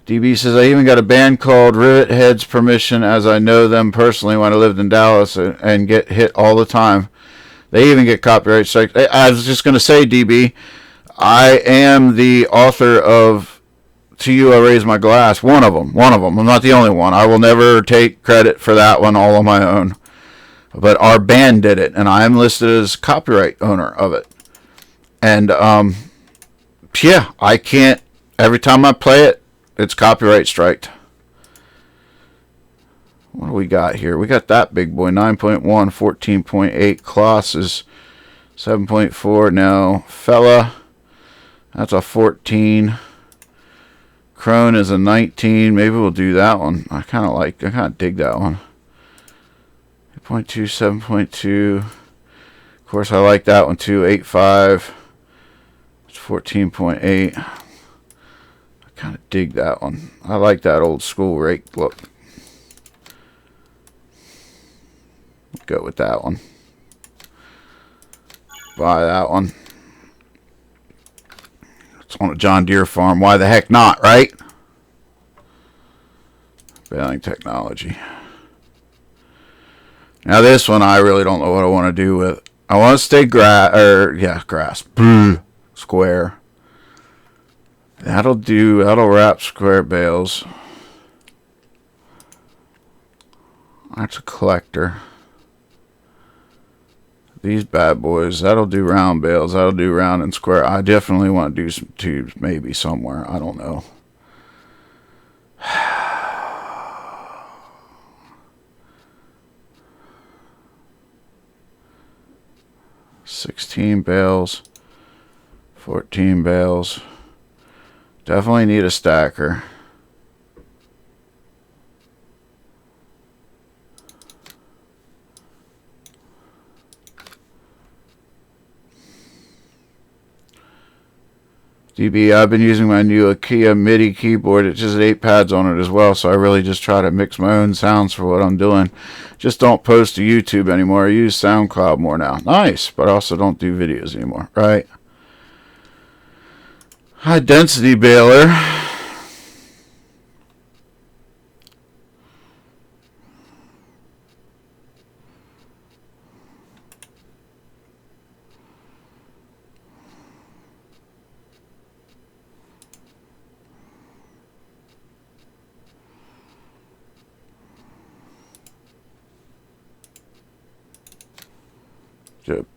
DB says, I even got a band called Rivet Heads Permission, as I know them personally when I lived in Dallas and get hit all the time. They even get copyright strikes. I was just going to say, DB, I am the author of To You I Raise My Glass. One of them. I'm not the only one. I will never take credit for that one all on my own. But our band did it, and I am listed as copyright owner of it. And, yeah, I can't, every time I play it, it's copyright striked. What do we got here? We got that big boy, 9.1, 14.8. Kloss is 7.4. No. Fella, that's a 14. Crone is a 19. Maybe we'll do that one. I kind of dig that one. 8.2, 7.2. Of course, I like that one too. 8.5. It's 14.8. I kind of dig that one. I like that old school rake look. Go with that one. Buy that one. It's on a John Deere farm. Why the heck not, right? baling technology. Now this one I really don't know what I want to do with. I want to stay grass. Square. That'll do. That'll wrap square bales. That's a collector. These bad boys, that'll do round bales. That'll do round and square. I definitely want to do some tubes, maybe somewhere. I don't know. 16 bales, 14 bales. Definitely need a stacker. DB, I've been using my new IKEA MIDI keyboard. It just has 8 pads on it as well, so I really just try to mix my own sounds for what I'm doing. Just don't post to YouTube anymore. I use SoundCloud more now. Nice, but I also don't do videos anymore, right? High density baler.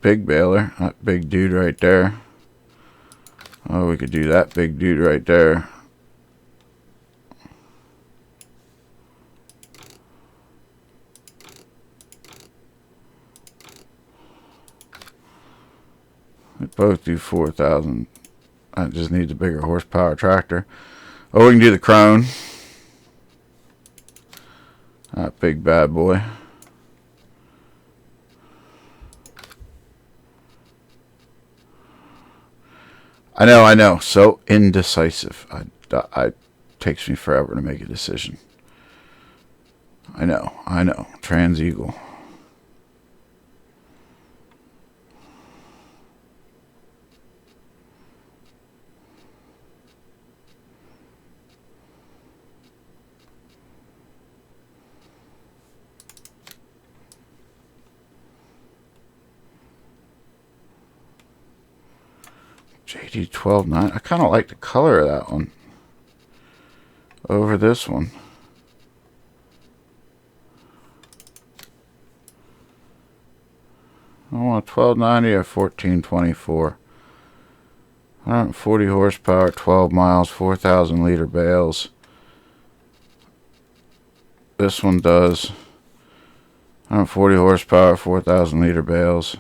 Big baler, that big dude right there. Oh, we could do that big dude right there. We both do 4,000. I just need the bigger horsepower tractor. Oh, we can do the crone. That big bad boy. I know. So indecisive. I takes me forever to make a decision. I know. Trans Eagle. JD 12.9. I kind of like the color of that one over this one. I want a 1290 or 1424. 140 horsepower, 12 miles, 4,000 liter bales. This one does 140 horsepower, 4,000 liter bales.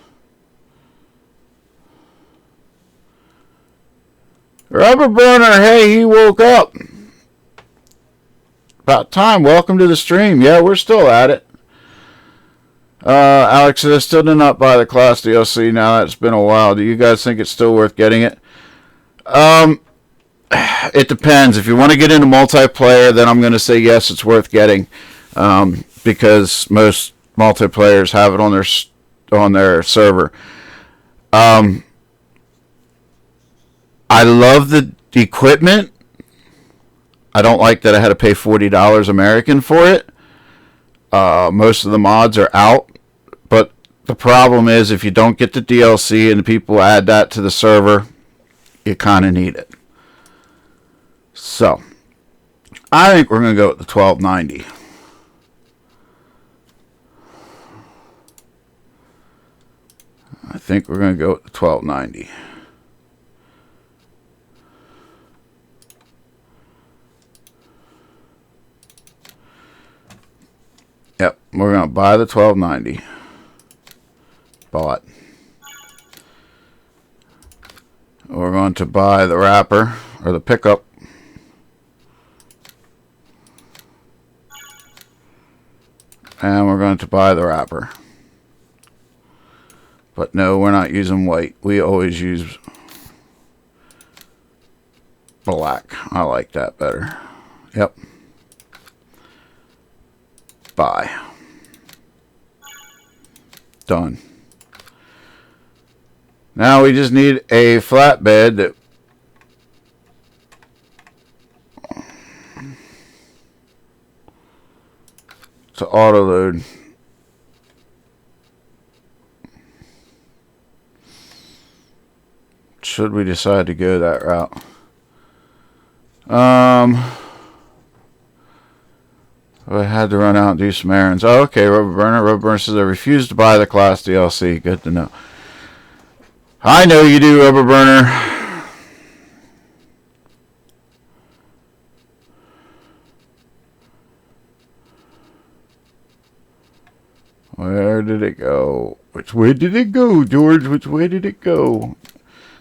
Rubber burner, hey, he woke up. About time. Welcome to the stream. Yeah, we're still at it. Alex says, still did not buy the Class DLC. Now it's been a while. Do you guys think it's still worth getting it? It depends. If you want to get into multiplayer, then I'm going to say yes, it's worth getting, because most multiplayers have it on their server. I love the equipment. I don't like that I had to pay $40 American for it. Most of the mods are out. But the problem is if you don't get the DLC and people add that to the server, you kind of need it. So, I think we're going to go with the 1290. I think we're going to go with the 1290. Yep, we're going to buy the 1290. Bought. We're going to buy the wrapper, or the pickup. And we're going to buy the wrapper. But no, we're not using white. We always use black. I like that better. Yep. Buy. Done. Now we just need a flatbed that to auto load. Should we decide to go that route? I had to run out and do some errands. Oh, okay, Rubber Burner. Rubber Burner says I refuse to buy the class DLC. Good to know. I know you do, Rubber Burner. Where did it go? Which way did it go, George? Which way did it go?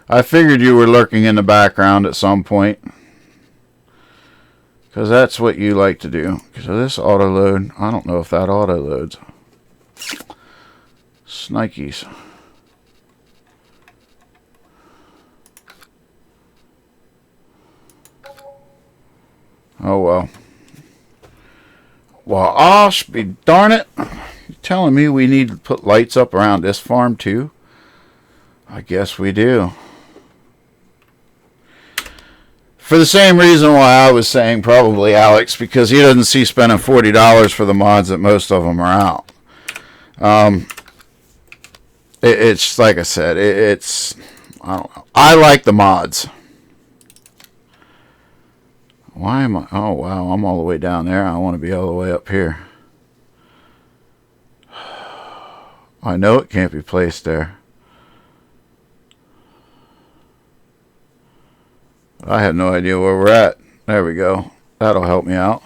I figured you were lurking in the background at some point. Because that's what you like to do. So this auto load, I don't know if that auto loads. Snikes. Oh well. Well, Osh, be darn it. You're telling me we need to put lights up around this farm too? I guess we do. For the same reason why I was saying probably Alex, because he doesn't see spending $40 for the mods that most of them are out. It's like I said, it's I don't know. I like the mods. Why am I? Oh wow, I'm all the way down there. I want to be all the way up here. I know it can't be placed there. I have no idea where we're at. There we go. That'll help me out.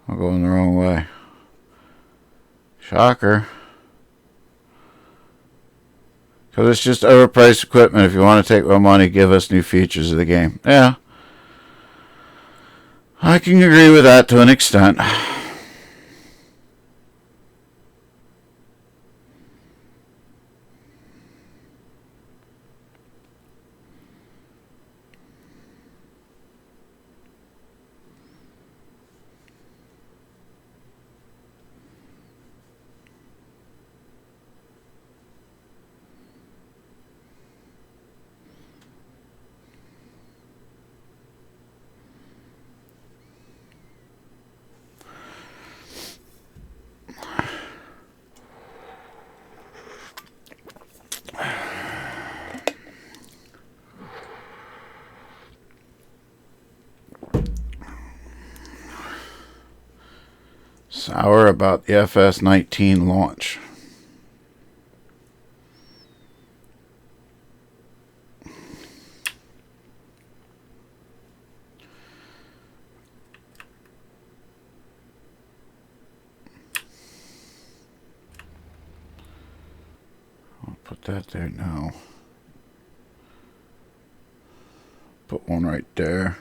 I'm going the wrong way. Shocker. Because it's just overpriced equipment. If you want to take my money, give us new features of the game. Yeah. I can agree with that to an extent. Sour about the FS19 launch. I'll put that there now. Put one right there.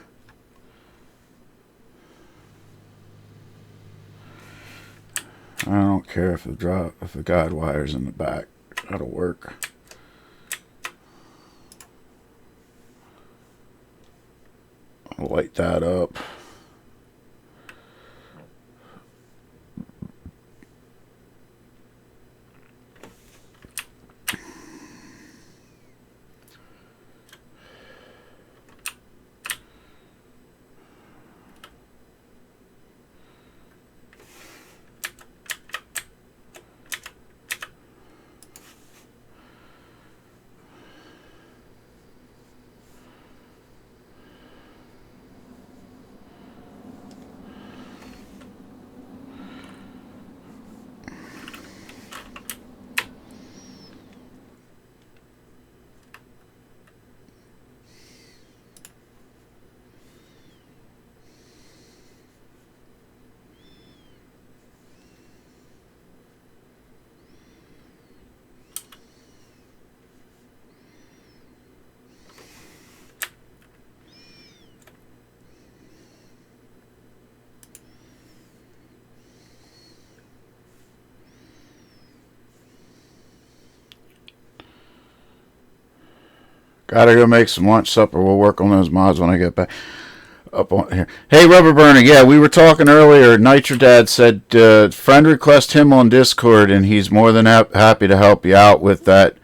I don't care if the guide wire's in the back. That'll work. I'll light that up. Gotta go make some lunch supper. We'll work on those mods when I get back. up on here. Hey, Rubber Burner. Yeah, we were talking earlier. Nitro Dad said friend request him on Discord, and he's more than happy to help you out with that.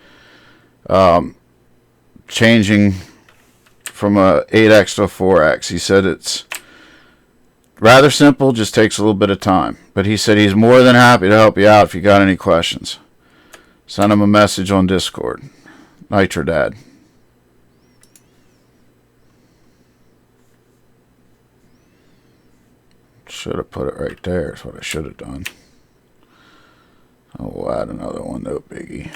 Changing from a 8x to a 4x. He said it's rather simple, just takes a little bit of time. But he said he's more than happy to help you out if you got any questions. Send him a message on Discord. Nitro Dad. Should have put it right there, is what I should have done. Oh, we'll add another one, no biggie.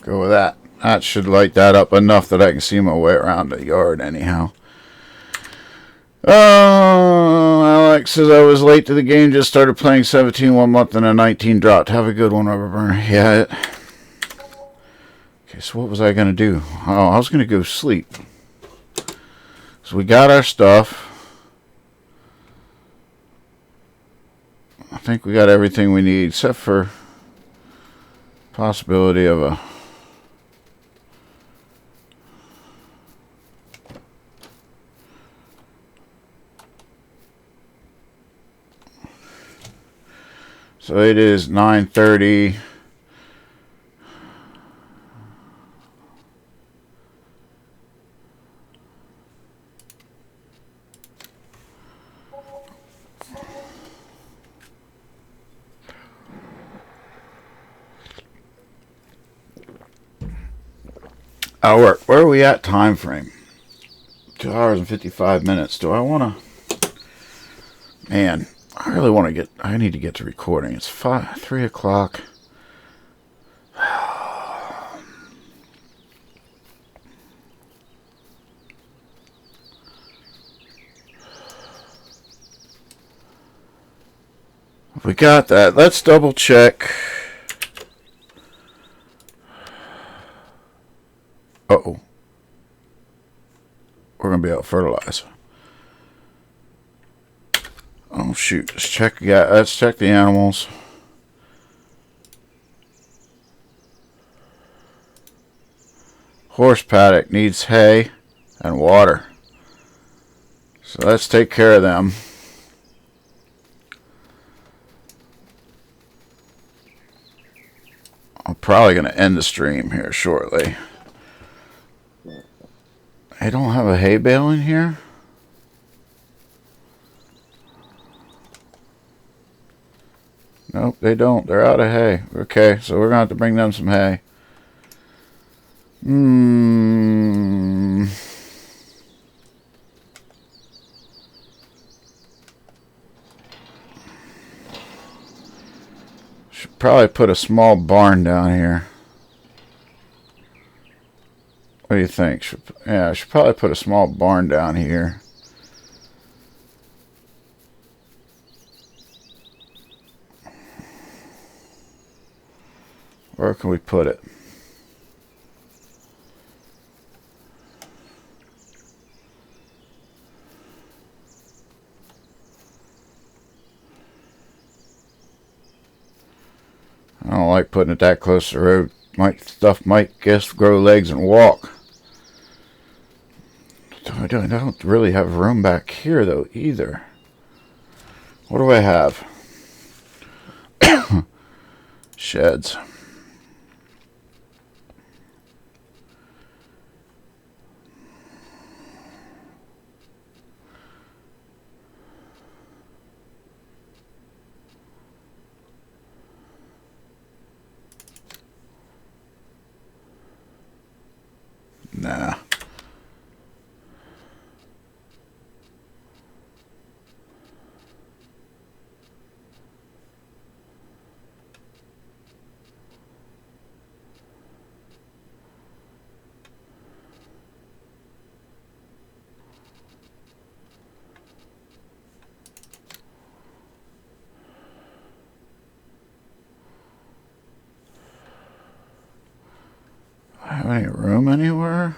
Go with that. That should light that up enough that I can see my way around the yard anyhow. Alex says I was late to the game. Just started playing 17 1 month and a 19 dropped. Have a good one, Rubber Burner. Yeah. Okay, so what was I going to do? Oh, I was going to go sleep. So we got our stuff. I think we got everything we need except for possibility of a so it is 9:30. Where are we at time frame? 2 hours and 55 minutes. Do I want to... Man, I really want to get... I need to get to recording. It's 3 o'clock. We got that. Let's double check. Uh-oh. We're going to be out of fertilizer. Oh, shoot. Let's check the animals. Horse paddock needs hay and water. So let's take care of them. I'm probably going to end the stream here shortly. I don't have a hay bale in here. Nope, they don't. They're out of hay. Okay, so we're going to have to bring them some hay. Should probably put a small barn down here. What do you think? I should probably put a small barn down here. Where can we put it? I don't like putting it that close to the road. Stuff might just grow legs and walk. I don't really have room back here though either. What do I have? Sheds. Nah. Have any room anywhere?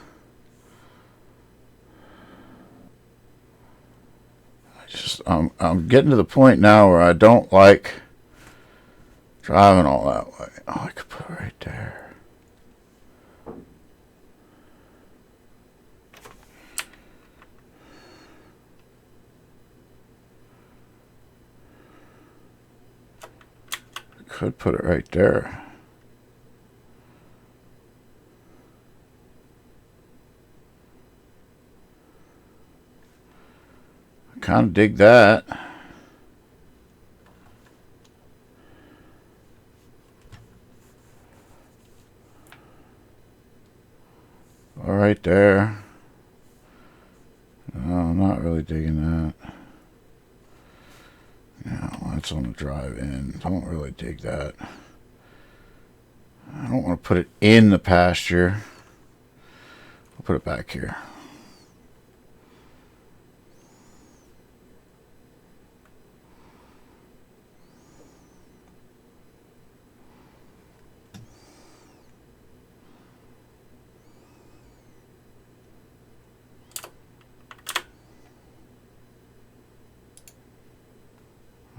I'm getting to the point now where I don't like driving all that way. Oh, I could put it right there. I could put it right there. Kind of dig that. All right there. No, I'm not really digging that. No, that's on the drive in. I don't really dig that. I don't want to put it in the pasture. I'll put it back here.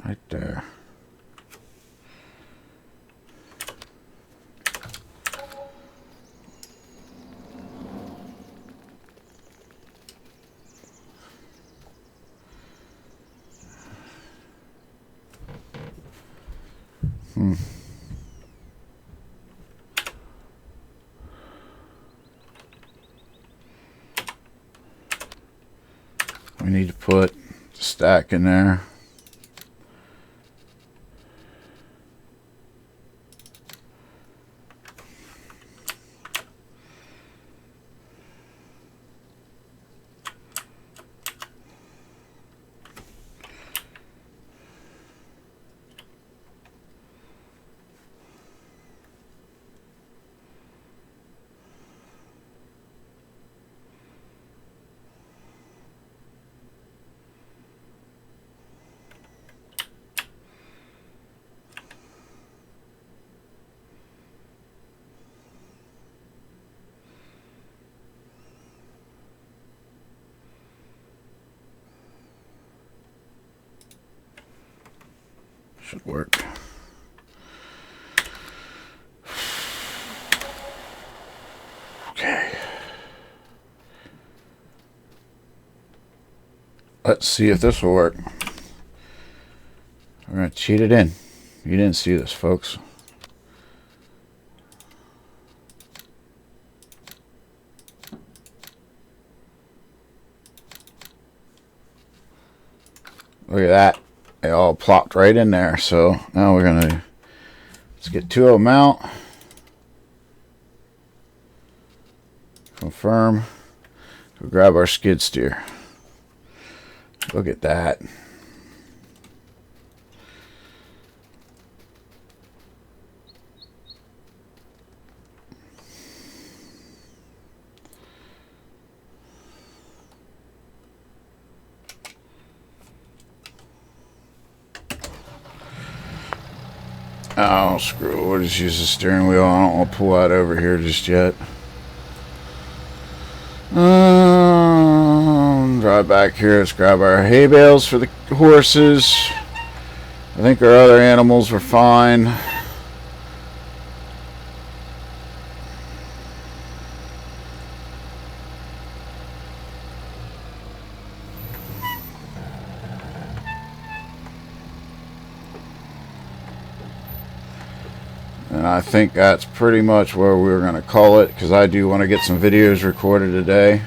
Right there. We need to put the stack in there. Should work. Okay. Let's see if this will work. We're going to cheat it in. You didn't see this, folks. Look at that. They all plopped right in there. So now we're going to, let's get two of them out. Confirm. Go grab our skid steer. Look at that. Oh, screw it. We'll just use the steering wheel. I don't want to pull that over here just yet. Drive back here. Let's grab our hay bales for the horses. I think our other animals were fine. And I think that's pretty much where we're going to call it, because I do want to get some videos recorded today.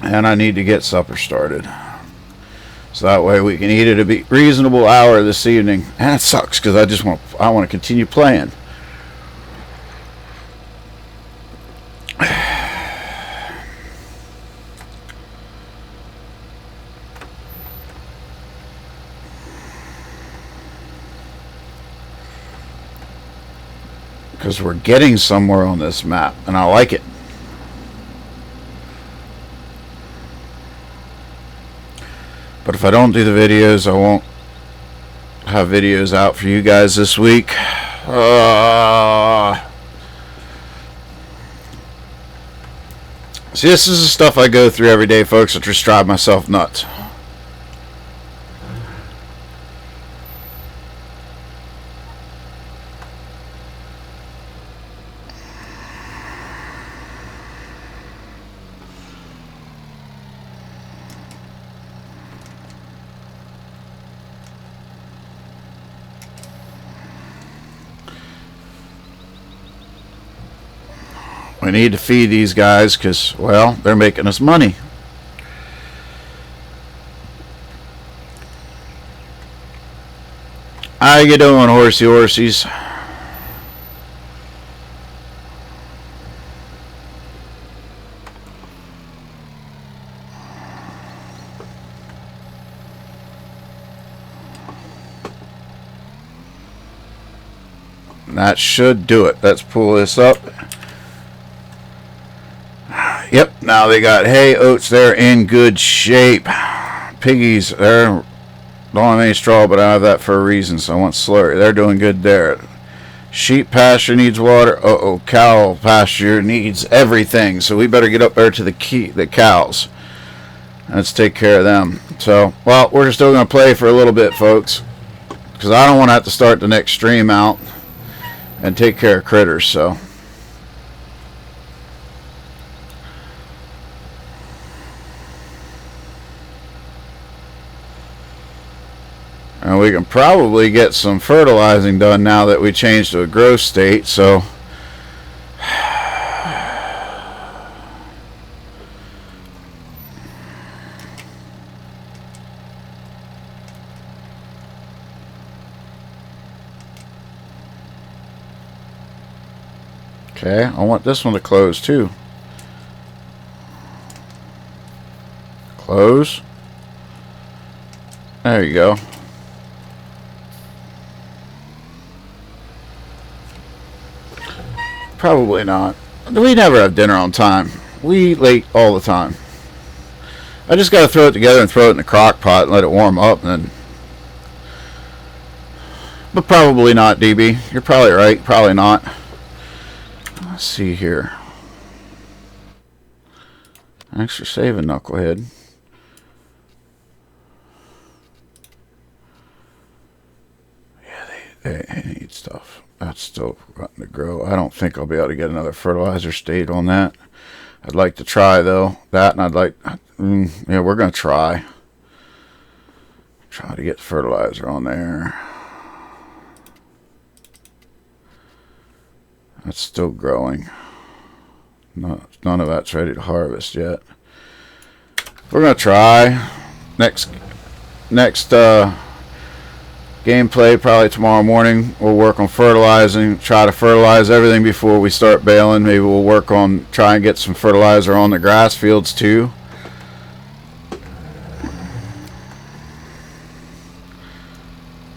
And I need to get supper started. So that way we can eat at a reasonable hour this evening. And it sucks because I want to continue playing. Because we're getting somewhere on this map, and I like it. But if I don't do the videos, I won't have videos out for you guys this week. See, this is the stuff I go through every day, folks. I just drive myself nuts. We need to feed these guys because, well, they're making us money. How you doing, horsey horsies? That should do it. Let's pull this up. Yep, now they got hay, oats, they're in good shape. Piggies, they're don't have any straw, but I have that for a reason, so I want slurry. They're doing good there. Sheep pasture needs water. Uh-oh, cow pasture needs everything, so we better get up there to the cows. Let's take care of them. So, well, we're still going to play for a little bit, folks, because I don't want to have to start the next stream out and take care of critters, so... And we can probably get some fertilizing done now that we changed to a growth state, so okay, I want this one to close too. Close. There you go. Probably not. We never have dinner on time. We eat late all the time. I just got to throw it together and throw it in the crock pot and let it warm up. And then... But probably not, DB. You're probably right. Probably not. Let's see here. Thanks for saving, Knucklehead. Yeah, they need stuff. That's still starting to grow. I don't think I'll be able to get another fertilizer state on that. I'd like to try, though. That, and I'd like... yeah, we're going to try. Try to get fertilizer on there. That's still growing. None of that's ready to harvest yet. We're going to try. Next gameplay probably tomorrow morning. We'll work on fertilizing, try to fertilize everything before we start baling. Maybe we'll work on try and get some fertilizer on the grass fields too.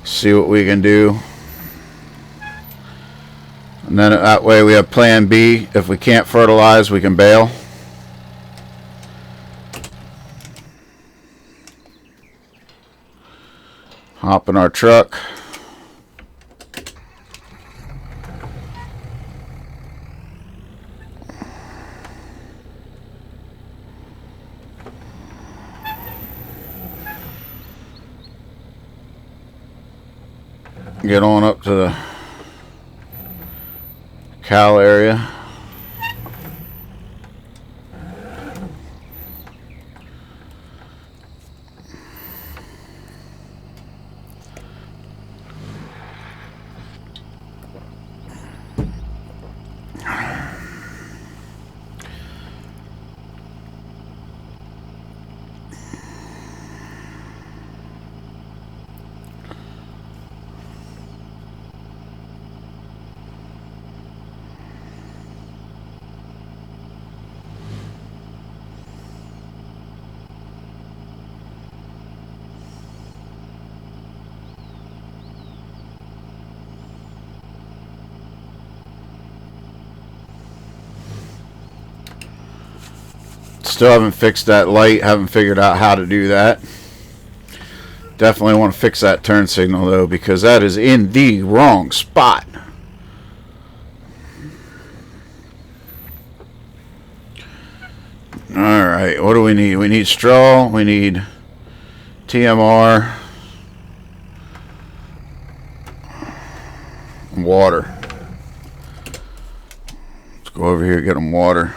See what we can do. And then that way we have plan B. If we can't fertilize, we can bale. Hop in our truck. Get on up to the cow area. Still haven't fixed that light. Haven't figured out how to do that. Definitely want to fix that turn signal though, because that is in the wrong spot. Alright, what do we need? We need straw, we need TMR, and water. Let's go over here and get them water.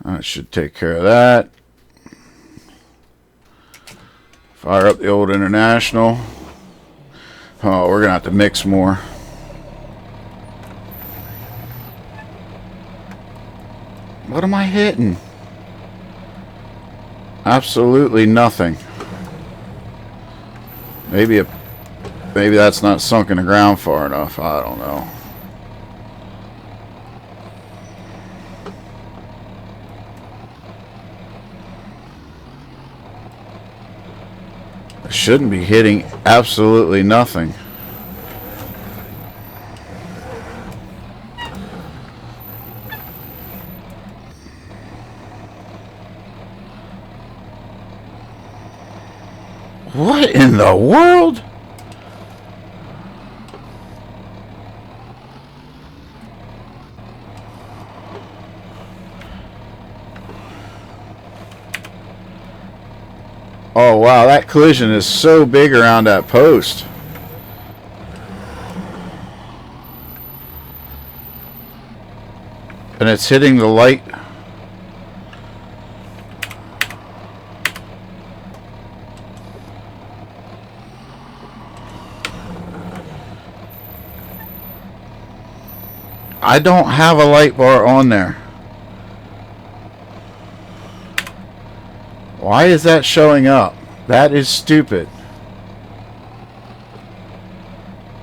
That should take care of that. Fire up the old International. Oh, we're going to have to mix more. What am I hitting? Absolutely nothing. Maybe that's not sunk in the ground far enough. I don't know. I shouldn't be hitting absolutely nothing. What in the world? Oh wow, that collision is so big around that post. And it's hitting the light. I don't have a light bar on there. Why is that showing up? That is stupid.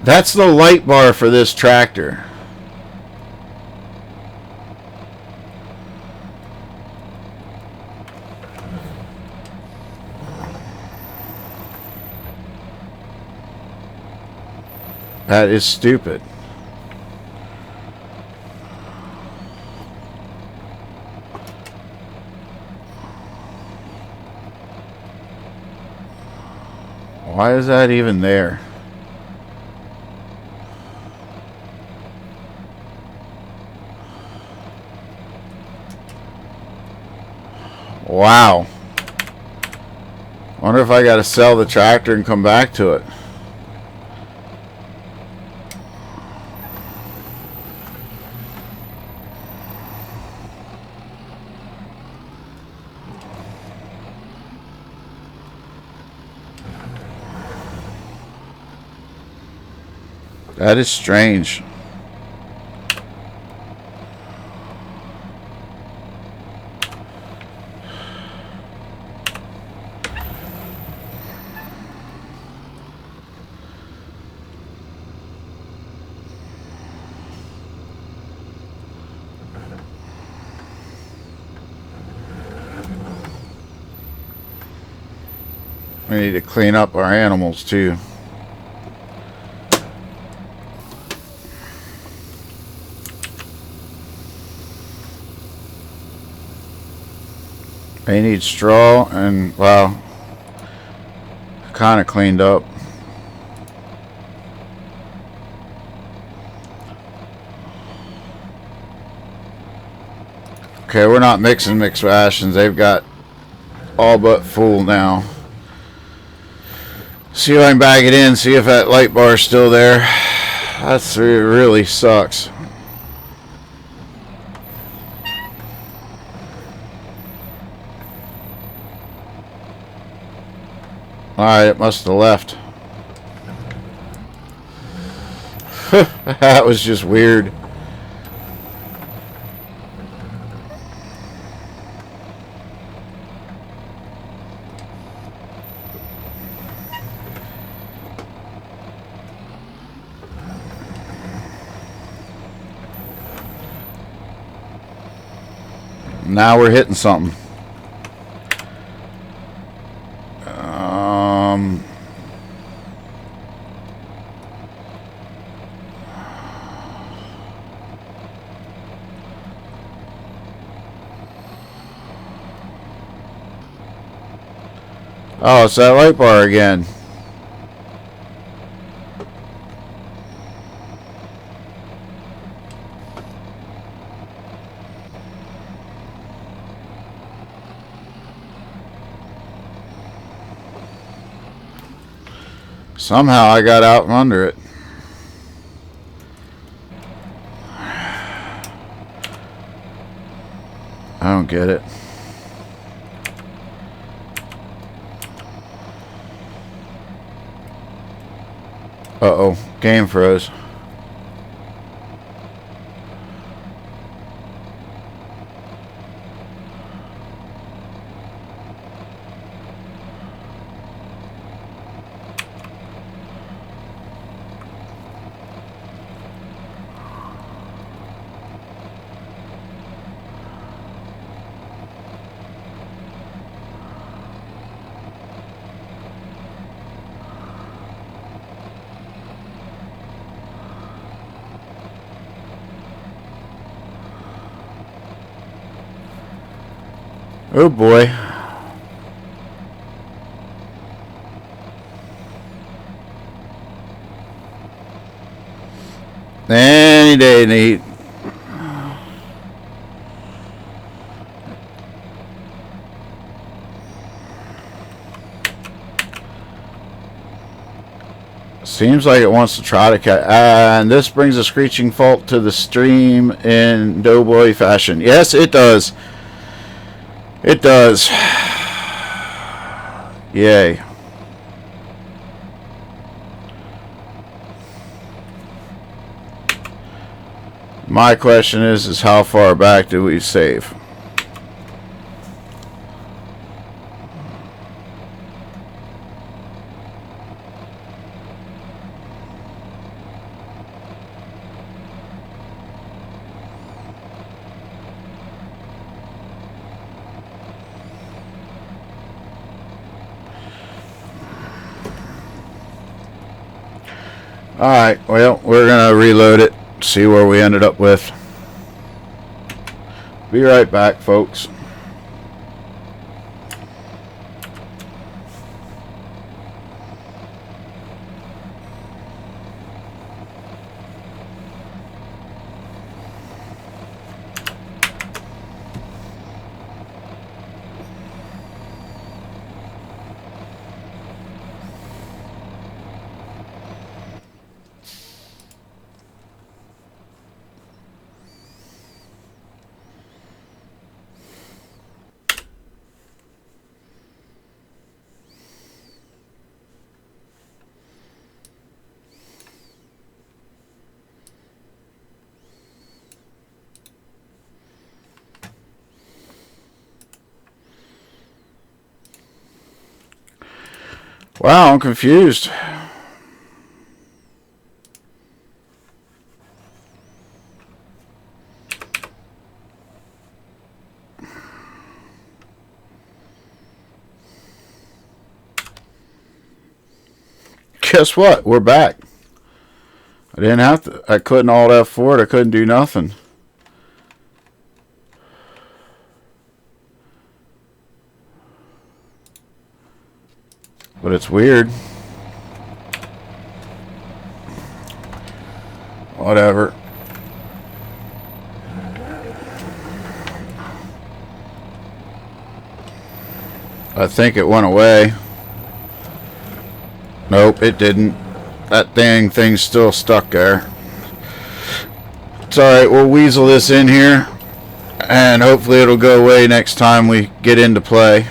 That's the light bar for this tractor. That is stupid. Why is that even there? Wow. Wonder if I got to sell the tractor and come back to it. That is strange. We need to clean up our animals too. They need straw and, well, kind of cleaned up. Okay, we're not mixing mixed rations. They've got all but full now. See if I can bag it in, see if that light bar is still there. That's really sucks. Alright, it must have left. That was just weird. Now we're hitting something. Oh, it's that light bar again. Somehow I got out from under it. I don't get it. Uh-oh, game froze. Oh boy. Any day, Nate. Seems like it wants to try to catch. And this brings a screeching fault to the stream in Doughboy fashion. Yes, it does. It does. Yay. My question is how far back do we save? Alright, well, we're going to reload it, see where we ended up with. Be right back, folks. Wow, I'm confused. Guess what? We're back. I didn't have to. I couldn't alt F4 it. I couldn't do nothing. But it's weird. Whatever. I think it went away. Nope, it didn't. That dang thing's still stuck there. It's alright, we'll weasel this in here. And hopefully it'll go away next time we get into play.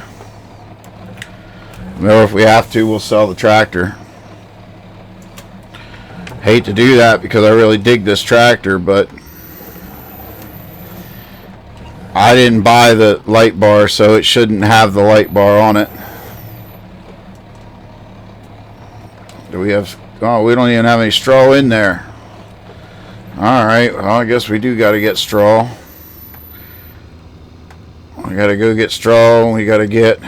Or if we have to, we'll sell the tractor. Hate to do that because I really dig this tractor, but I didn't buy the light bar, so it shouldn't have the light bar on it. Do we have... Oh, we don't even have any straw in there. Alright, well, I guess we do got to get straw. We got to go get straw. We got to get...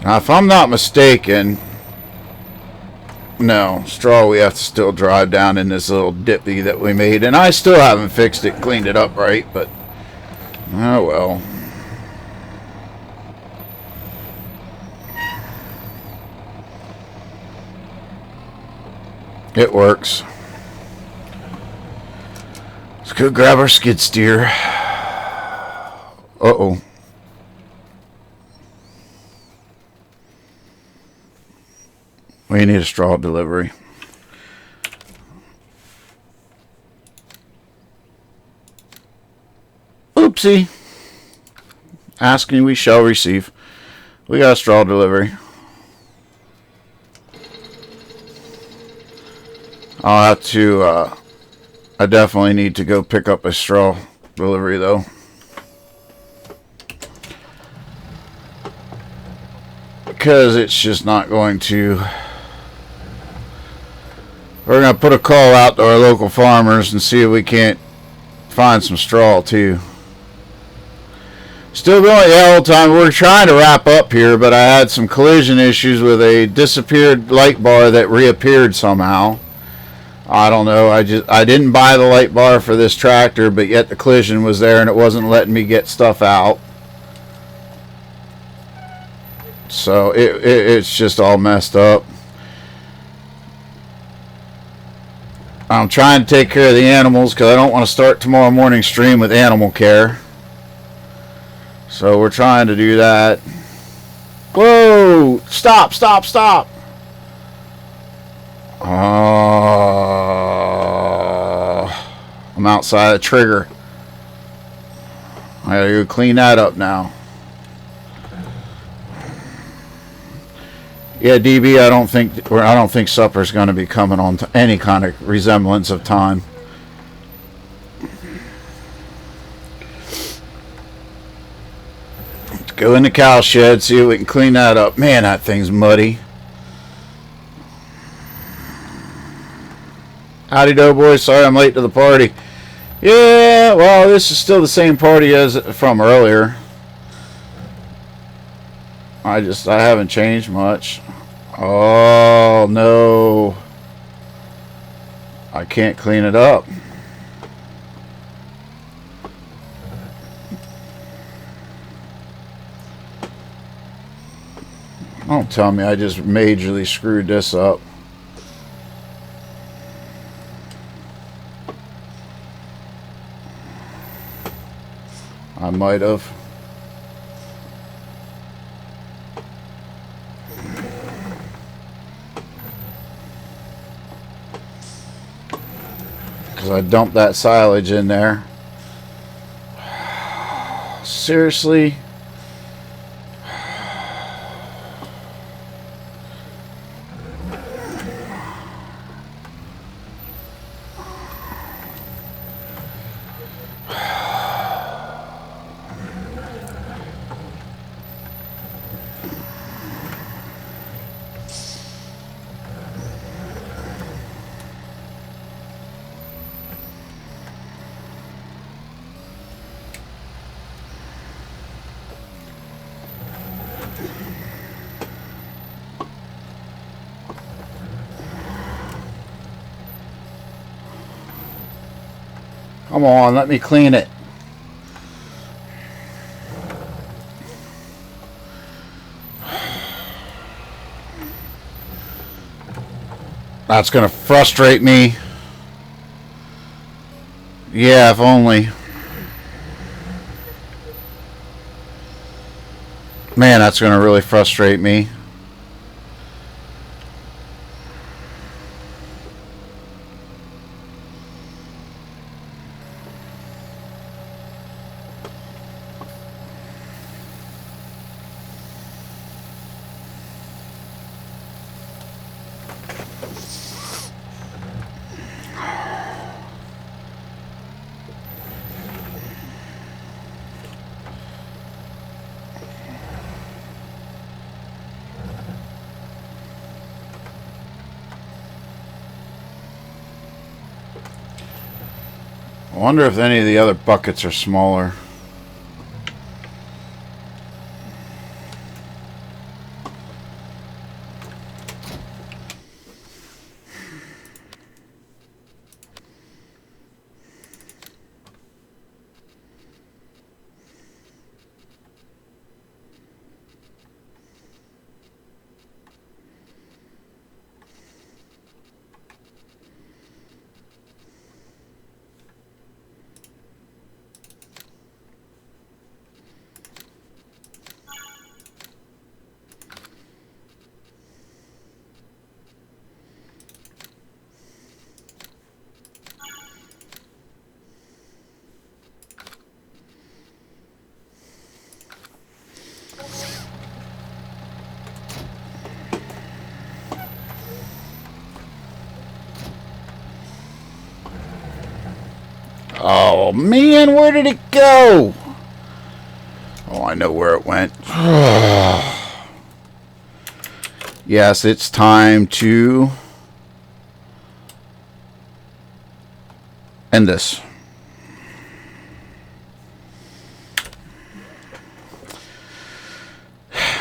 Now, if I'm not mistaken... No, straw we have to still drive down in this little dippy that we made. And I still haven't fixed it, cleaned it up right, but... Oh, well. It works. Let's go grab our skid steer. Uh-oh. We need a straw delivery. Oopsie. Asking we shall receive. We got a straw delivery. I'll have to, I definitely need to go pick up a straw delivery though. Because it's just not going to. We're going to put a call out to our local farmers and see if we can't find some straw too. Still going the whole time. We're trying to wrap up here, but I had some collision issues with a disappeared light bar that reappeared somehow. I don't know. I didn't buy the light bar for this tractor, but yet the collision was there and it wasn't letting me get stuff out. So it's just all messed up. I'm trying to take care of the animals because I don't want to start tomorrow morning stream with animal care. So we're trying to do that. Whoa! Stop, stop, stop! I'm outside the trigger. I gotta go clean that up now. Yeah, DB, I don't think supper's going to be coming on to any kind of resemblance of time. Let's go in the cow shed, see if we can clean that up. Man, that thing's muddy. Howdy, Doughboy. Sorry I'm late to the party. Yeah, well, this is still the same party as from earlier. I haven't changed much. Oh, no. I can't clean it up. Don't tell me I just majorly screwed this up. I might have. Because I dumped that silage in there. Seriously? Come on, let me clean it. That's going to frustrate me. Yeah, if only. Man, that's going to really frustrate me. I wonder if any of the other buckets are smaller. Oh, man, where did it go? Oh, I know where it went. Yes, it's time to end this.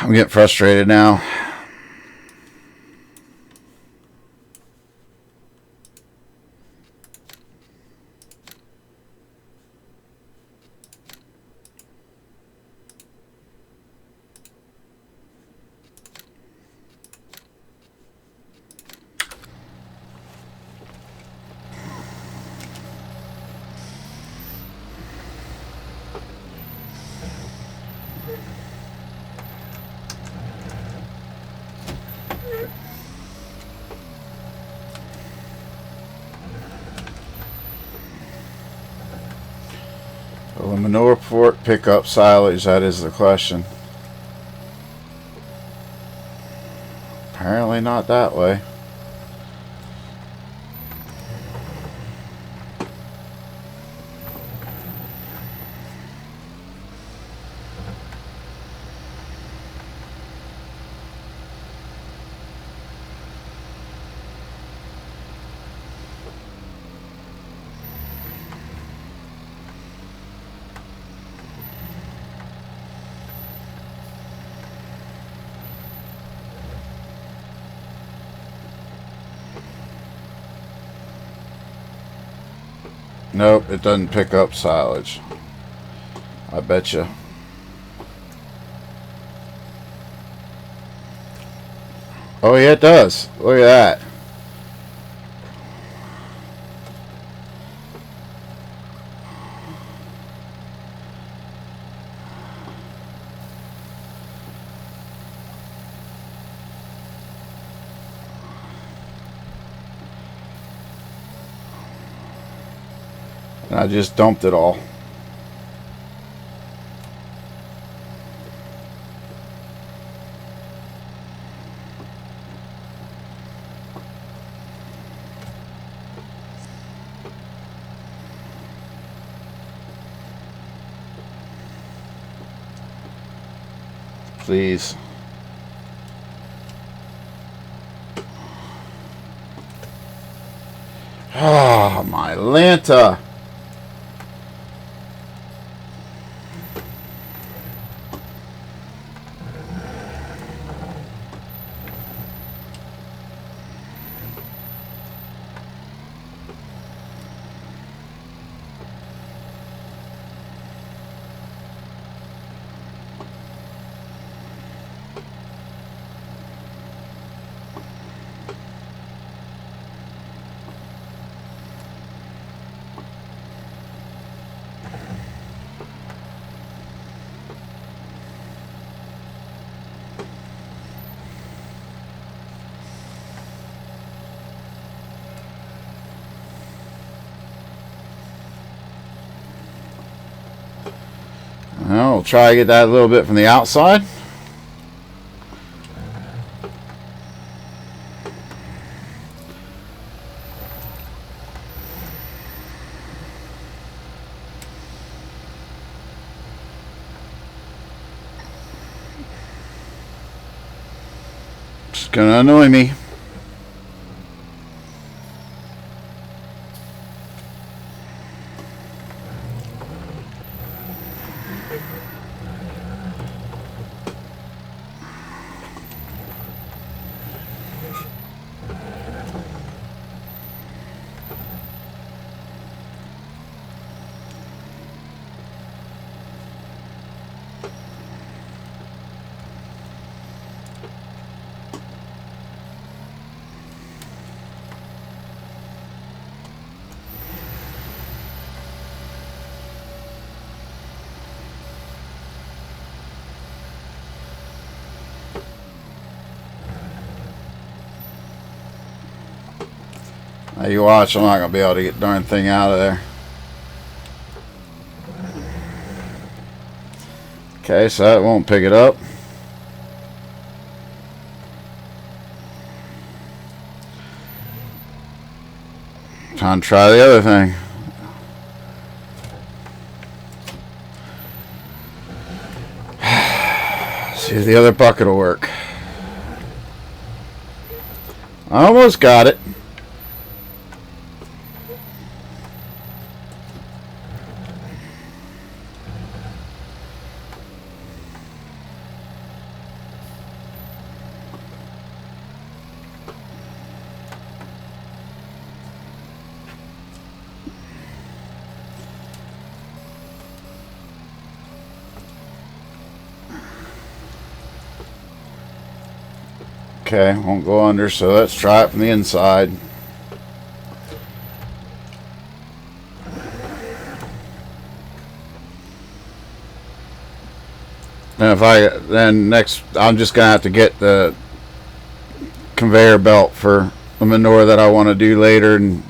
I'm getting frustrated now. Will the manure port pick up silage? That is the question. Apparently not that way. Nope, it doesn't pick up silage. I bet you. Oh yeah, it does. Look at that. And I just dumped it all. Please. Ah, my Lanta. Well, we'll try to get that a little bit from the outside. It's gonna annoy me. Now you watch, I'm not going to be able to get the darn thing out of there. Okay, so that won't pick it up. Time to try the other thing. See if the other bucket will work. Almost got it. Okay, won't go under, so let's try it from the inside. And then next, I'm just gonna have to get the conveyor belt for the manure that I want to do later and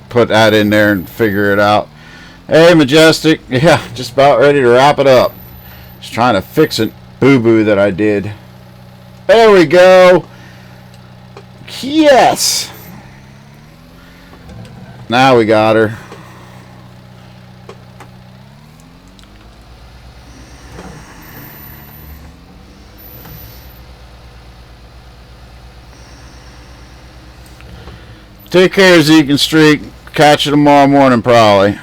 put that in there and figure it out. Hey, Majestic, yeah, just about ready to wrap it up. Just trying to fix a boo-boo that I did. There we go. Yes! Now we got her. Take care, Zeke and Streak. Catch you tomorrow morning, probably.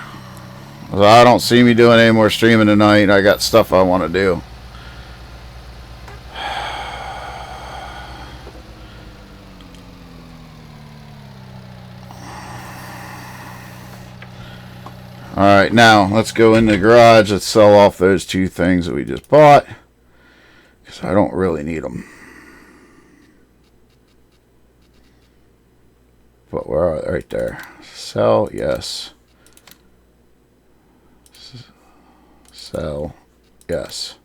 I don't see me doing any more streaming tonight. I got stuff I want to do. Alright, now let's go in the garage. Let's sell off those two things that we just bought, because I don't really need them. But where are they? Right there. Sell, yes. Sell, yes.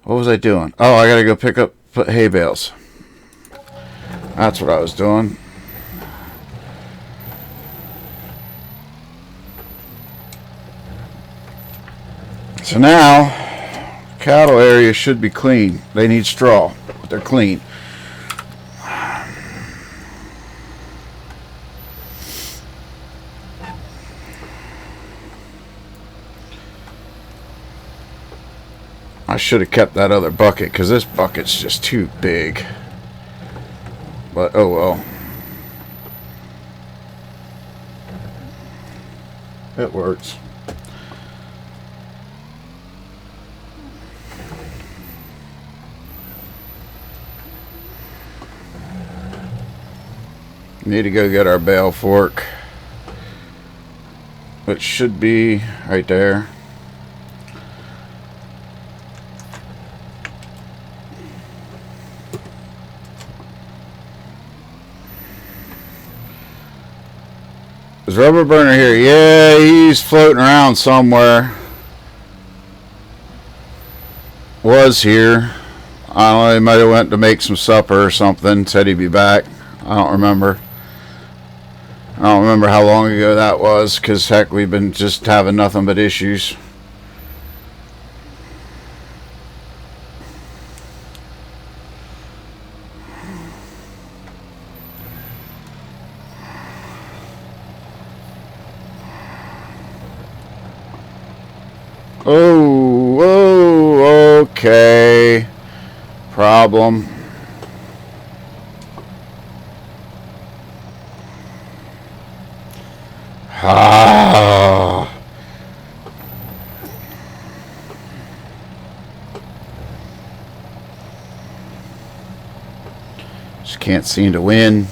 What was I doing? Oh, I gotta go put hay bales. That's what I was doing. So now, cattle area should be clean. They need straw, but they're clean. I should have kept that other bucket, because this bucket's just too big. But oh well. It works. Need to go get our bale fork, which should be right there. Is Rubber Burner here? Yeah, he's floating around somewhere. Was here. I don't know, he might have went to make some supper or something. Said he'd be back. I don't remember. I don't remember how long ago that was, because heck, we've been just having nothing but issues. Oh, okay. Problem. Ah. Just can't seem to win.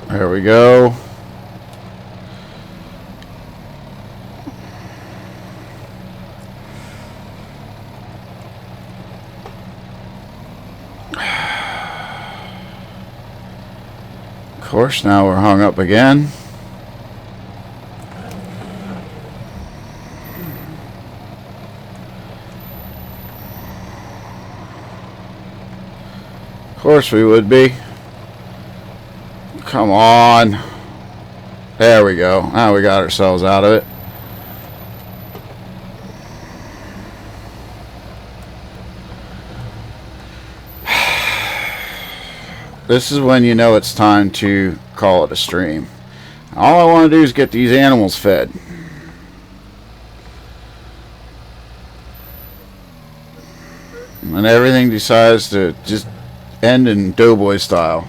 There we go. Of course, now we're hung up again. Of course we would be. Come on. There we go. Now we got ourselves out of it. this is when you know it's time to call it a stream. All I want to do is get these animals fed. And everything decides to just end in Doughboy style.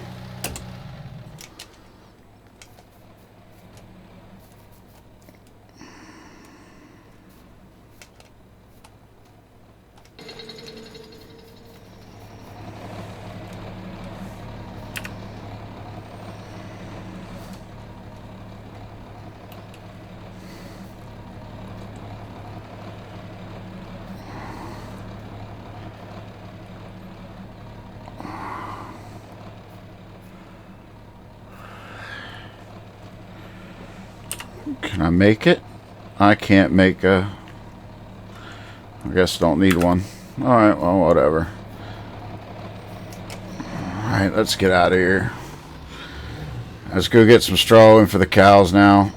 Can I make it? I can't make a... I guess don't need one. Alright, well, whatever. Alright, let's get out of here. Let's go get some straw in for the cows now.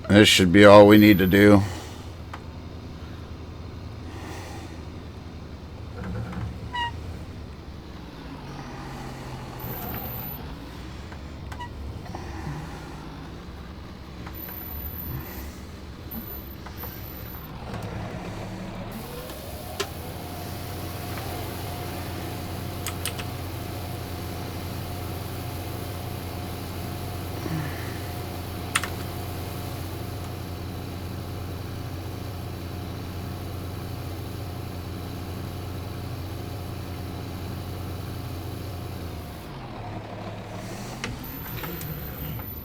This should be all we need to do.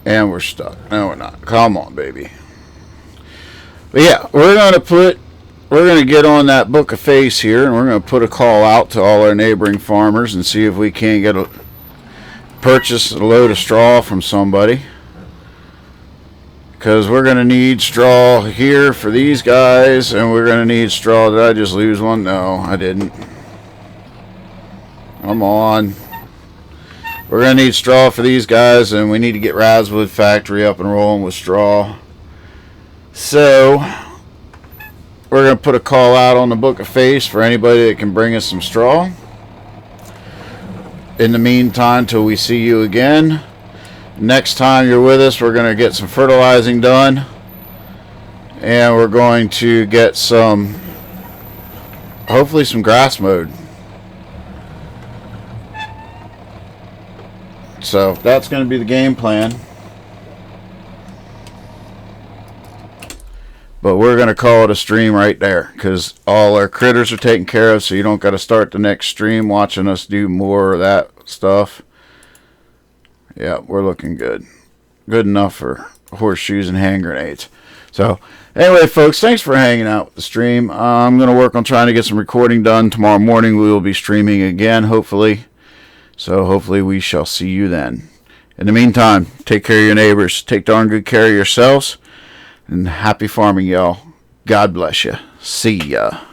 And we're stuck. No, we're not. Come on, baby. But yeah, we're gonna get on that book of face here, and we're gonna put a call out to all our neighboring farmers and see if we can't purchase a load of straw from somebody. Because we're gonna need straw here for these guys, and we're gonna need straw. Did I just lose one? No, I didn't. Come on. We're going to need straw for these guys, and we need to get Radswood Factory up and rolling with straw. So, we're going to put a call out on the book of face for anybody that can bring us some straw. In the meantime, till we see you again, next time you're with us, we're going to get some fertilizing done. And we're going to get hopefully some grass mowed. So that's going to be the game plan. But we're going to call it a stream right there, because all our critters are taken care of, so you don't got to start the next stream watching us do more of that stuff. Yeah, we're looking good. Good enough for horseshoes and hand grenades. So anyway, folks, thanks for hanging out with the stream. I'm going to work on trying to get some recording done. Tomorrow morning we will be streaming again, hopefully. So hopefully we shall see you then. In the meantime, take care of your neighbors. Take darn good care of yourselves. And happy farming, y'all. God bless you. See ya.